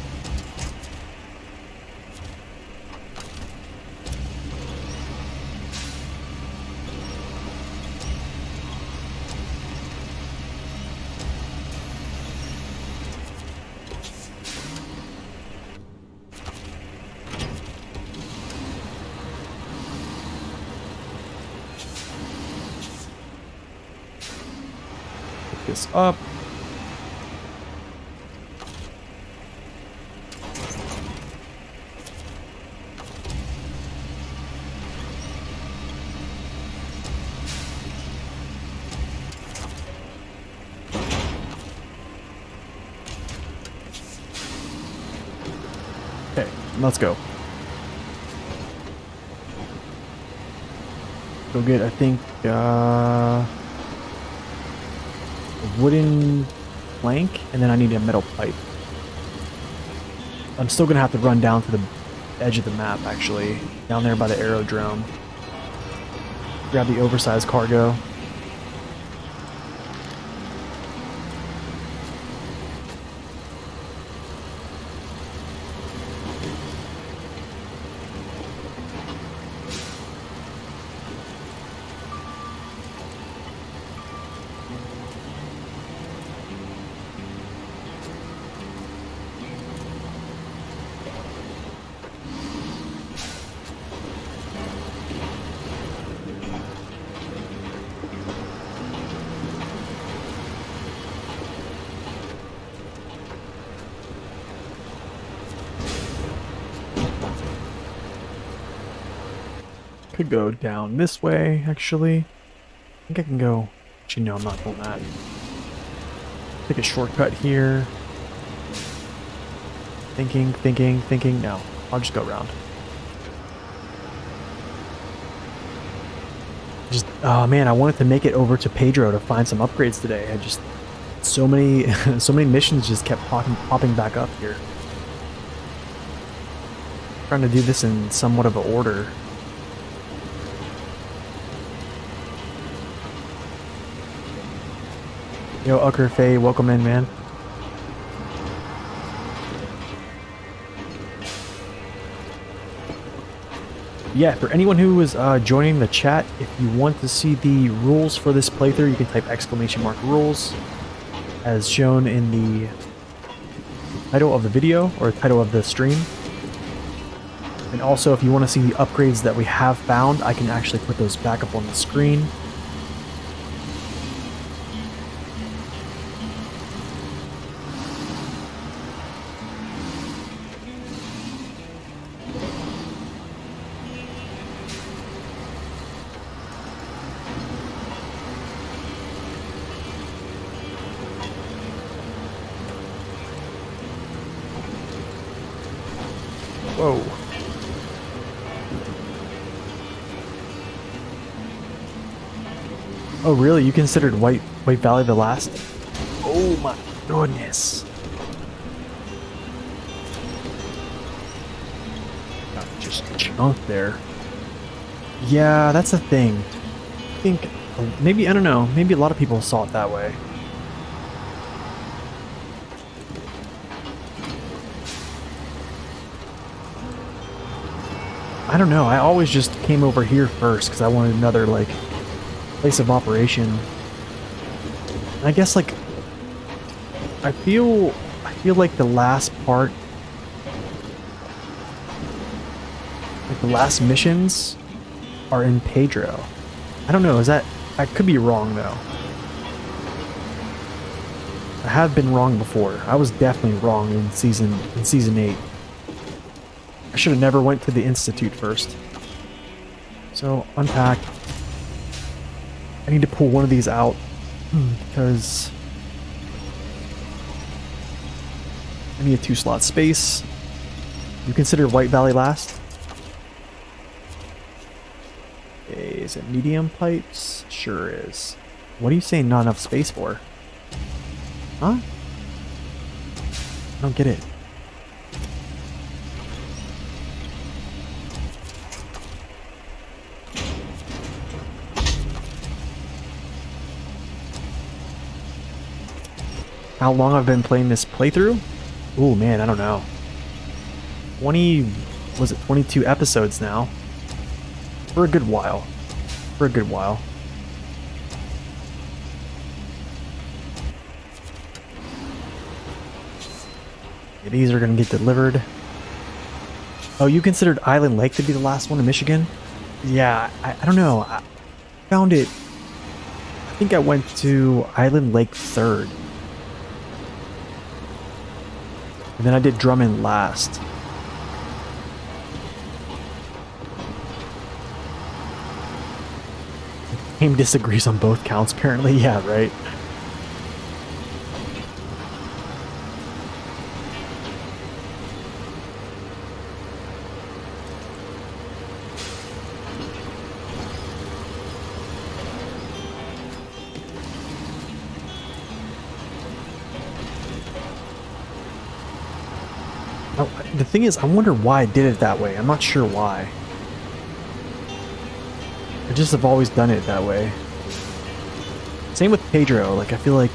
Pick this up. Okay, let's go. Go get, I think, a wooden plank, and then I need a metal pipe. I'm still gonna have to run down to the edge of the map, actually, down there by the aerodrome. Grab the oversized cargo. Could go down this way, actually. I think I can go... Actually, no, I'm not doing that. Take a shortcut here. Thinking. No, I'll just go around. Just, oh man, I wanted to make it over to Pedro to find some upgrades today. I just... So many, so many missions just kept popping back up here. Trying to do this in somewhat of an order. Yo, Ucker Faye, welcome in, man. Yeah, for anyone who is joining the chat, if you want to see the rules for this playthrough, you can type !rules as shown in the title of the video or title of the stream. And also, if you want to see the upgrades that we have found, I can actually put those back up on the screen. Whoa. Oh, really? You considered White Valley the last? Oh my goodness. Got just chunked there. Yeah, that's the thing. think maybe, I don't know, maybe a lot of people saw it that way. I don't know, I always just came over here first because I wanted another, like, place of operation. And I guess, like, I feel like the last part, like the last missions are in Pedro. I don't know, is that, I could be wrong though. I have been wrong before. I was definitely wrong in season 8. I should have never went to the Institute first. So, unpack. I need to pull one of these out because I need a 2-slot space. You consider White Valley last? Okay, is it medium pipes? Sure is. What are you saying not enough space for? Huh? I don't get it. How long I've been playing this playthrough? Oh man, I don't know. 22 episodes now? For a good while. For a good while. Okay, these are gonna get delivered. Oh, you considered Island Lake to be the last one in Michigan? Yeah, I don't know. I found it... I think I went to Island Lake 3rd. And then I did Drummond last. Game disagrees on both counts, apparently. Yeah, right. Oh, the thing is, I wonder why I did it that way. I'm not sure why. I just have always done it that way. Same with Pedro. Like, I feel like...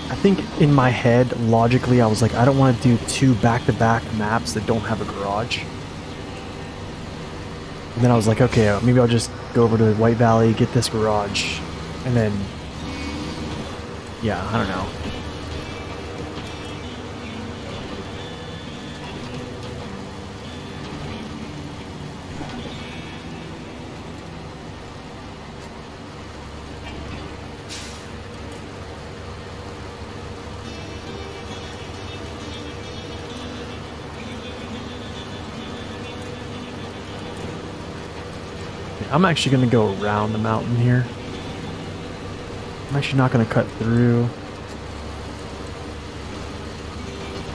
I think in my head, logically, I was like, I don't want to do 2 back-to-back maps that don't have a garage. And then I was like, okay, maybe I'll just go over to White Valley, get this garage, and then... yeah, I don't know. I'm actually going to go around the mountain here. I'm actually not going to cut through.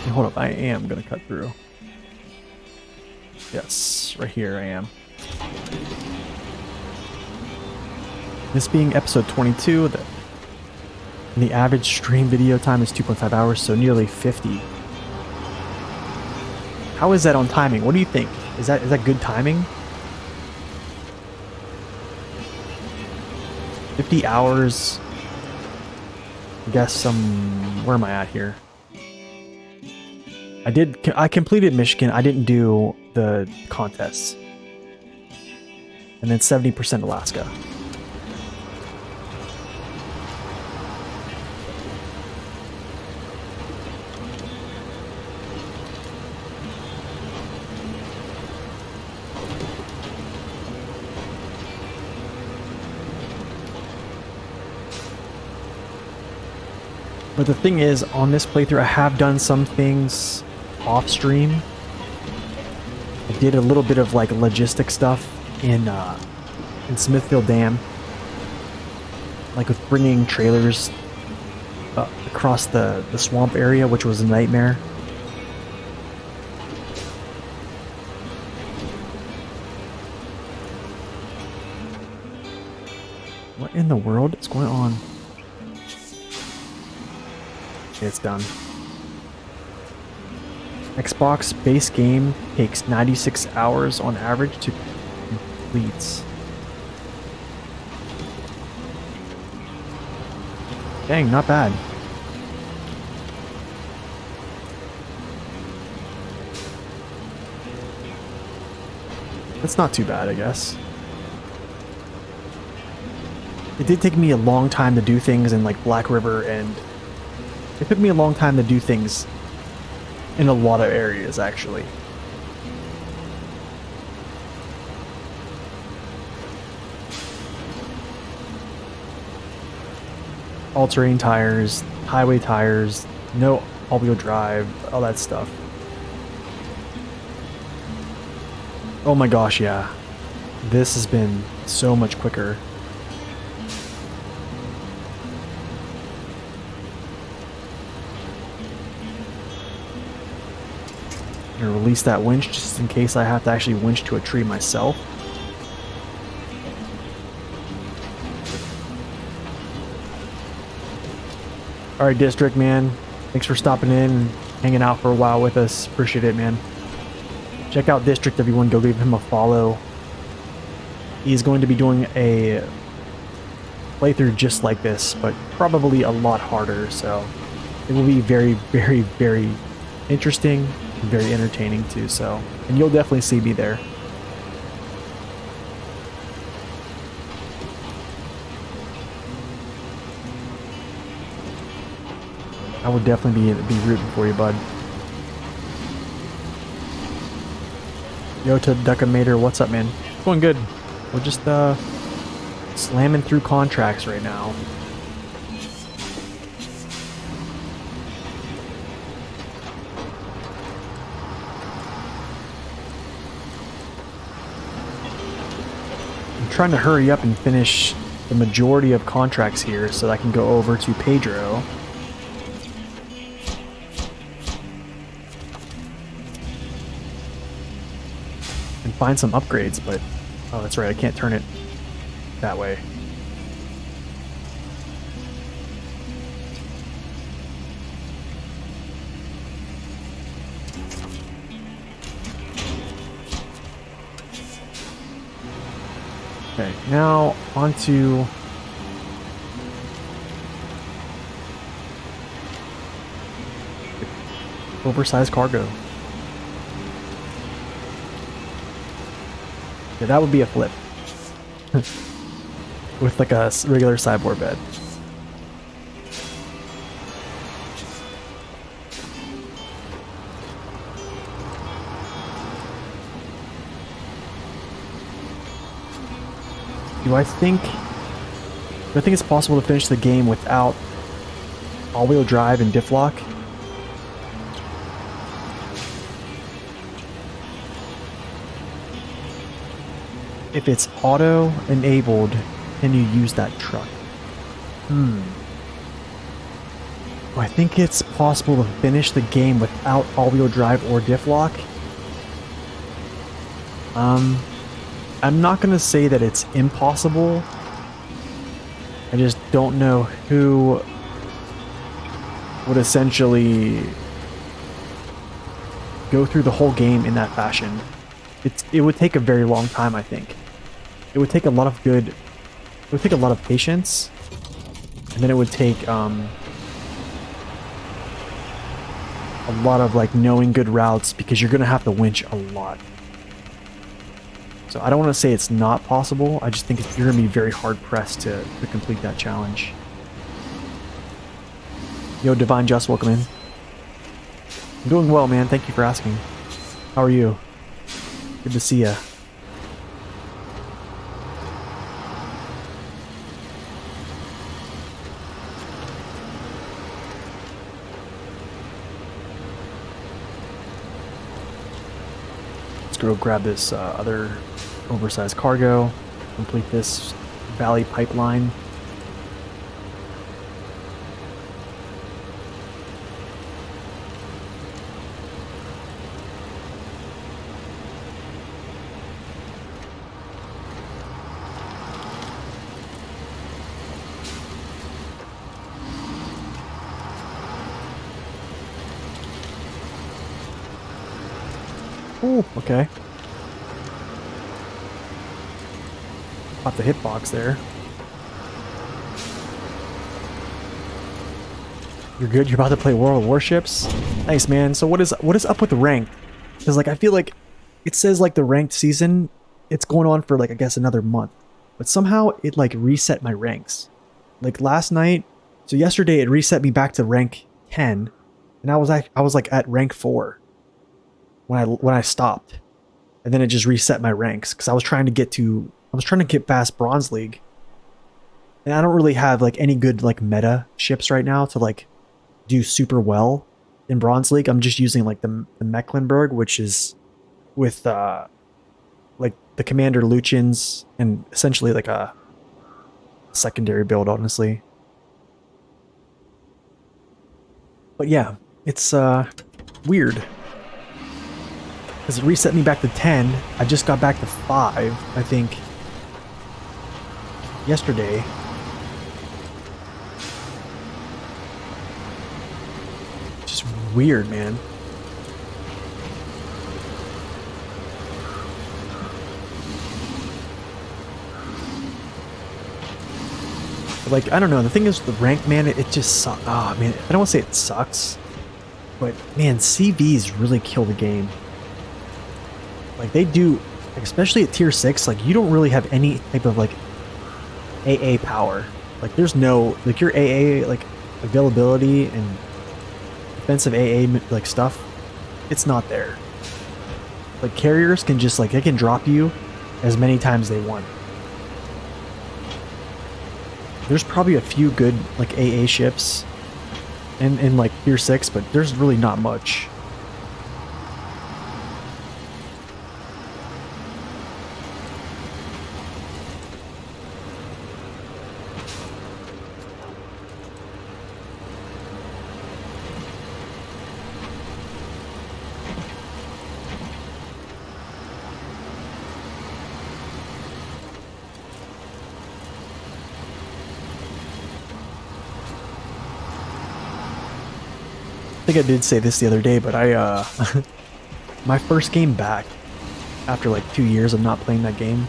Hey, hold up, I am going to cut through. Yes, right here I am. This being episode 22, the average stream video time is 2.5 hours, so nearly 50. How is that on timing? What do you think? Is that good timing? 50 hours. I guess where am I at here? I completed Michigan. I didn't do the contests. And then 70% Alaska. But the thing is, on this playthrough, I have done some things off stream. I did a little bit of like logistic stuff in Smithfield Dam, like with bringing trailers across the swamp area, which was a nightmare. What in the world is going on? It's done. Xbox base game takes 96 hours on average to complete. Dang, not bad. That's not too bad, I guess. It did take me a long time to do things in like Black River, and it took me a long time to do things in a lot of areas, actually. All-terrain tires, highway tires, no all-wheel drive, all that stuff. Oh my gosh, yeah. This has been so much quicker. I'm gonna release that winch just in case I have to actually winch to a tree myself. Alright, District, man. Thanks for stopping in and hanging out for a while with us. Appreciate it, man. Check out District, everyone. Go give him a follow. He's going to be doing a playthrough just like this, but probably a lot harder, so it will be very, very, very interesting and very entertaining too, so, and you'll definitely see me there. I would definitely be rooting for you, bud. Yo to Duckamator, what's up, man? It's going good. We're just slamming through contracts right now. I'm trying to hurry up and finish the majority of contracts here so that I can go over to Pedro. Find some upgrades, but oh, that's right, I can't turn it that way. Okay, now onto oversized cargo. Yeah, that would be a flip. With like a regular sideboard bed. Do I think it's possible to finish the game without all-wheel drive and diff lock? If it's auto-enabled, can you use that truck? I think it's possible to finish the game without all-wheel drive or diff lock. I'm not going to say that it's impossible. I just don't know who would essentially go through the whole game in that fashion. It would take a very long time, I think. It would take a lot of patience, and then it would take a lot of like knowing good routes, because you're gonna have to winch a lot. So I don't want to say it's not possible. I just think you're gonna be very hard pressed to complete that challenge. Yo, Divine Just, welcome in. I'm doing well, man. Thank you for asking. How are you? Good to see ya. Let's go grab this other oversized cargo, complete this valley pipeline. Ooh, okay. Pop the hitbox there. You're good? You're about to play World of Warships? Nice, man. So what is up with the rank? Because, like, I feel like it says, like, the ranked season, it's going on for, like, I guess another month. But somehow it, like, reset my ranks. Like, last night, so yesterday it reset me back to rank 10. And I was like at rank 4 when I stopped. And then it just reset my ranks because I was trying to get past Bronze League. And I don't really have, like, any good, like, meta ships right now to, like, do super well in Bronze League. I'm just using, like, the Mecklenburg, which is with like the Commander Lucians and essentially like a secondary build, honestly. But yeah, it's weird because it reset me back to 10. I just got back to 5, I think, yesterday. Just weird, man. Like, I don't know, the thing is, the rank, man, it just sucks. Oh, man, I don't want to say it sucks, but, man, CVs really kill the game. Like, they do, especially at tier 6, like, you don't really have any type of, like, AA power. Like, there's no, like, your AA, like, availability and defensive AA, like, stuff, it's not there. Like, carriers can just, like, they can drop you as many times they want. There's probably a few good, like, AA ships in like tier 6, but there's really not much. I think I did say this the other day, but I, my first game back after like 2 years of not playing that game,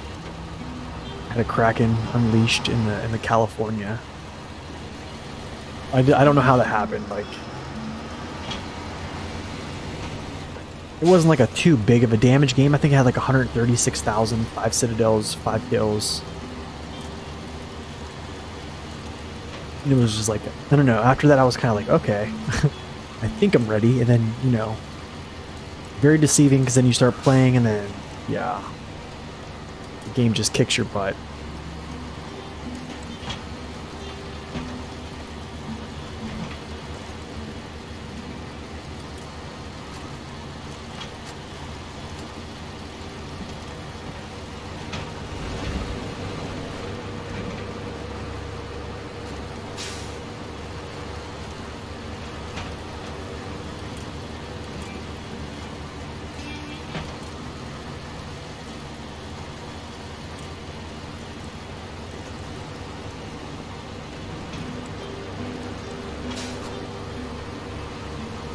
I had a Kraken unleashed in the California. I don't know how that happened. Like, it wasn't like a too big of a damage game. I think I had like 136,000, 5 citadels, 5 kills. And it was just like, I don't know. After that, I was kind of like, okay. I think I'm ready, and then, you know, very deceiving because then you start playing and then, yeah, the game just kicks your butt.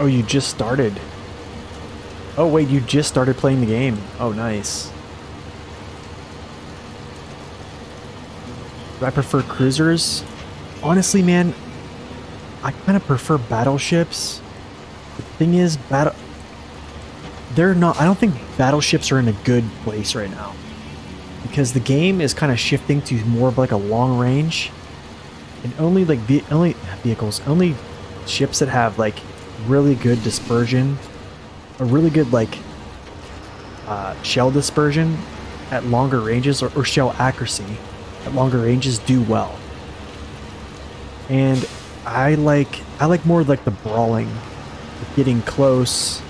Oh, you just started. Oh, wait, you just started playing the game. Oh, nice. Do I prefer cruisers? Honestly, man, I kind of prefer battleships. The thing is, they're not, I don't think battleships are in a good place right now. Because the game is kind of shifting to more of like a long range. And only like, only ships that have like really good dispersion, a really good like shell dispersion at longer ranges, or shell accuracy at longer ranges do well. And I like more like the brawling, like getting close,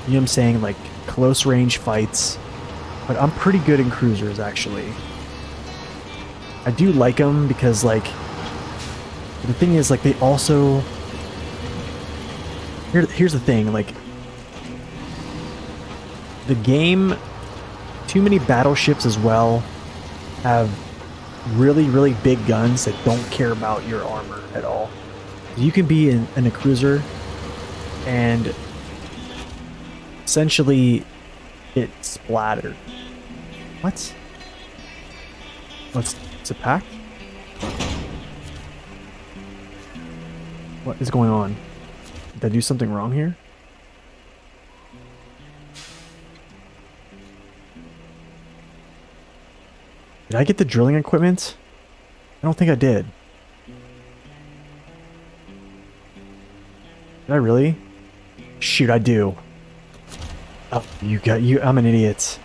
you know what I'm saying, like close range fights. But I'm pretty good in cruisers, actually. I do like them because, like, the thing is, like, they also, here's the thing, like, the game, too many battleships as well have really, really big guns that don't care about your armor at all. You can be in a cruiser and essentially It splattered. What? What's it packed? What is going on? Did I do something wrong here? Did I get the drilling equipment? I don't think I did. Did I really? Shoot, I do. Oh, I'm an idiot.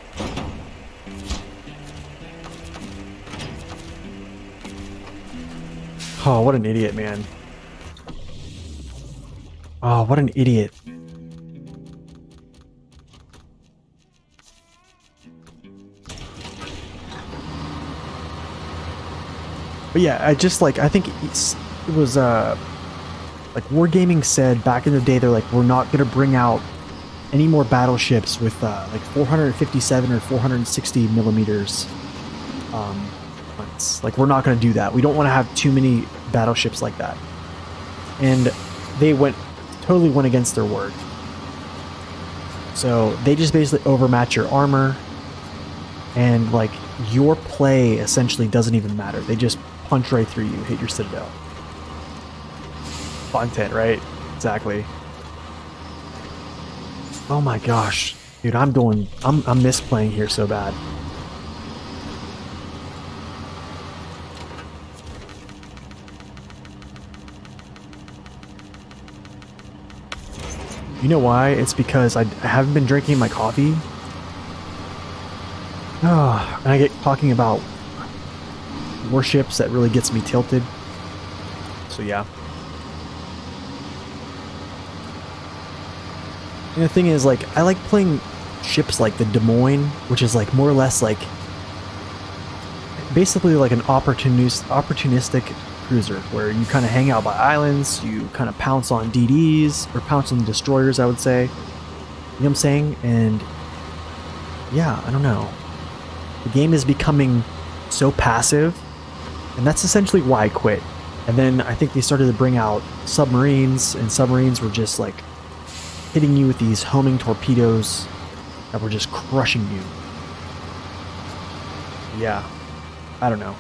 Oh, what an idiot, man. Oh, what an idiot. But yeah, I think it was, like Wargaming said back in the day, they're like, we're not going to bring out any more battleships with, like 457 or 460 millimeters. Like, we're not going to do that. We don't want to have too many battleships like that. And they totally went against their word. So they just basically overmatch your armor, and like your play essentially doesn't even matter. They just punch right through you, hit your citadel. Content, right? Exactly. Oh my gosh, dude, I'm misplaying here so bad. You know why? It's because I haven't been drinking my coffee. Oh, and I get talking about warships that really gets me tilted. So yeah. And the thing is, like, I like playing ships like the Des Moines, which is like more or less like basically like an opportunistic cruiser where you kind of hang out by islands, you kind of pounce on DDs or pounce on destroyers, I would say. You know what I'm saying? And yeah, I don't know. The game is becoming so passive, and that's essentially why I quit. And then I think they started to bring out submarines, and submarines were just like hitting you with these homing torpedoes that were just crushing you. Yeah, I don't know.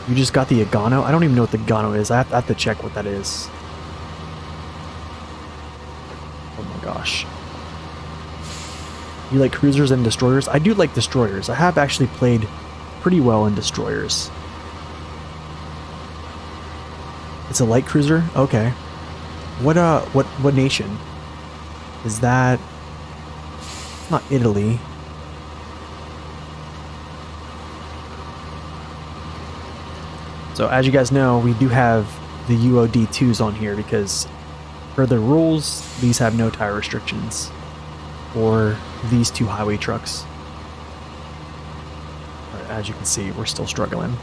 You just got the Agano? I don't even know what the Agano is. I have to check what that is. Oh my gosh. You like cruisers and destroyers? I do like destroyers. I have actually played pretty well in destroyers. It's a light cruiser? Okay. What nation? Is that... It's not Italy. So as you guys know, we do have the UOD2s on here because per the rules, these have no tire restrictions for these two highway trucks. But as you can see, we're still struggling.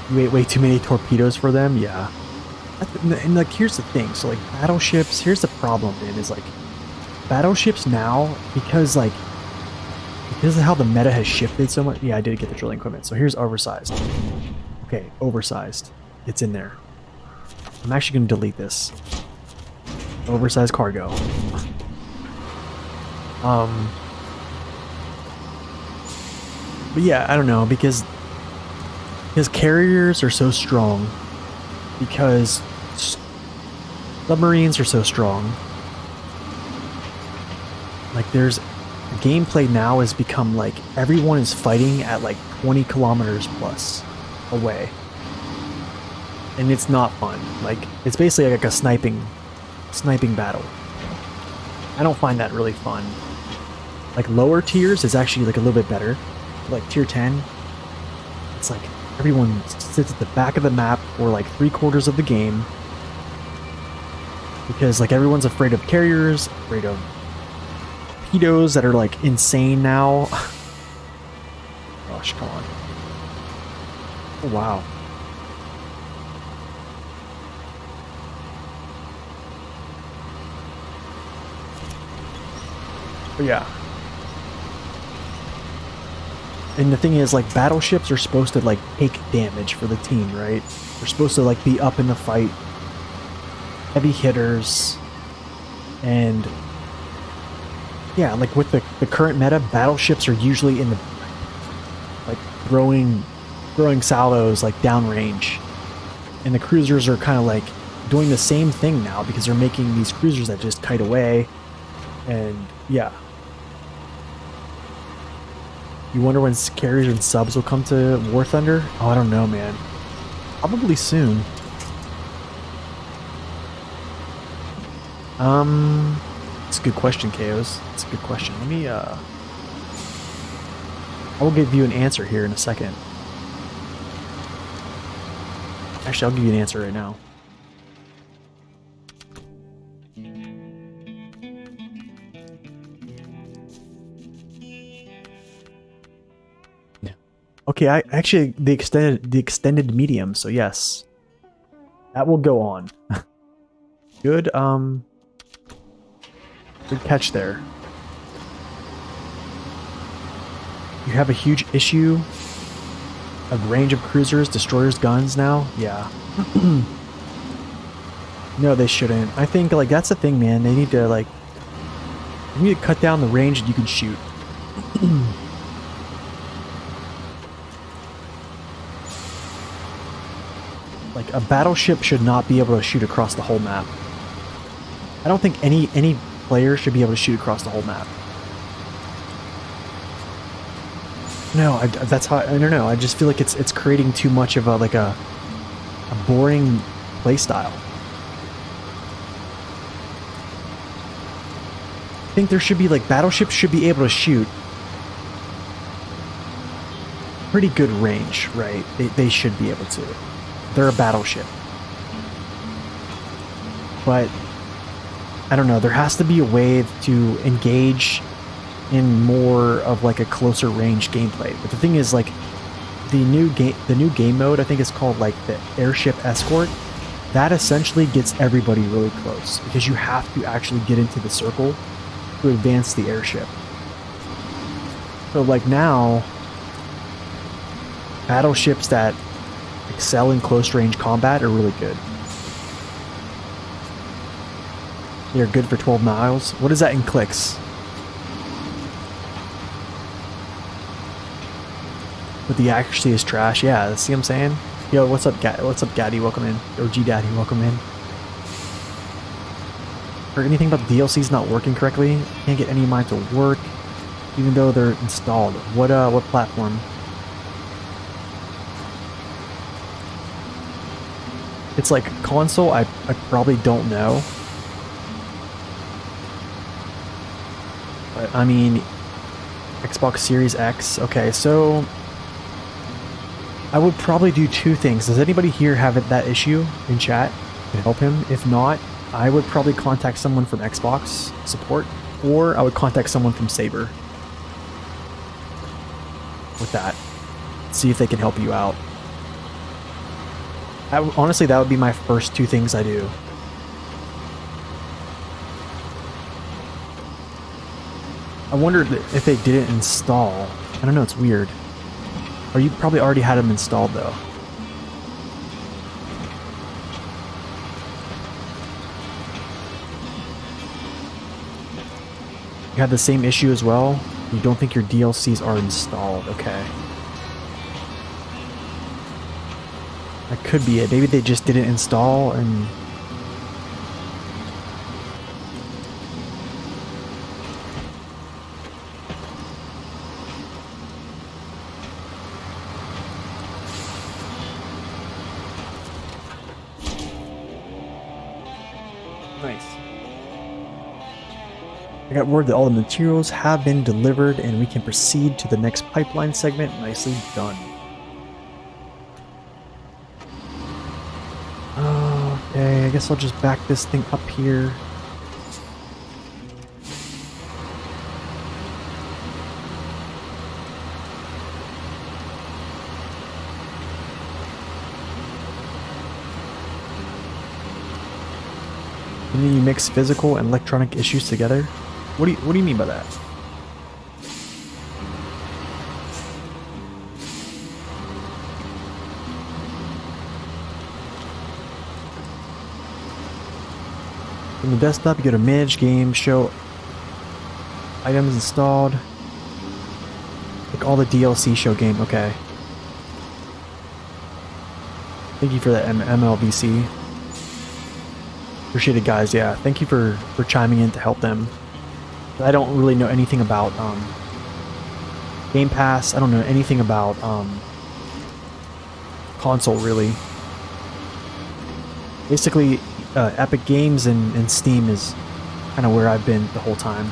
You ate way too many torpedoes for them? Yeah. And like, here's the thing. So like battleships, here's the problem, man, is like battleships now, because of how the meta has shifted so much. Yeah, I did get the drilling equipment. So here's oversized. Okay, oversized. It's in there. I'm actually going to delete this. Oversized cargo. But yeah, I don't know, because carriers are so strong, because submarines are so strong. Like, there's gameplay now has become like everyone is fighting at like 20 kilometers plus away, and it's not fun. Like, it's basically like a sniping battle. I don't find that really fun. Like, lower tiers is actually like a little bit better. Like tier 10, it's like everyone sits at the back of the map for like 3/4 of the game, because like everyone's afraid of carriers, afraid of torpedoes that are like insane now. Gosh, come on. Oh wow. But yeah. And the thing is, like, battleships are supposed to, like, take damage for the team, right? They're supposed to, like, be up in the fight. Heavy hitters. And yeah, like with the current meta, battleships are usually in the, like, throwing salvos, like, downrange. And the cruisers are kind of, like, doing the same thing now because they're making these cruisers that just kite away. And yeah. You wonder when carriers and subs will come to War Thunder? Oh, I don't know, man. Probably soon. It's a good question, Chaos. It's a good question. Let me, I will give you an answer here in a second. Actually, I'll give you an answer right now. Okay, I actually the extended medium, so yes. That will go on. Good good catch there. You have a huge issue of range of cruisers, destroyers, guns now? Yeah. No, they shouldn't. I think, like, that's the thing, man. They need to, like, cut down the range that you can shoot. Like, a battleship should not be able to shoot across the whole map. I don't think any player should be able to shoot across the whole map. No, that's how, I don't know. I just feel like it's creating too much of a, like, a boring play style. I think there should be, like, battleships should be able to shoot pretty good range, right? They should be able to. They're a battleship. But I don't know, there has to be a way to engage in more of, like, a closer range gameplay. But the thing is, like, the new game mode, I think it's called, like, the Airship Escort, that essentially gets everybody really close because you have to actually get into the circle to advance the airship. So, like, now battleships that excel in close range combat are really good. They're good for 12 miles. What is that in clicks? But the accuracy is trash. Yeah, see what I'm saying? Yo, what's up, Gaddy? Welcome in. Or G-Daddy, welcome in. Or anything about the DLCs not working correctly? Can't get any of mine to work, even though they're installed. What platform? It's like console, I probably don't know. But I mean, Xbox Series X. Okay, so I would probably do two things. Does anybody here have that issue in chat? Can help him. If not, I would probably contact someone from Xbox support, or I would contact someone from Saber with that. See if they can help you out. Honestly, that would be my first two things I do. I wondered if they didn't install. I don't know, it's weird. Or you probably already had them installed, though. You have the same issue as well? You don't think your DLCs are installed. Okay. That could be it. Maybe they just didn't install and... Nice. I got word that all the materials have been delivered and we can proceed to the next pipeline segment. Nicely done. Okay, I guess I'll just back this thing up here. And then you mix physical and electronic issues together? What do you mean by that? From the desktop, you go to manage game, show items installed. Like all the DLC show game. Okay. Thank you for that MLBC. Appreciate it, guys. Yeah, thank you for chiming in to help them. I don't really know anything about Game Pass. I don't know anything about console, really. Basically, Epic Games and Steam is kind of where I've been the whole time.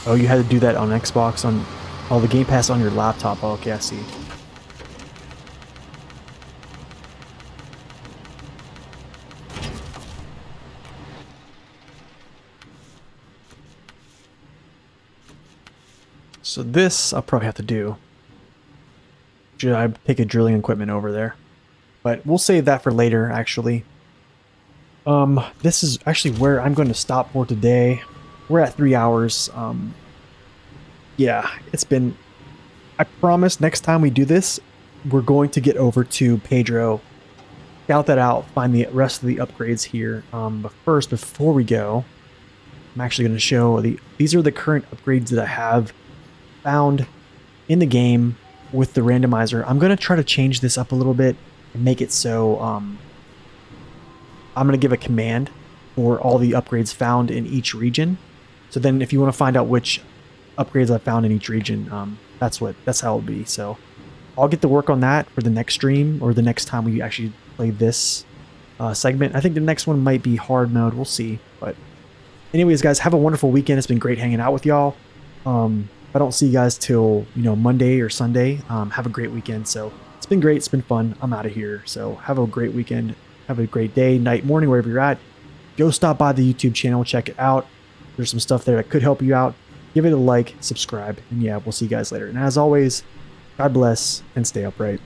Oh, you had to do that on Xbox, on the Game Pass on your laptop. Oh, okay, I see. So this I'll probably have to do. Should I take a drilling equipment over there? But we'll save that for later, actually. This is actually where I'm going to stop for today. We're at 3 hours. Yeah, it's been... I promise next time we do this, we're going to get over to Pedro, scout that out, find the rest of the upgrades here. But first, before we go, I'm actually going to show these are the current upgrades that I have found in the game with the randomizer. I'm going to try to change this up a little bit and make it so I'm going to give a command for all the upgrades found in each region. So then if you want to find out which upgrades I found in each region, that's how it'll be. So I'll get to work on that for the next stream or the next time we actually play this segment. I think the next one might be hard mode. We'll see. But anyways, guys, have a wonderful weekend. It's been great hanging out with y'all. If I don't see you guys till, Monday or Sunday, have a great weekend. So it's been great. It's been fun. I'm out of here. So have a great weekend. Have a great day, night, morning, wherever you're at. Go stop by the YouTube channel. Check it out. There's some stuff there that could help you out. Give it a like, subscribe, and yeah, we'll see you guys later. And as always, God bless and stay upright.